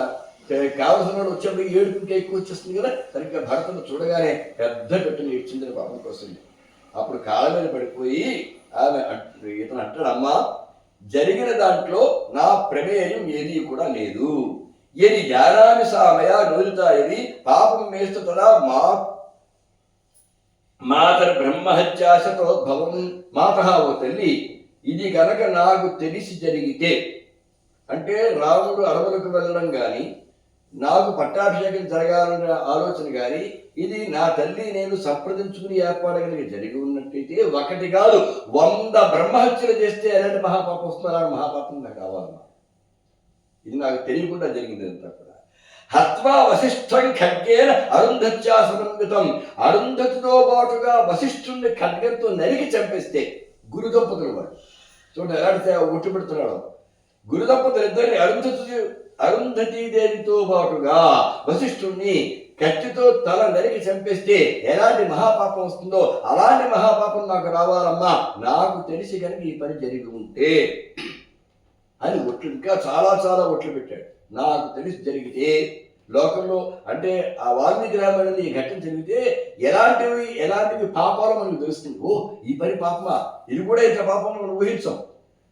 కావలసిన వాడు వచ్చేప్పటికి ఏడుపు ఇంకా ఎక్కువ వచ్చేస్తుంది కదా, సరిగ్గా భరతుడు చూడగానే పెద్ద పెట్టుని ఇచ్చిందని పాపం కౌసల్య. అప్పుడు కాళ్ళ మీద పడిపోయి ఆమె ఇతను అంటాడు, అమ్మా జరిగిన దాంట్లో నా ప్రమేయం ఏది కూడా లేదు, ఏది జానామి సామయ నోరిత ఇది పాపం మేస్తు తదా మాతర్ బ్రహ్మహత్యాశతోద్భవం, మాత ఓ తల్లి ఇది గనక నాకు తెలిసి జరిగితే, అంటే రాముడు అడవులకు వెళ్ళడం కానీ నాకు పట్టాభిషేకం జరగాలన్న ఆలోచన కానీ ఇది నా తల్లి నేను సంప్రదించుకుని ఏర్పాటుగా జరిగి ఉన్నట్టయితే ఒకటి కాదు 100 బ్రహ్మహత్యలు చేస్తే ఎలాంటి మహాపాపం వస్తుందో అలాంటి మహాపాపం నాకు కావాలన్నా, ఇది నాకు తెలియకుండా జరిగింది అంతా కూడా. హత్వా వశిష్ఠం ఖడ్గేన అరుంధత్యా సమన్వితం, అరుంధతితో పాటుగా వశిష్ఠుణ్ణి ఖడ్గంతో నరికి చంపేస్తే, గురు దంపతులు వాడు చూడండి ఎలాంటి ఒట్టు పెడుతున్నాడు, గురు దంపతులు ఇద్దరిని అరుంధతీదేవితో పాటుగా వశిష్ఠుణ్ణి కత్తితో తల నరికి చంపేస్తే ఎలాంటి మహాపాపం వస్తుందో అలాంటి మహాపాపం నాకు రావాలమ్మా, నాకు తెలిసి కనుక ఈ పని జరిగి ఉంటే అని ఒట్లు, ఇంకా చాలా చాలా ఒట్లు పెట్టాడు. నాకు తెలిసి జరిగితే లోకంలో అంటే ఆ వాల్మీకి రామాయణంలో ఈ ఘట్టం జరిగితే ఎలాంటివి పాపాలు మనకు తెలుస్తుంది. ఓ ఈ పని పాపమా, ఇది కూడా ఇంత పాపం మనం ఊహించాం.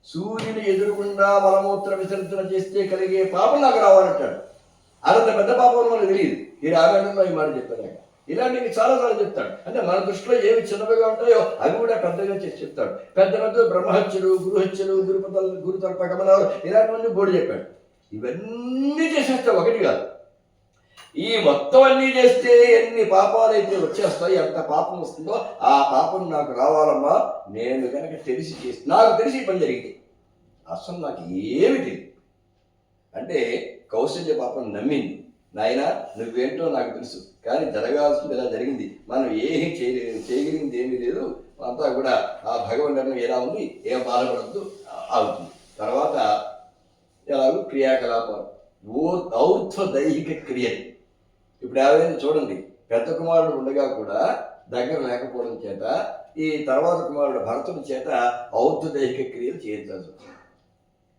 సూర్యుని ఎదురుకుండా మలమూత్ర విసర్జన చేస్తే కలిగే పాపం నాకు రావాలంటాడు, అంత పెద్ద పాపం మనకు తెలియదు. ఈ రామాయణంలో ఈ మాట చెప్పారు. ఇలాంటివి చాలా చెప్తాడు. అంటే మన దృష్టిలో ఏవి చిన్నవిగా ఉంటాయో అవి కూడా పెద్దగా చేసి చెప్తాడు. పెద్ద పెద్ద బ్రహ్మహత్యలు, గురుహత్యలు, గురుతర్ప గమనాలు ఇలాంటివన్నీ బోర్డు చెప్పాడు. ఇవన్నీ చేసేస్తే ఒకటి కాదు. ఈ మొత్తం అన్నీ చేస్తే ఎన్ని పాపాలు అయితే వచ్చేస్తాయి, ఎంత పాపం వస్తుందో ఆ పాపం నాకు రావాలమ్మా. నేను కనుక తెలిసి చేసి నాకు తెలిసి పని జరిగింది, అసలు నాకు ఏమి తెలియదు అంటే కౌశల్య పాపం నమ్మింది. నాయన నువ్వేంటో నాకు తెలుసు, కానీ జరగాల్సింది ఇలా జరిగింది, మనం ఏమీ చేయగలిగింది ఏమీ లేదు, అంతా కూడా ఆ భగవంతుని ఎలా ఉంది, ఏం బాధపడద్దు అవుతుంది. తర్వాత ఎలాగో క్రియాకలాపాలు ఔర్ధ్వ దైహిక క్రియలు. ఇప్పుడు ఏమైంది చూడండి, పెద్ద కుమారుడు ఉండగా కూడా దగ్గర లేకపోవడం చేత ఈ తర్వాత కుమారుడు భరతుడి చేత ఔర్ధ్వ దైహిక క్రియలు చేయించాల్సి వచ్చింది.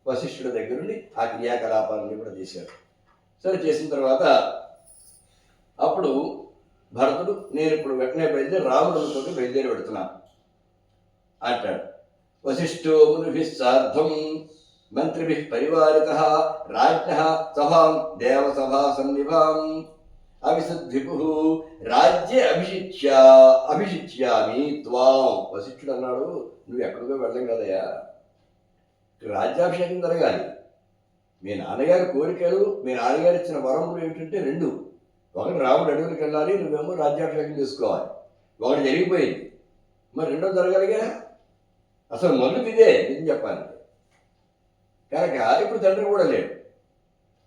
వశిష్ఠుడి దగ్గరుండి ఆ క్రియాకలాపాలన్నీ కూడా చేశారు. సరే చేసిన తర్వాత అప్పుడు భరతుడు నేను ఇప్పుడు వెంటనే బయలుదేరి రాముడితో బయలుదేరి పెడుతున్నాను అంటాడు. వశిష్ఠో మునిభిః సార్ధం మంత్రిభిః పరివారితః రాజ్ఞః సభాం దేవసభా సన్నిభాం అవిసద్విపుః రాజ్య అభిషిచ్యామి త్వాం. వశిష్ఠుడు అన్నాడు, నువ్వు ఎక్కడికో వెళ్ళం కదయ్యా, రాజ్యాభిషేకం జరగాలి. మీ నాన్నగారి కోరికలు, మీ నాన్నగారు ఇచ్చిన వరములు ఏమిటంటే రెండు. ఒకటి రాముడు అడవులకు వెళ్ళాలి, నువ్వేమో రాజ్యాభిషేకం చేసుకోవాలి. ఒకటి జరిగిపోయింది, మరి రెండో జరగాలిగా. అసలు మొదటి ఇదే నిజం చెప్పాలి కనుక ఇప్పుడు తండ్రి కూడా లేడు.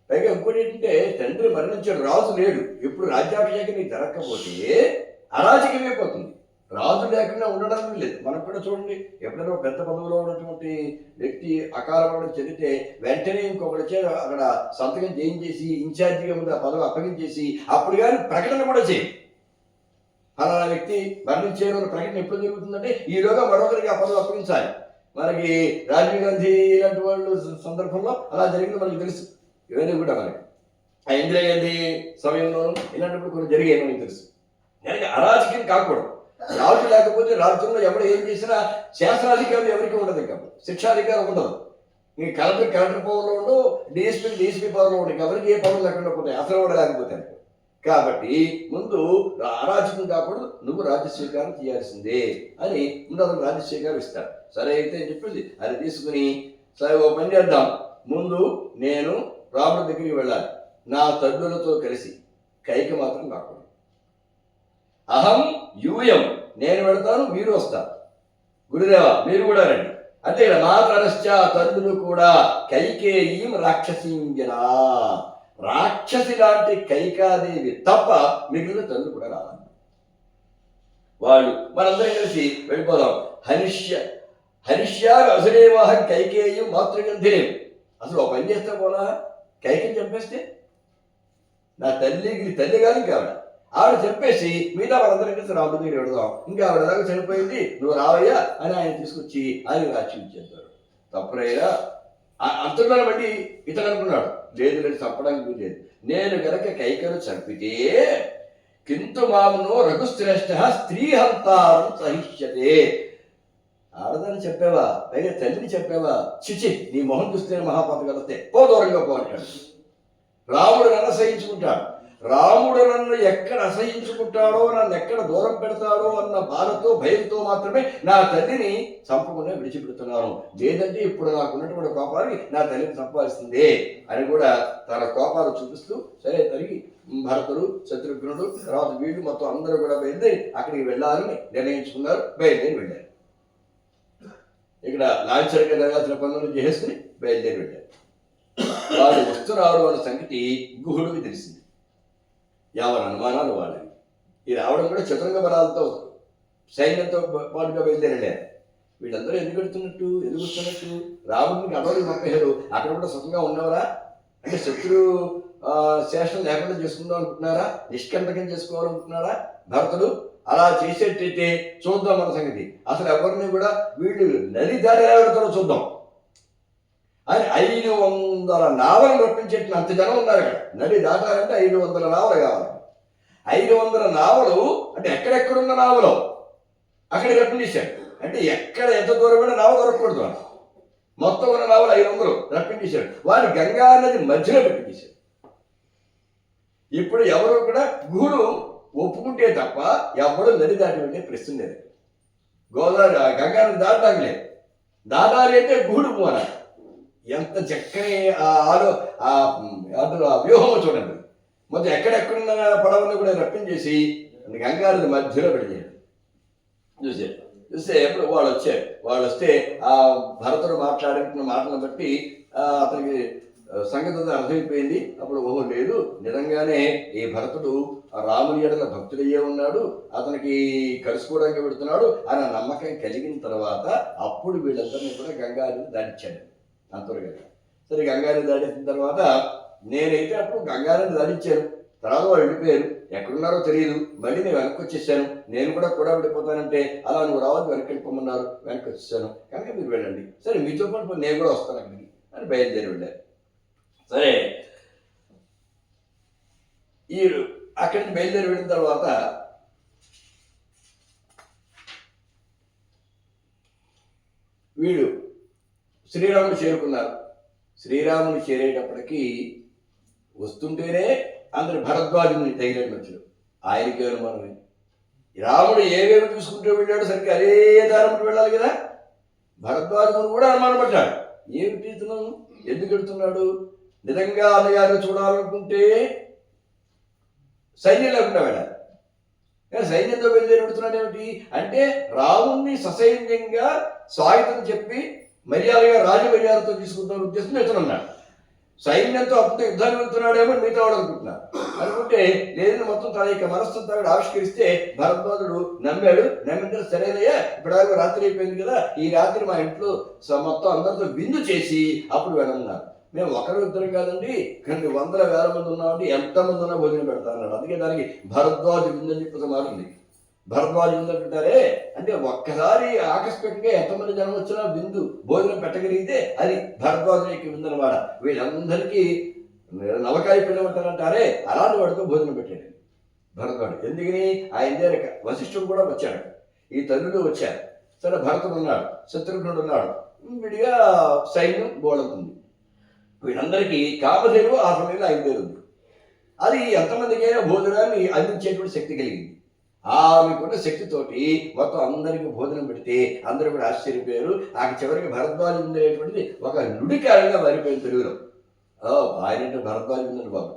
పైగా ఇంకోటి ఏంటంటే తండ్రి మరణించాడు, రాజు లేడు. ఇప్పుడు రాజ్యాభిషేకం నీకు జరగకపోతే అరాజకమైపోతుంది, రాజు లేకుండా ఉండడానికి లేదు. మనకు కూడా చూడండి, ఎప్పుడైనా పెద్ద పదవిలో ఉన్నటువంటి వ్యక్తి అకాల మరణం చెందితే వెంటనే ఇంకొకటి చే అక్కడ సంతకం చేయించేసి ఇన్ఛార్జిగా ముందు ఆ పదవి అప్పగించేసి అప్పుడు కానీ ప్రకటన కూడా చేయి. ఫలానా వ్యక్తి మరణించేరు అనే ప్రకటన ఎప్పుడు జరుగుతుందంటే ఈలోగా మరొకరికి ఆ పదవి అప్పగించాలి. మనకి రాజీవ్ గాంధీ ఇలాంటి వాళ్ళు సందర్భంలో అలా జరిగింది మనకి తెలుసు. ఇవన్నీ కూడా మనకి ఆ ఇందిరాగాంధీ సమయంలోనూ ఇలాంటప్పుడు కొన్ని జరిగాయి మనకి తెలుసు. దానికి అరాజకం కాకూడదు. రాజు లేకపోతే రాజ్యంలో ఎవరు ఏం చేసినా శాసనాధికారులు ఎవరికి ఉండదు, ఇంకా శిక్షాధికారం ఉండదు. ఇంక కలెక్టర్ పవర్లో ఉండు, డిఎస్పీ పవర్లో ఉండు, ఎవరికి ఏ పవర్ లేకుండా పోతాయి అసలు కూడా లేకపోతే. కాబట్టి ముందు అరాజకం కాకూడదు, నువ్వు రాజ్యస్వీకారం చేయాల్సిందే అని ముందు అతను రాజ్యస్వీకారం ఇస్తాడు. సరే అయితే అని చెప్పేసి అది తీసుకుని సరే ఓ పని చేద్దాం, ముందు నేను రాముడి దగ్గరికి వెళ్ళాలి, నా తల్లులతో కలిసి, కైకి మాత్రం కాకూడదు. అహం యూయం, నేను వెళతాను, మీరు వస్తారు, గురుదేవ మీరు కూడా రండి అంటే ఇక్కడ మాతరశ్చ తల్లులు కూడా కైకేయీం రాక్షసీంజనా, రాక్షసి లాంటి కైకాదేవి తప్ప మిగిలిన తల్లు కూడా రావాలి. వాళ్ళు మనందరం కలిసి వెళ్ళిపోదాం. హరిష్యాలు అసురేవాహం కైకేయం మాతృగంధిరేం. అసలు ఒక పని చేస్తే పోలా, కైకేయం చంపేస్తే నా తల్లి కానీ ఇంకా ఆవిడ చెప్పేసి మిగతా వాళ్ళందరం కలిసి రాముడి దగ్గర వెళదాం, ఇంకా ఆవిడ దాకా చనిపోయింది, నువ్వు రావయ్యా అని ఆయన తీసుకొచ్చి ఆయన రాజ్యం చేద్దాడు. తప్పుడయ్యా అంతలో బట్టి ఇతను అనుకున్నాడు, లేదు చంపడానికి లేదు, నేను గనక కైకను చంపితే కింటు మామనో రఘుశ్రేష్ఠ స్త్రీ హంతారం సహిష్యతే. ఆడదాన్ని చెప్పావా, పైగా తల్లిని చెప్పావా, చిచి నీ మొహం చూస్తే మహాపాపం కలిస్తే పో దూరంగా పో అంటాడు. రాముడు నన్ను అసహించుకుంటాడు, రాముడు నన్ను ఎక్కడ అసహించుకుంటాడో, నన్ను ఎక్కడ దూరం పెడతాడో అన్న బాధతో భయంతో మాత్రమే నా తల్లిని చంపకుండా విడిచిపెడుతున్నాను, లేదంటే ఇప్పుడు నాకున్నటువంటి కోపాన్ని నా తల్లిని చంపాల్సిందే అని కూడా తన కోపాలు చూపిస్తూ సరే తరిగి భరతుడు శత్రుఘ్నుడు తర్వాత వీళ్ళు మొత్తం అందరూ కూడా బయలుదేరి అక్కడికి వెళ్ళాలని నిర్ణయించుకున్నారు. బయలుదేరి వెళ్ళారు. ఇక్కడ లాంఛనంగా జరగాల్సిన పనులను చేసుకుని బయలుదేరి వెళ్ళారు. వాళ్ళు వస్తున్నారు అన్న సంగతి గుహుడికి తెలిసింది. యావన అనుమానాలు వాళ్ళవి. ఈ రావడం కూడా చతురంగ బలాలతో సైన్యంతో పాటుగా బయలుదేరారు. వీళ్ళందరూ ఎందుకు వస్తున్నట్టు రాముడికి అడవులకు పంపేశారు, అక్కడ కూడా సుఖంగా ఉన్నవరా అంటే శత్రు శేషం లేకుండా చేసుకుందాం అనుకుంటున్నారా, నిష్కంటకం చేసుకోవాలనుకుంటున్నారా భరతుడు? అలా చేసేటైతే చూద్దాం మన సంగతి, అసలు ఎవరిని కూడా వీళ్ళు నది దారి రావడంతో చూద్దాం అని 500 నావలు రప్పించేట్టు అంత జనం ఉన్నారు అక్కడ. నది దాటాలంటే 500 నావలు కావాలి. 500 నావలు అంటే ఎక్కడెక్కడున్న నావలు అక్కడికి రప్పించేశాడు. అంటే ఎక్కడ ఎంత దూరం కూడా నావ దొరకకూడదు, మొత్తం ఉన్న నావలు 500 రప్పించేశాడు. వాడు గంగా నది మధ్యలో పెట్టించేశాడు. ఇప్పుడు ఎవరు కూడా గుహుడు ఒప్పుకుంటే తప్ప ఎవరు నది దాటి వెళ్ళే ప్రశ్న లేదు. గోదావరి గంగా నది దాటాలి, దాటాలి అంటే గుహుడు పోవాలి. ఎంత చక్కని అందులో వ్యూహము చూడండి. మొత్తం ఎక్కడెక్కడున్న పడవని కూడా రప్పించేసి గంగానది మధ్యలో పెడిచాడు. చూస్తే ఎప్పుడు వాళ్ళు వస్తే ఆ భరతుడు మాట్లాడుతున్న మాటలను బట్టి అతనికి సంగతి అర్థమైపోయింది. అప్పుడు ఓహో లేదు, నిజంగానే ఈ భరతుడు రాముని ఎడల భక్తుడయ్యే ఉన్నాడు, అతనికి కలుసుకోవడానికి పెడుతున్నాడు అనే నమ్మకం కలిగిన తర్వాత అప్పుడు వీళ్ళందరినీ కూడా గంగానది దాటించాడు అంతర్గత. సరే గంగానది దాటించిన తర్వాత నేనైతే అప్పుడు గంగానది దాటించాను. తర్వాత వాళ్ళు వెళ్ళిపోయారు, ఎక్కడున్నారో తెలియదు. మళ్ళీ నేను వెనక్కి వచ్చేసాను. నేను కూడా వెళ్ళిపోతానంటే అలా నువ్వు రావద్దు, వెనక్కి వెళ్ళిపోమన్నారు, వెనక్కి వచ్చేసాను. కనుక మీరు వెళ్ళండి, సరే మీతో పాటు నేను కూడా వస్తాను అక్కడికి అని బయలుదేరి వెళ్ళారు. సరే ఈ అక్కడి నుంచి బయలుదేరి వెళ్ళిన తర్వాత వీళ్ళు శ్రీరాముడు చేరుకున్నారు. శ్రీరాముడు చేరేటప్పటికీ వస్తుంటేనే అందరు భరద్వాజుని తగిలేట్టు వచ్చాడు. ఆయనకి అనుమానమే, రాముడు ఏవేమి చూసుకుంటూ వెళ్ళాడు, సరిగ్గా అదే దారంలో వెళ్ళాలి కదా. భరద్వాజుని కూడా అనుమానం పడ్డాడు, ఏమిటి ఇతను ఎందుకు వెళ్తున్నాడు, నిజంగా అన్నగారిని చూడాలనుకుంటే సైన్యం లేకుండా వెళ్ళాలి, కానీ సైన్యంతో బయలుదేరి పెడుతున్నాడు ఏమిటి అంటే రాముణ్ణి ససైన్యంగా స్వాగతం చెప్పి మర్యాదగా రాజమర్యాదతో తీసుకుంటున్న ఉద్దేశం ఎత్తున్నాడు. సైన్యంతో అప్పుడు యుద్ధాన్ని వెళ్తున్నాడేమో మిగతా వాడు అనుకుంటున్నారు. అనుకుంటే లేదని మొత్తం తన యొక్క మనస్సుతో ఆవిష్కరిస్తే భరద్వాజుడు నమ్మిన సరేనయ్యా, ఇప్పుడు రాత్రి అయిపోయింది కదా, ఈ రాత్రి మా ఇంట్లో మొత్తం అందరితో విందు చేసి అప్పుడు వెళ్ళమన్నారు. మేము ఒకరు ఇద్దరు కాదండి, కానీ వందల వేల మంది ఉన్నామండి, ఎంతమంది ఉన్నా భోజనం పెడతారన్నాడు. అందుకే దానికి భరద్వాజ విందు అని చెప్పి మారింది. భరద్వాజ విందు అంటుంటారే అంటే ఒక్కసారి ఆకస్మికంగా ఎంతమంది జనం వచ్చినా విందు భోజనం పెట్టగలిగితే అది భరద్వాజ యొక్క విందు అనమాట. వీళ్ళందరికీ నవకాయ పిండమంటారంటారే అలాంటి వాడితో భోజనం పెట్టాడు భరద్వాడు. ఎందుకని ఆయన దగ్గర వశిష్ఠుడు కూడా వచ్చాడు, ఈ తల్లుడు వచ్చారు. సరే భరతుడు ఉన్నాడు, శత్రుఘ్నుడు ఉన్నాడు, విడిగా సైన్యం గోళంతుంది. వీళ్ళందరికీ కామధేనువు ఆ సమయంలో ఆయన పేరు ఉంది. అది ఎంతమందికైనా భోజనాన్ని అందించేటువంటి శక్తి కలిగింది. ఆమెకున్న శక్తితోటి మొత్తం అందరికీ భోజనం పెడితే అందరూ కూడా ఆశ్చర్యపోయారు. ఆ చివరికి భరద్వాజ అనేటువంటిది ఒక నుడికారంగా మారిపోయింది తెలుగులో. ఆయన భరద్వాజ ఉందని బాబు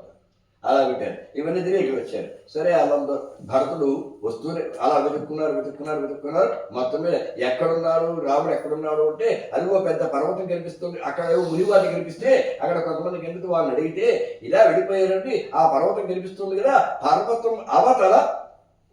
అలా పెట్టారు. ఇవన్నీ తిరిగి వచ్చారు. సరే అలా భరతుడు వస్తూనే అలా వెతుక్కున్నారు. మొత్తం మీద ఎక్కడున్నారు రాముడు ఎక్కడున్నాడు అంటే అదిగో పెద్ద పర్వతం కనిపిస్తుంది, అక్కడ ఏవో మునివాటి కనిపిస్తే అక్కడ కొంతమంది కనిపిస్తే వాళ్ళని అడిగితే ఇలా వెళ్ళిపోయారండి, ఆ పర్వతం కనిపిస్తుంది కదా, పర్వతం అవతల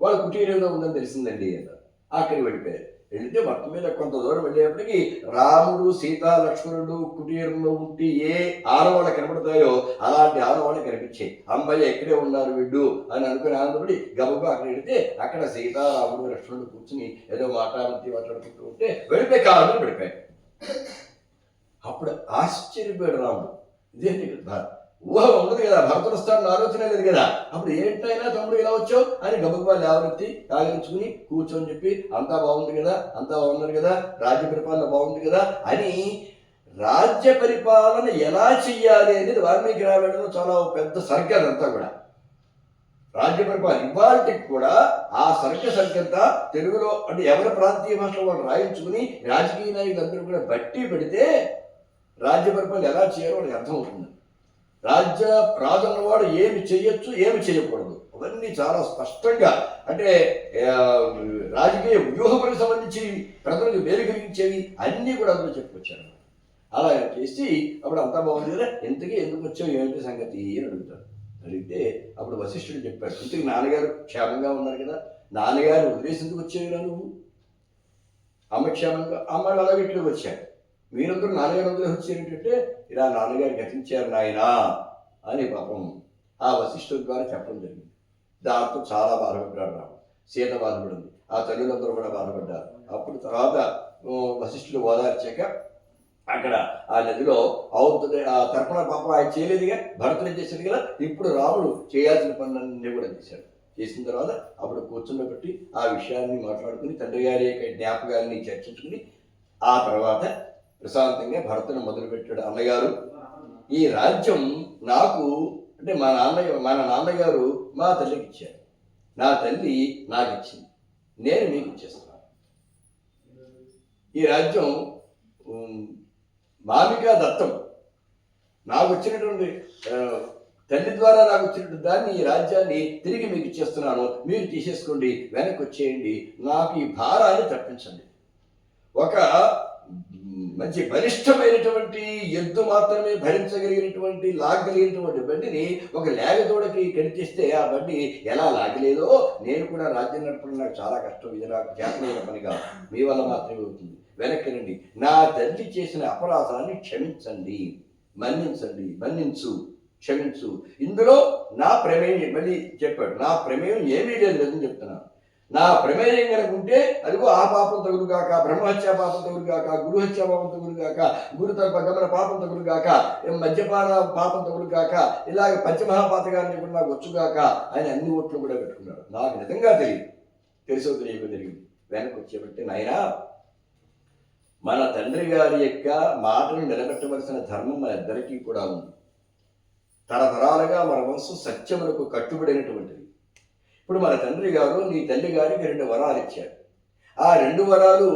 వాళ్ళ కుటీరంలో ఉందని తెలిసిందండి అన్నారు. అక్కడికి వెళ్ళిపోయారు. వెళితే మొత్తం మీద కొంత దూరం వెళ్ళేప్పటికీ రాముడు సీతా లక్ష్మణుడు కుటీరంలో ఉంటే ఏ ఆనవాళ్ళు కనబడతాయో అలాంటి ఆనవాళ్ళు కనిపించాయి. అమ్మాయి ఎక్కడే ఉన్నారు వీళ్ళు అని అనుకుని ఆనందపడి గబగబా అక్కడ వెళితే అక్కడ సీతా రాముడు లక్ష్మణుడు కూర్చుని ఏదో మాట్లాడుకుంటూ ఉంటే వెళ్ళిపోయి కాలంలో వెళ్ళిపోయాడు. అప్పుడు ఆశ్చర్యపోయాడు రాముడు, ఇదేంటి ఊహ ఉండదు కదా, భరతుడు వస్తాడని ఆలోచన లేదు కదా. అప్పుడు ఏంటైనా తమ్ముడు ఇలా వచ్చావు అని గబగబా లేవనెత్తి తాగించుకుని కూర్చొని చెప్పి అంతా బాగుంది కదా, అంతా బాగున్నారు కదా, రాజ్య పరిపాలన బాగుంది కదా అని రాజ్య పరిపాలన ఎలా చెయ్యాలి అనేది వాల్మీకి రామాయణంలో చాలా పెద్ద సర్గ అదంతా కూడా. రాజ్య పరిపాలన ఇవాళకి కూడా ఆ సర్గంతా తెలుగులో అంటే ఎవరి ప్రాంతీయ భాషలో వాళ్ళు రాయించుకుని రాజకీయ నాయకులందరూ కూడా బట్టి పెడితే రాజ్య పరిపాలన ఎలా చేయాలో వాళ్ళకి అర్థమవుతుంది. రాజు అన్నవాడు ఏమి చేయొచ్చు ఏమి చేయకూడదు అవన్నీ చాలా స్పష్టంగా అంటే రాజకీయ వ్యూహములకు సంబంధించి ప్రజలకు మేలు కలిగించేవి అన్నీ కూడా అందులో చెప్పుకొచ్చారు. అలా చేసి అప్పుడు అంతా బాగుంది కదా, ఎందుకు వచ్చావు ఏమిటి సంగతి అని అడుగుతాడు. అడిగితే అప్పుడు వశిష్ఠుడు చెప్పాడు, ఇంతకు నాన్నగారు క్షేమంగా ఉన్నారు కదా, నాన్నగారు వదిలేసి ఎందుకు వచ్చేవిరా నువ్వు, అమ్మ క్షేమంగా అమ్మ అలాగే ఇట్లా వచ్చాడు, మీరందరూ నాన్నగారు వదిలేసి వచ్చేటంటే ఇలా నాన్నగారు గతించారు నాయనా అని పాపం ఆ వశిష్ఠుడి ద్వారా చెప్పడం జరిగింది. దాంతో చాలా బాధపడ్డాడు రాము, సీత బాధపడింది, ఆ తల్లులందరూ కూడా బాధపడ్డారు. అప్పుడు తర్వాత వశిష్ఠుడు ఓదార్చాక అక్కడ ఆ నదిలో అవుతుంది ఆ తర్పణ పాపం ఆయన చేయలేదుగా, భరతుడు చేశాడు కదా, ఇప్పుడు రాముడు చేయాల్సిన పనులన్నీ కూడా చేసిన తర్వాత అప్పుడు కూర్చుండబెట్టి ఆ విషయాన్ని మాట్లాడుకుని తండ్రి గారి యొక్క జ్ఞాపకాలని చర్చించుకుని ఆ తర్వాత ప్రశాంతంగా భరతుని మొదలుపెట్టాడు. అన్నగారు ఈ రాజ్యం నాకు అంటే మన నాన్నగారు మా తల్లికి ఇచ్చారు, నా తల్లి నాకు ఇచ్చింది, నేను మీకు ఇచ్చేస్తున్నాను. ఈ రాజ్యం మామిక దత్తం నాకు వచ్చినటువంటి తల్లి ద్వారా నాకు వచ్చిన దాన్ని, ఈ రాజ్యాన్ని తిరిగి మీకు ఇచ్చేస్తున్నాను, మీరు తీసేసుకోండి, వెనక్కి వచ్చేయండి, నాకు ఈ భారాన్ని తప్పించండి. ఒక మంచి బలిష్టమైనటువంటి ఎద్దు మాత్రమే భరించగలిగినటువంటి, లాగలిగినటువంటి బండిని ఒక లేగదోడకి కనిపిస్తే ఆ బండి ఎలా లాగలేదో, నేను కూడా రాజ్యం నడపడం నాకు చాలా కష్టం, ఇది నాకు చేతనైన పనిగా, మీ వల్ల మాత్రమే అవుతుంది, వెనక్కినండి, నా తల్లి చేసిన అపరాధాన్ని క్షమించండి, మన్నించండి, మన్నించు, క్షమించు, ఇందులో నా ప్రమేయం, మళ్ళీ చెప్పాడు, నా ప్రమేయం ఏమీ లేదు లేదని చెప్తున్నాను. నా ప్రమేయం కనుక ఉంటే అదిగో ఆ పాపం తగులుగాక, బ్రహ్మహత్యా పాపం తగులుగాక, గురుహత్యా పాపం తగులుగాక, గురుతర్ప గమన పాపం తగులుగాక, మద్యపాన పాపం తగులుగాక, ఇలాగ పంచమహాపాతకాన్ని కూడా నాకు వచ్చుగాక అని అన్ని ఓట్లు కూడా పెట్టుకున్నాడు. నాకు నిజంగా తెలుసో తెలియక జరిగింది. వెనక్కి వచ్చేబట్టి, నాయనా, మన తండ్రి గారి యొక్క మాటను నిలబెట్టవలసిన ధర్మం మన ఇద్దరికీ కూడా ఉంది. తరతరాలుగా మన వంశం సత్యములకు కట్టుబడినటువంటిది. ఇప్పుడు మన తండ్రి గారు నీ తల్లి గారికి 2 వరాలు ఇచ్చారు. ఆ 2 వరాలు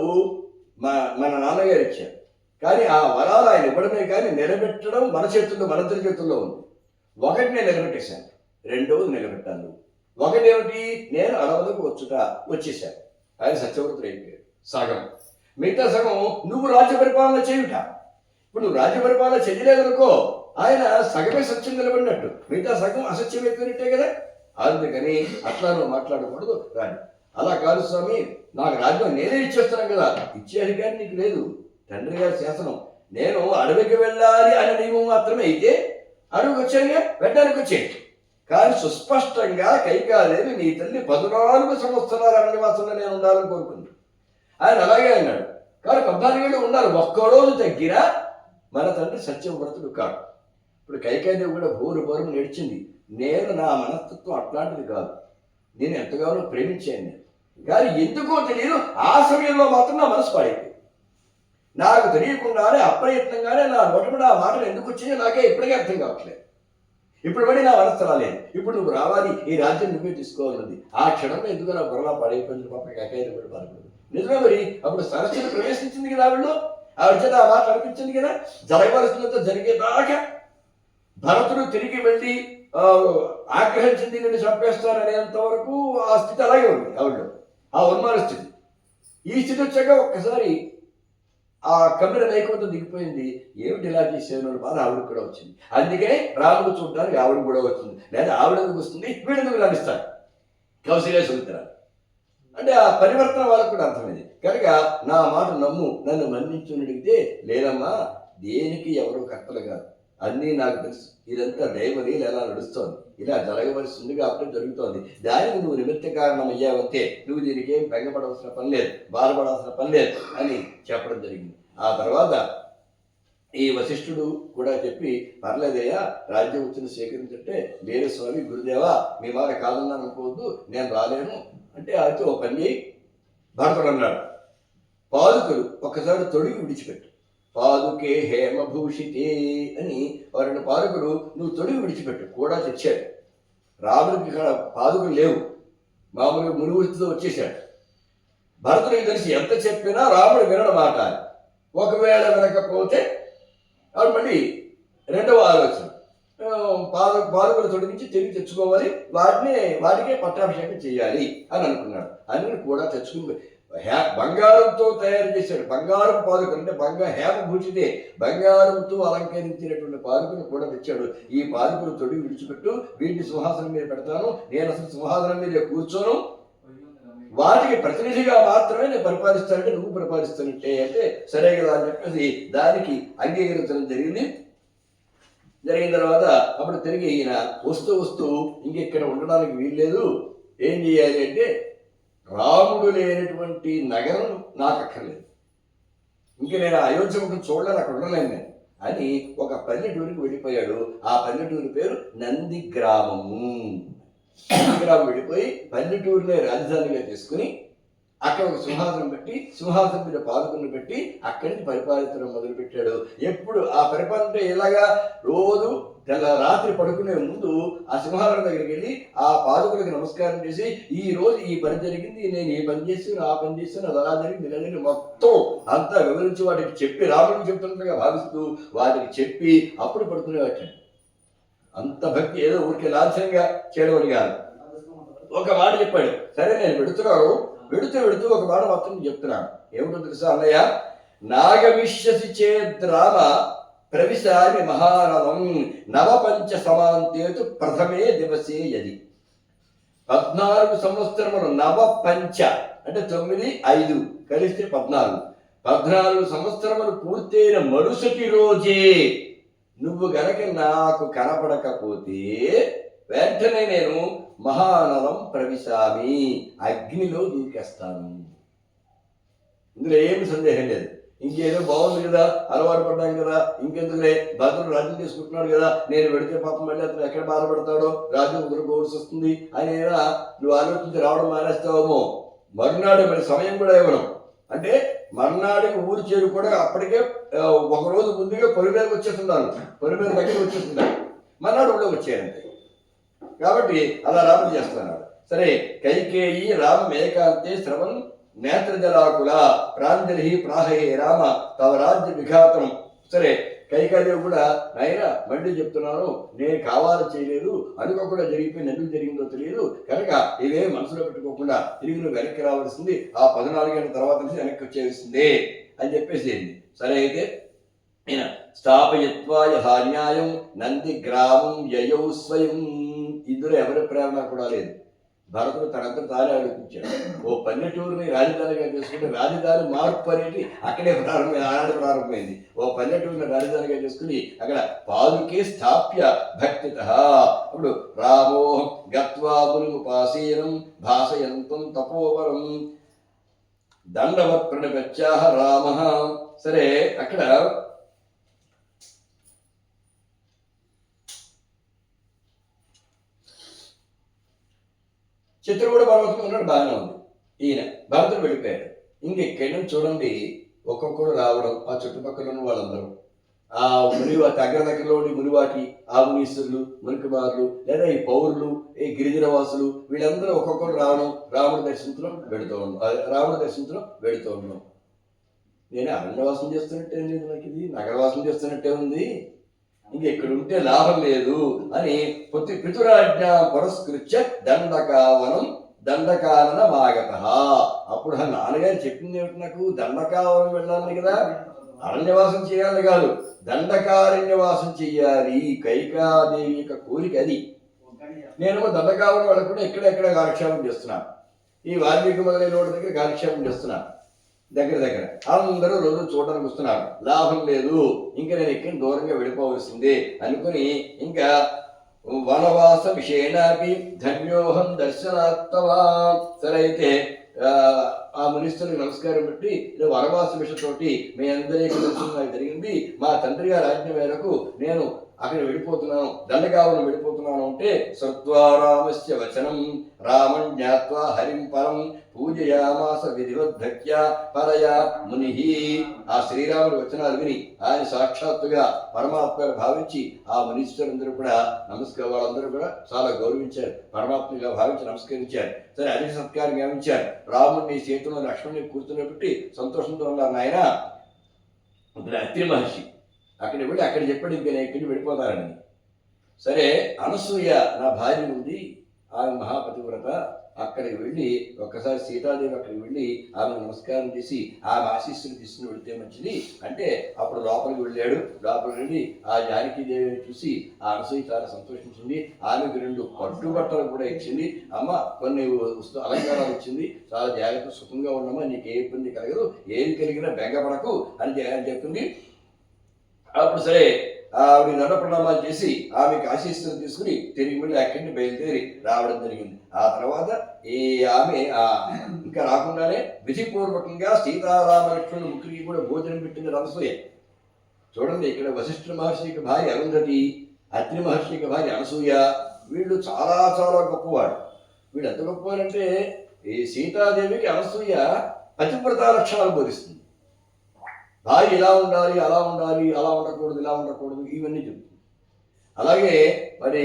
మన నాన్నగారు ఇచ్చారు. కానీ ఆ వరాలు ఆయన ఇవ్వడమే కానీ నిలబెట్టడం మన చేతుల్లో, మన ఇద్దరి చేతుల్లో ఉంది. ఒకటి నేను నిలబెట్టేశాను, 2వది నిలబెట్టాను. ఒకటేమిటి, నేను అడవులకు వచ్చేసాను. ఆయన సత్యవ్రతుడు అయిపోయాడు సగం. మిగతా సగం నువ్వు రాజ్య పరిపాలన చేయుట. ఇప్పుడు నువ్వు రాజ్య పరిపాలన చేయలేదనుకో, ఆయన సగమే సత్యం నిలబడినట్టు, మిగతా సగం అసత్యం అయిపోయినట్టే కదా. అందుకని అట్లా నువ్వు మాట్లాడకూడదు, రాని. అలా కాదు స్వామి, నాకు రాజ్యం నేనే ఇచ్చేస్తున్నాను కదా, ఇచ్చే అధికారం నీకు లేదు, తండ్రి గారి శాసనం. నేను అడవికి వెళ్ళాలి అనే నియమం మాత్రమే అయితే అడవికి వచ్చానుగా, వెళ్ళడానికి వచ్చేది. కానీ సుస్పష్టంగా కైకాదేవి నీ తల్లి 14 సంవత్సరాల అరణ్యవాసంలో నేను ఉండాలని కోరుకుంది. ఆయన అలాగే అన్నాడు. కానీ 14 ఏళ్ళు ఉండాలి, ఒక్కరోజు తగ్గినా మన తండ్రి సత్యవ్రతుడు కాడు. ఇప్పుడు కైకాదేవి కూడా బోరు నడిచింది. నేను, నా మనస్తత్వం అట్లాంటిది కాదు, నేను ఎంతగానో ప్రేమించాను నేను. కానీ ఎందుకో తెలియదు, ఆ సమయంలో మాత్రం నా మనసు పాడైపోయింది. నాకు తెలియకుండానే అప్రయత్నంగానే నా నోటముడు ఆ మాటలు ఎందుకు వచ్చినాయో నాకే ఇప్పటికే అర్థం కావట్లేదు. ఇప్పుడు మళ్ళీ నా మనసు రాలేదు. ఇప్పుడు నువ్వు రావాలి, ఈ రాజ్యం నువ్వే తీసుకోవాలన్నది. ఆ క్షణంలో ఎందుకు నా బుర్రలా పాడైపోయింది. పాప కైకాదేవి కూడా బాధపడదు. నిజమే, మరి అప్పుడు సరస్సును ప్రవేశించింది కదా, ఆవిడ చేత ఆ మాట అనిపించింది కదా. జరగవలసినంత జరిగేదాకా భరతుడు తిరిగి వెళ్ళి ఆగ్రహించింది, నిన్ను చంపేస్తారనేంత వరకు ఆ స్థితి అలాగే ఉంది ఆవిడలో, ఆ ఉన్మాన స్థితి. ఈ స్థితి వచ్చాక ఒక్కసారి ఆ కమ్మిన నైకోతం దిగిపోయింది. ఏమిటి ఇలా చేసేను బాధ ఆవిడకి కూడా వచ్చింది. అందుకనే రాముడు చూడడానికి ఆవిడ కూడా వచ్చింది. లేదా ఆవిడ ఎందుకు వస్తుంది, వీడెందుకు లభిస్తాడు, కౌశల్య సుమిత్ర అంటే ఆ పరివర్తన వాళ్ళకు కూడా అర్థమైంది. కనుక నా మాట నమ్ము, నన్ను మన్నించుని అడిగితే, లేదమ్మా, దేనికి ఎవరు కర్తలు కాదు, అన్నీ నాకు తెలుసు, ఇదంతా దైవలీల ఎలా నడుస్తోంది, ఇలా జరగవలసిందిగా అప్పుడే జరుగుతోంది, దానికి నువ్వు నిమిత్త కారణం అయ్యావంతే, నువ్వు దీనికి ఏం బెంగపడవలసిన పని లేదు, బాధపడాల్సిన పని లేదు అని చెప్పడం జరిగింది. ఆ తర్వాత ఈ వశిష్ఠుడు కూడా చెప్పి, పర్లేదయ్యా, రాజ్యం వచ్చిన స్వీకరించంటే, లేదు స్వామి, గురుదేవా, మీ మాట కాదన్నాను అనుకోవద్దు, నేను రాలేను అంటే, అయితే ఓ పని భరతుడు అన్నాడు, పాదుకులు ఒక్కసారి తొడిగి విడిచిపెట్టు, పాదుకే హేమభూషితే అని వారిని పాదుకుడు నువ్వు తొడిగి విడిచిపెట్టు కూడా తెచ్చాడు. రాముడికి ఇక్కడ పాదుకులు లేవు, మామూలుగా మునుగురితో వచ్చేసాడు. భరతుడికి తెలిసి ఎంత చెప్పినా రాముడు వినడం మాట. ఒకవేళ వినకపోతే వాడు మళ్ళీ 2వ ఆలోచన, పాదుకులు తొడిగించి తిరిగి తెచ్చుకోవాలి, వాటికే పట్టాభిషేకం చేయాలి అని అనుకున్నాడు. అన్ని కూడా తెచ్చుకుని బంగారంతో తయారు చేశాడు. బంగారం పాదుకలు అంటే హేమభూషితే, బంగారంతో అలంకరించినటువంటి పాదుకలు కూడా తెచ్చాడు. ఈ పాదుకలు తొడిగి విడిచిపెట్టు, వీటిని సింహాసనం మీద పెడతాను, నేను అసలు సింహాసనం మీద కూర్చోను, వాటికి ప్రతినిధిగా మాత్రమే నేను పరిపాలిస్తానంటే నువ్వు పరిపాలిస్తానంటే అంటే సరే కదా అని చెప్పేసి దానికి అంగీకరించడం జరిగింది. జరిగిన తర్వాత అప్పుడు తిరిగి ఈయన వస్తూ ఇంకెక్కడ ఉండడానికి వీల్లేదు, ఏం చేయాలి అంటే, రాముడు లేనటువంటి నగరం నాకు అక్కర్లేదు, ఇంక నేను అయోధ్య ముఖం చూడలేను, అక్కడ ఉండలేను నేను అని ఒక పల్లెటూరికి వెళ్ళిపోయాడు. ఆ పల్లెటూరి పేరు నందిగ్రామము. నందిగ్రామం వెళ్ళిపోయి పల్లెటూరునే రాజధానిగా చేసుకుని అక్కడ ఒక సింహాసనం పెట్టి, సింహాసనం మీద పాదుకుని పెట్టి అక్కడి నుంచి పరిపాలించడం మొదలుపెట్టాడు. ఎప్పుడు ఆ పరిపాలన ఎలాగా, రోజు రాత్రి పడుకునే ముందు ఆ సింహాసనం దగ్గరికి వెళ్ళి ఆ పాదుకులకు నమస్కారం చేసి, ఈ రోజు ఈ పని జరిగింది, నేను ఈ పని చేస్తాను, ఆ పని చేస్తాను, అది అలా జరిగింది, ఇలా జరిగింది, మొత్తం అంతా వివరించి వాటికి చెప్పి, రాముడికి చెప్తున్నట్టుగా భావిస్తూ వాటికి చెప్పి అప్పుడు పడుకునేవాడు. అంత భక్తి ఏదో ఊరికే లాంఛనంగా చేయడం కాదు. ఒక మాట చెప్పాడు. సరే నేను వెడుతున్నాను, వెడుతూ ఒక మాట మాత్రం చెప్తున్నాను. ఏమిటో తెలుసా అన్నయ్య? నాగమిష్యసి చేద్రామ ప్రవిశామి మహానవం నవపంచ సమాంతేతు ప్రథమే దివసే యది. 14 సంవత్సరములు, నవపంచ అంటే 9, 5 కలిస్తే 14. 14 సంవత్సరములు పూర్తయిన మరుసటి రోజే నువ్వు గనక నాకు కనపడకపోతే వెంటనే నేను మహానలం ప్రవిశామి, అగ్నిలో దూకేస్తాను. ఇందులో ఏమి సందేహం లేదు. ఇంకేదో బాగుంది కదా, అలవాటు పడ్డాం కదా, ఇంకెందుకులే, భద్రుడు రాజ్యం తీసుకుంటున్నాడు కదా, నేను వెడితే పాపం మళ్ళీ అతను ఎక్కడ బాధపడతాడో, రాజ్యం వదులుకోవాల్సి వస్తుంది అని నువ్వు ఆలోచించి రావడం మానేస్తావేమో. మరునాడు మరి సమయం కూడా ఇవ్వడం అంటే మర్నాడికి ఊరు చేరు కూడా అప్పటికే ఒకరోజు ముందుగా పొలి మీదకి వచ్చేస్తున్నాను, పొలి మీద దగ్గర వచ్చేస్తున్నాను, మర్నాడు ఊళ్ళో వచ్చేయండి. కాబట్టి అలా రాముడు చేస్తున్నాడు. సరే, కైకేయి రామ ఏకాంతే శ్రవణ్ నేత్రజలాకుల ప్రాంజలి ప్రాహయే రామ తవ రాజ్య విఘాతం. సరే, కైకాదేవి కూడా నాయన మళ్ళీ చెప్తున్నాను, నేను కావాలి చేయలేదు, అనుకోకుండా జరిగిపోయి ఎందుకు జరిగిందో తెలియదు కనుక ఇవే మనసులో పెట్టుకోకుండా తిరిగి నువ్వు వెనక్కి రావాల్సింది, ఆ 14 ఏళ్ళ తర్వాత నుంచి వెనక్కి వచ్చేసింది అని చెప్పేసేది. సరే, అయితే ఈయన స్థాపయత్వా యథాన్యాయం నంది గ్రామం యయౌ స్వయం. ఇందులో ఎవరి ప్రేరణ కూడా లేదు. భరతుడు తనంతా తానే ఆలోచించాడు. ఓ పల్లెటూరుని రాజధానిగా చేసుకుంటే రాజధాని మార్పు అనేది అక్కడే ప్రారంభమైంది. ఓ పల్లెటూరుని రాజధానిగా చేసుకుని అక్కడ పాదుకే స్థాప్య భక్తిత. అప్పుడు రామో గత్వా మునిముపాసీనం భాసయంతం తపోవరం దండవత్ ప్రణగచ్చాహ రామ. సరే, అక్కడ చిత్రకూట పర్వతం ఉన్నాడు, బాగానే ఉంది. ఈయన భరతుడు వెళ్ళిపోయాడు. ఇంకెక్కడి నుంచి చూడండి ఒక్కొక్కరు రావడం, ఆ చుట్టుపక్కల ఉన్న వాళ్ళందరూ, ఆ దగ్గరలో ఉండి మునివాటి ఆ మునీశ్వరులు, మునికుమారులు, లేదా ఈ పౌరులు, ఈ గిరిజనవాసులు, వీళ్ళందరూ ఒక్కొక్కరు రావడం, రాముడు దర్శించడం వెడుతూ ఉన్నాం. నేను అరణ్యవాసం చేస్తున్నట్టే లేదు, నాకు ఇది నగరవాసం చేస్తున్నట్టే ఉంది, ఇంకెక్కడ ఉంటే లాభం లేదు అని పితురాజ్ఞ పురస్కృత్య దండకావనం దండకారణ మాగత. అప్పుడు ఆ నాన్నగారు చెప్పింది ఏమిటి, నాకు దండకావనం వెళ్ళాలి కదా, అరణ్యవాసం చేయాలి కాదు, దండకారణ్యవాసం చెయ్యాలి. కైకాదేవి యొక్క కోరిక అది. నేను దండకావనం వెళ్ళకుండా ఎక్కడెక్కడ కాలక్షేపం చేస్తున్నాను, ఈ వాల్మీకి మొదలైన వాడి దగ్గర కాలక్షేపం చేస్తున్నాను. దగ్గర అందరూ రోజు చూడడానికి వస్తున్నారు, లాభం లేదు, ఇంకా నేను ఎక్కడ దూరంగా వెళ్ళిపోవలసిందే అనుకుని ఇంకా వనవాస విషేణాపి ధన్యోహం దర్శనాత్మవా. సరే, అయితే ఆ మునిస్తులకు నమస్కారం పెట్టి వనవాస విషతోటి మీ అందరికీ దర్శనం జరిగింది, మా తండ్రి గారి ఆజ్ఞ మేరకు నేను అక్కడ వెళ్ళిపోతున్నాను, దండకావనం వెళ్ళిపోతున్నాను అంటే సత్వారామస్య వచనం రామం జ్ఞాత్వా హరిం పరం పూజయామాస విధివద్భక్త్యా పరయా ముని. ఆ శ్రీరాముడి వచనాలు విని ఆయన సాక్షాత్తుగా పరమాత్మగా భావించి ఆ మునీశ్వరులందరూ కూడా వాళ్ళందరూ కూడా చాలా గౌరవించారు, పరమాత్మగా భావించి నమస్కరించారు. సరే, అధిక సత్కారం గావించారు. రాముడిని చేతిలో లక్ష్మణుని కూర్చున్నబట్టి సంతోషంతో ఉన్నారు. నాయన అత్రి మహర్షి అక్కడ వెళ్ళి అక్కడ చెప్పాడు, ఇంకా నేను ఇక్కడికి వెళ్ళిపోతానని. సరే, అనసూయ నా భార్య ఉంది, ఆమె మహాపతివ్రత, అక్కడికి వెళ్ళి ఒక్కసారి సీతాదేవి అక్కడికి వెళ్ళి ఆమె నమస్కారం చేసి ఆమె ఆశీస్సులు తీసుకుని వెళితే మంచిది అంటే అప్పుడు లోపలికి వెళ్ళాడు. లోపలికి వెళ్ళి ఆ జానకీదేవిని చూసి ఆ అనసూయ చాలా సంతోషించింది. ఆమెకు 2 పట్టుబట్టలు కూడా ఇచ్చింది. అమ్మ, కొన్ని అలంకారాలు ఇచ్చింది, చాలా జాగ్రత్త సుఖంగా ఉండమ్మా, నీకు ఏ ఇబ్బంది కలగదు, ఏది కలిగినా బెంగపడకు అని చెప్పింది. అప్పుడు సరే, ఆవిడ దండ ప్రణామాలు చేసి ఆమెకు ఆశీస్సులు తీసుకుని తిరిగి మళ్ళీ అక్కడి నుంచి బయలుదేరి రావడం జరిగింది. ఆ తర్వాత ఆమె ఇంకా రాకుండానే విధిపూర్వకంగా సీతారామలక్ష్మణుల ముగ్గురికి కూడా భోజనం పెట్టింది అనసూయ. చూడండి, ఇక్కడ వశిష్ఠ మహర్షికి భార్య అరుంధతి, అత్రి మహర్షికి భార్య అనసూయ, వీళ్ళు చాలా చాలా గొప్పవాడు. వీళ్ళు ఎంత గొప్పవాడంటే ఈ సీతాదేవికి అనసూయ పతివ్రత లక్షణాలు బోధిస్తుంది. భార్య ఇలా ఉండాలి, అలా ఉండాలి, అలా ఉండకూడదు, ఇలా ఉండకూడదు, ఇవన్నీ చెప్తుంది. అలాగే మరి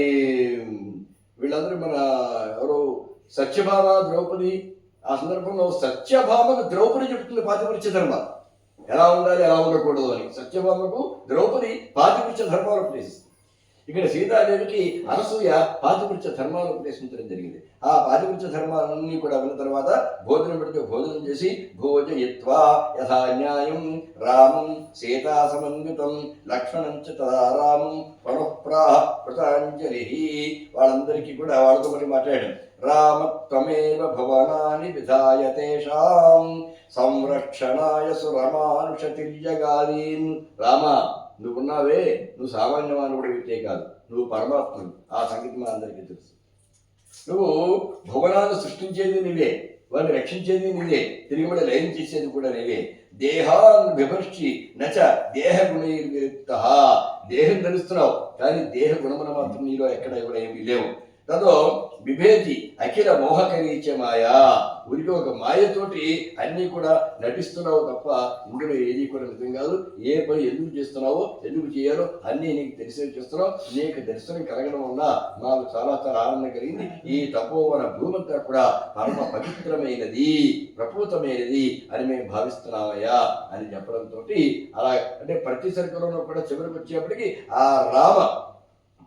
వీళ్ళందరూ మన ఎవరో సత్యభామ, ద్రౌపది, ఆ సందర్భంలో సత్యభామకు ద్రౌపది చెప్తుంది పాతివృత్య ధర్మాలు ఎలా ఉండాలి, ఎలా ఉండకూడదు అని. సత్యభామకు ద్రౌపది పాతివృత్య ధర్మాలు ఉపదేశిస్తుంది. ఇక్కడ సీతాదేవికి అనసూయ పాతివృత్య ధర్మాలు ఉపదేశించడం జరిగింది. ఆ పాతివృత్య ధర్మాలన్నీ కూడా విన్న తర్వాత భోజనం పెడితే భోజనం చేసి భోజయిత్వా యథా న్యాయం రామం సీతా సమన్వితం లక్ష్మణం చ తదా రామం పనుఃప్రాహ కృతాంజలి. వాళ్ళందరికీ కూడా వాళ్ళతో మరి మాట్లాడాడు. రామత్వమేవ భవనాని విధాయ తేషాం సంరక్షణాయ సురమానుషతిర్యగాదీన్. రామ, నువ్వున్నావే, నువ్వు సామాన్య మానవుడివితే కాదు, నువ్వు పరమాత్ముడు. ఆ సంగతి మా అందరికీ తెలుసు. నువ్వు భువనాన్ని సృష్టించేది నీవే, వాడిని రక్షించేది నీవే, తిరిగి మళ్ళీ లయం చేసేది కూడా నీవే. దేహాన్ విభర్షి నచ దేహ గుణైర్విరుక్త. దేహం ధరిస్తున్నావు కానీ దేహ గుణమున మాత్రం నీలో ఎక్కడ కూడా ఏమీ లేవు. తదో విభేది అఖిల మోహకరీచ మాయా. ఊరికి ఒక మాయతోటి అన్నీ కూడా నటిస్తున్నావు తప్ప ఇందులో ఏది కూడా నిజం కాదు. ఏ పని ఎందుకు చేస్తున్నావో ఎందుకు చేయాలో అన్నీ నీకు తెలిసే చేస్తున్నావు. నీకు దర్శనం కలగడం వల్ల మాకు చాలా చాలా ఆనందం కలిగింది. ఈ తపోవన భూమంతా కూడా పరమ పవిత్రమైనది, ప్రపూతమైనది అని మేము భావిస్తున్నామయ్యా అని చెప్పడంతో అలా అంటే ప్రతి సర్కలోనూ కూడా చివరికి వచ్చేప్పటికి ఆ రామ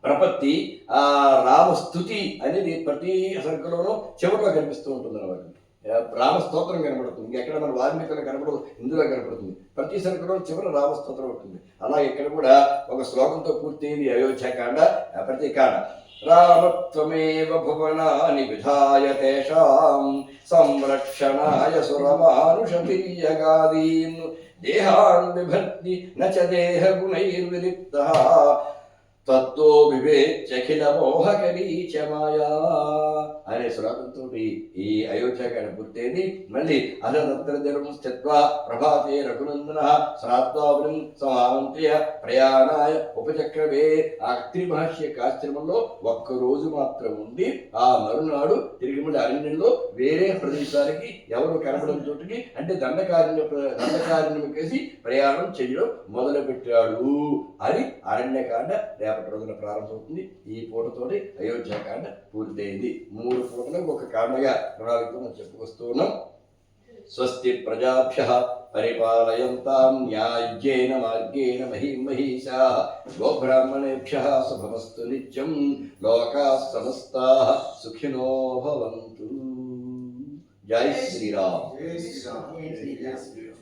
ప్రపత్తి, ఆ రామస్తుతి అనేది ప్రతి సర్కలోనూ చివరిలో కనిపిస్తూ ఉంటుంది అన్నమాట. రామస్తోత్రం కనబడుతుంది, ఇంకెక్కడ మన వాల్మీకులు కనబడదు, ఇందులో కనబడుతుంది. ప్రతి సర్కలో చివరి రామస్తోత్రం ఉంటుంది. అలా ఇక్కడ కూడా ఒక శ్లోకంతో పూర్తయింది అయోధ్యకాండ ప్రతికాండ. రామత్వమేవ భువనాని విధాయ తేషాం సంరక్షణాయ సురమానుషతిర్యగాదీన్ దేహాన్ బిభర్తి నచ దేహ గుణైర్విరిక్తః తత్తో వివేచ్యఖిల మోహకరీచ మాయా అనే శ్లోకంతో ఈ అయోధ్యకాండ పూర్తయింది. మళ్ళీ అధనత్రజలం స్థిత్వా ప్రభాతే రఘునందన శ్రాద్వావనం సమామంత్య ప్రయాణాయ ఉపచక్రవే. ఆ త్రిమహర్షికాశ్రమంలో ఒక్కరోజు మాత్రం ఉండి ఆ మరునాడు తిరిగి మళ్ళీ అరణ్యంలో వేరే ప్రదేశానికి ఎవరు కనపడం చోటుకి అంటే దండకారణ్యం కేసి ప్రయాణం చేయడం మొదలుపెట్టాడు అని అరణ్యకాండ రేపటి రోజున ప్రారంభమవుతుంది. ఈ పూటతోటి అయోధ్యకాండ పూర్తయింది. 3 పూటలకు ఒక కాండగా ప్రణాళికతో మనం చెప్పుకొస్తూ ఉన్నాం. స్వస్తి ప్రజాభ్యః పరిపాలయంతాం న్యాయ్యేన మార్గేణ మహీమహీషాః గోబ్రాహ్మణేభ్యః శుభమస్తు నిత్యం. లోకాః సమస్తాః సుఖినో భవంతు. జై శ్రీరామ్. జై శ్రీరామ్. జై శ్రీరామ్.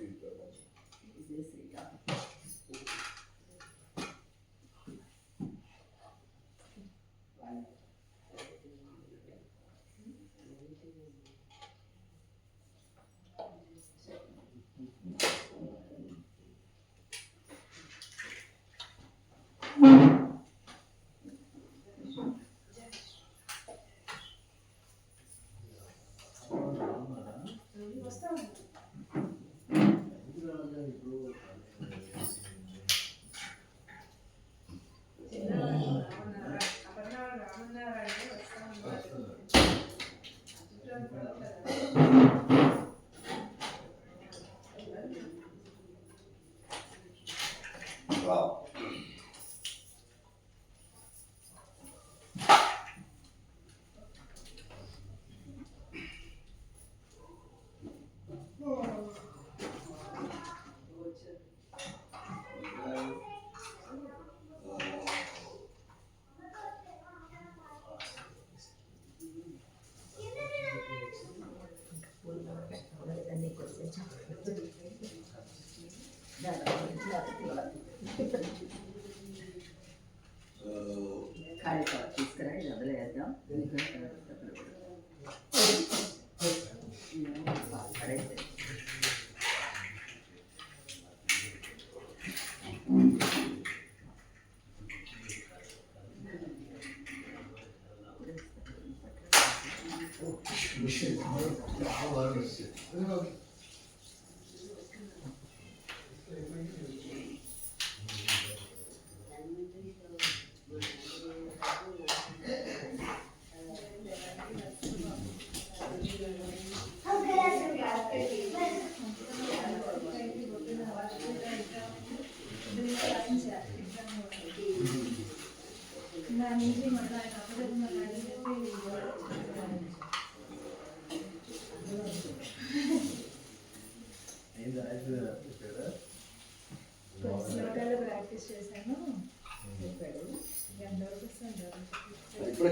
ఖాళీ కవర్ తీసుకురా, ఇది వదిలేద్దాం. పడైతే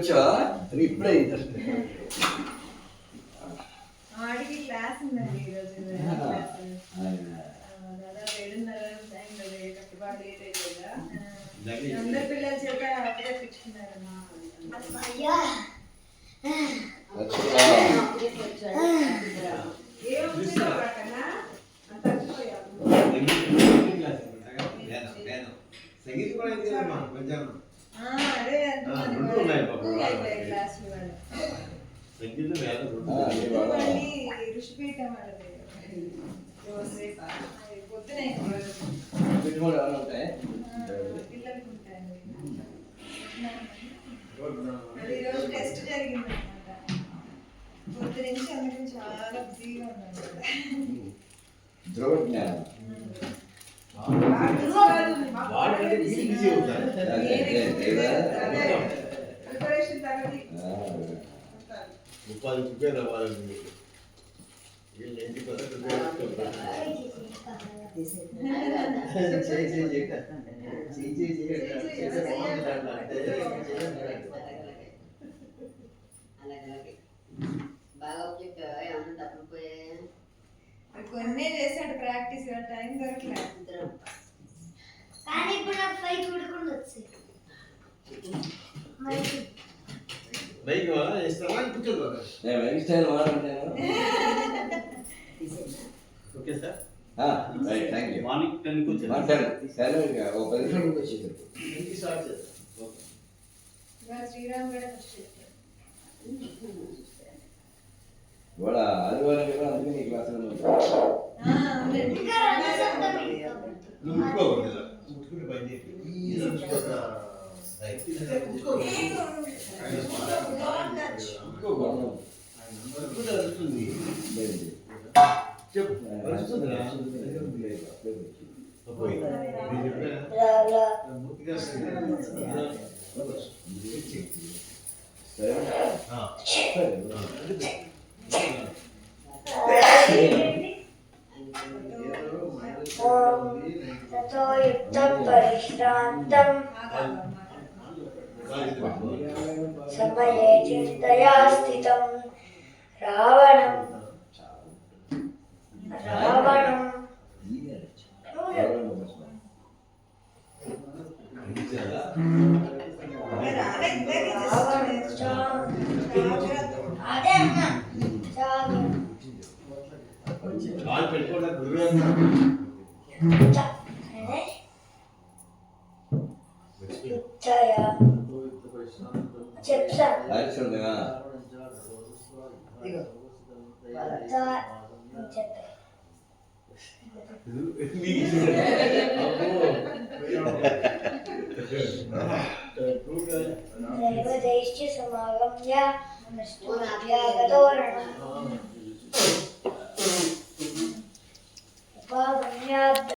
వచ్చావా అది ఇప్పుడే ఇంట్రెస్ట్. వాడికి క్లాస్ ఉందండి ఈరోజు దాదాపు 7:30 అయింది. కట్టుబాటు లేట్ అయ్యేది కదా. అందరు పిల్లల చేత అప్పుడే తెచ్చుకున్నారమ్మా. ఏమొచ్చిందో పక్కన అంత అదే క్లాసులు మళ్ళీ ఋషిపీఠం వాళ్ళది పొద్దునే పిల్లలకి ఉంటాయండి. అది ఈరోజు టెస్ట్ జరిగింది అనమాట. పొద్దు నుంచి అందుకని చాలా బిజీగా ఉన్నాను కదా. ధ్రువ జ్ఞానం ప్రిపరేషన్ తరగతి ఉపాధి ప్రిపేర్ అవ్వాలని వీళ్ళు ఇంటికి కొన్నే చేశాడు ప్రాక్టీస్, టైం దొరకలేదు. కానీ ఇప్పుడు నాకు పైకి ఉడకుండా వచ్చేది. బైక్ ఇస్తావా కూర్చోదు okay sir. Thank you. Morning 10కి వచ్చారు ఓ 10 నిమిషాలు ముందు వచ్చేసారు. స్టార్ట్ చేస్తారు. శ్రీరామ్ కూడా ఫస్ట్ చేశాడు. ఇవాళ ఆదివారం కదా, అందుకే నీ క్లాసులో అవునండి. ఇంకా రెండు సప్తమి. నువ్వు ముట్టుకోకూడదు ఇలా. ముట్టుకుంటే పని చేయకు. చెప్పు తతో యుక్తం పరిశ్రాంతం సమయే చింతయా స్థితం రావణం అదే అన్నా చాలు కాల్ పెట్టుకోవడానికి చెప్తా రాసిందిగా దైవదైశ్చ సమాగమ్య నష్టోరణం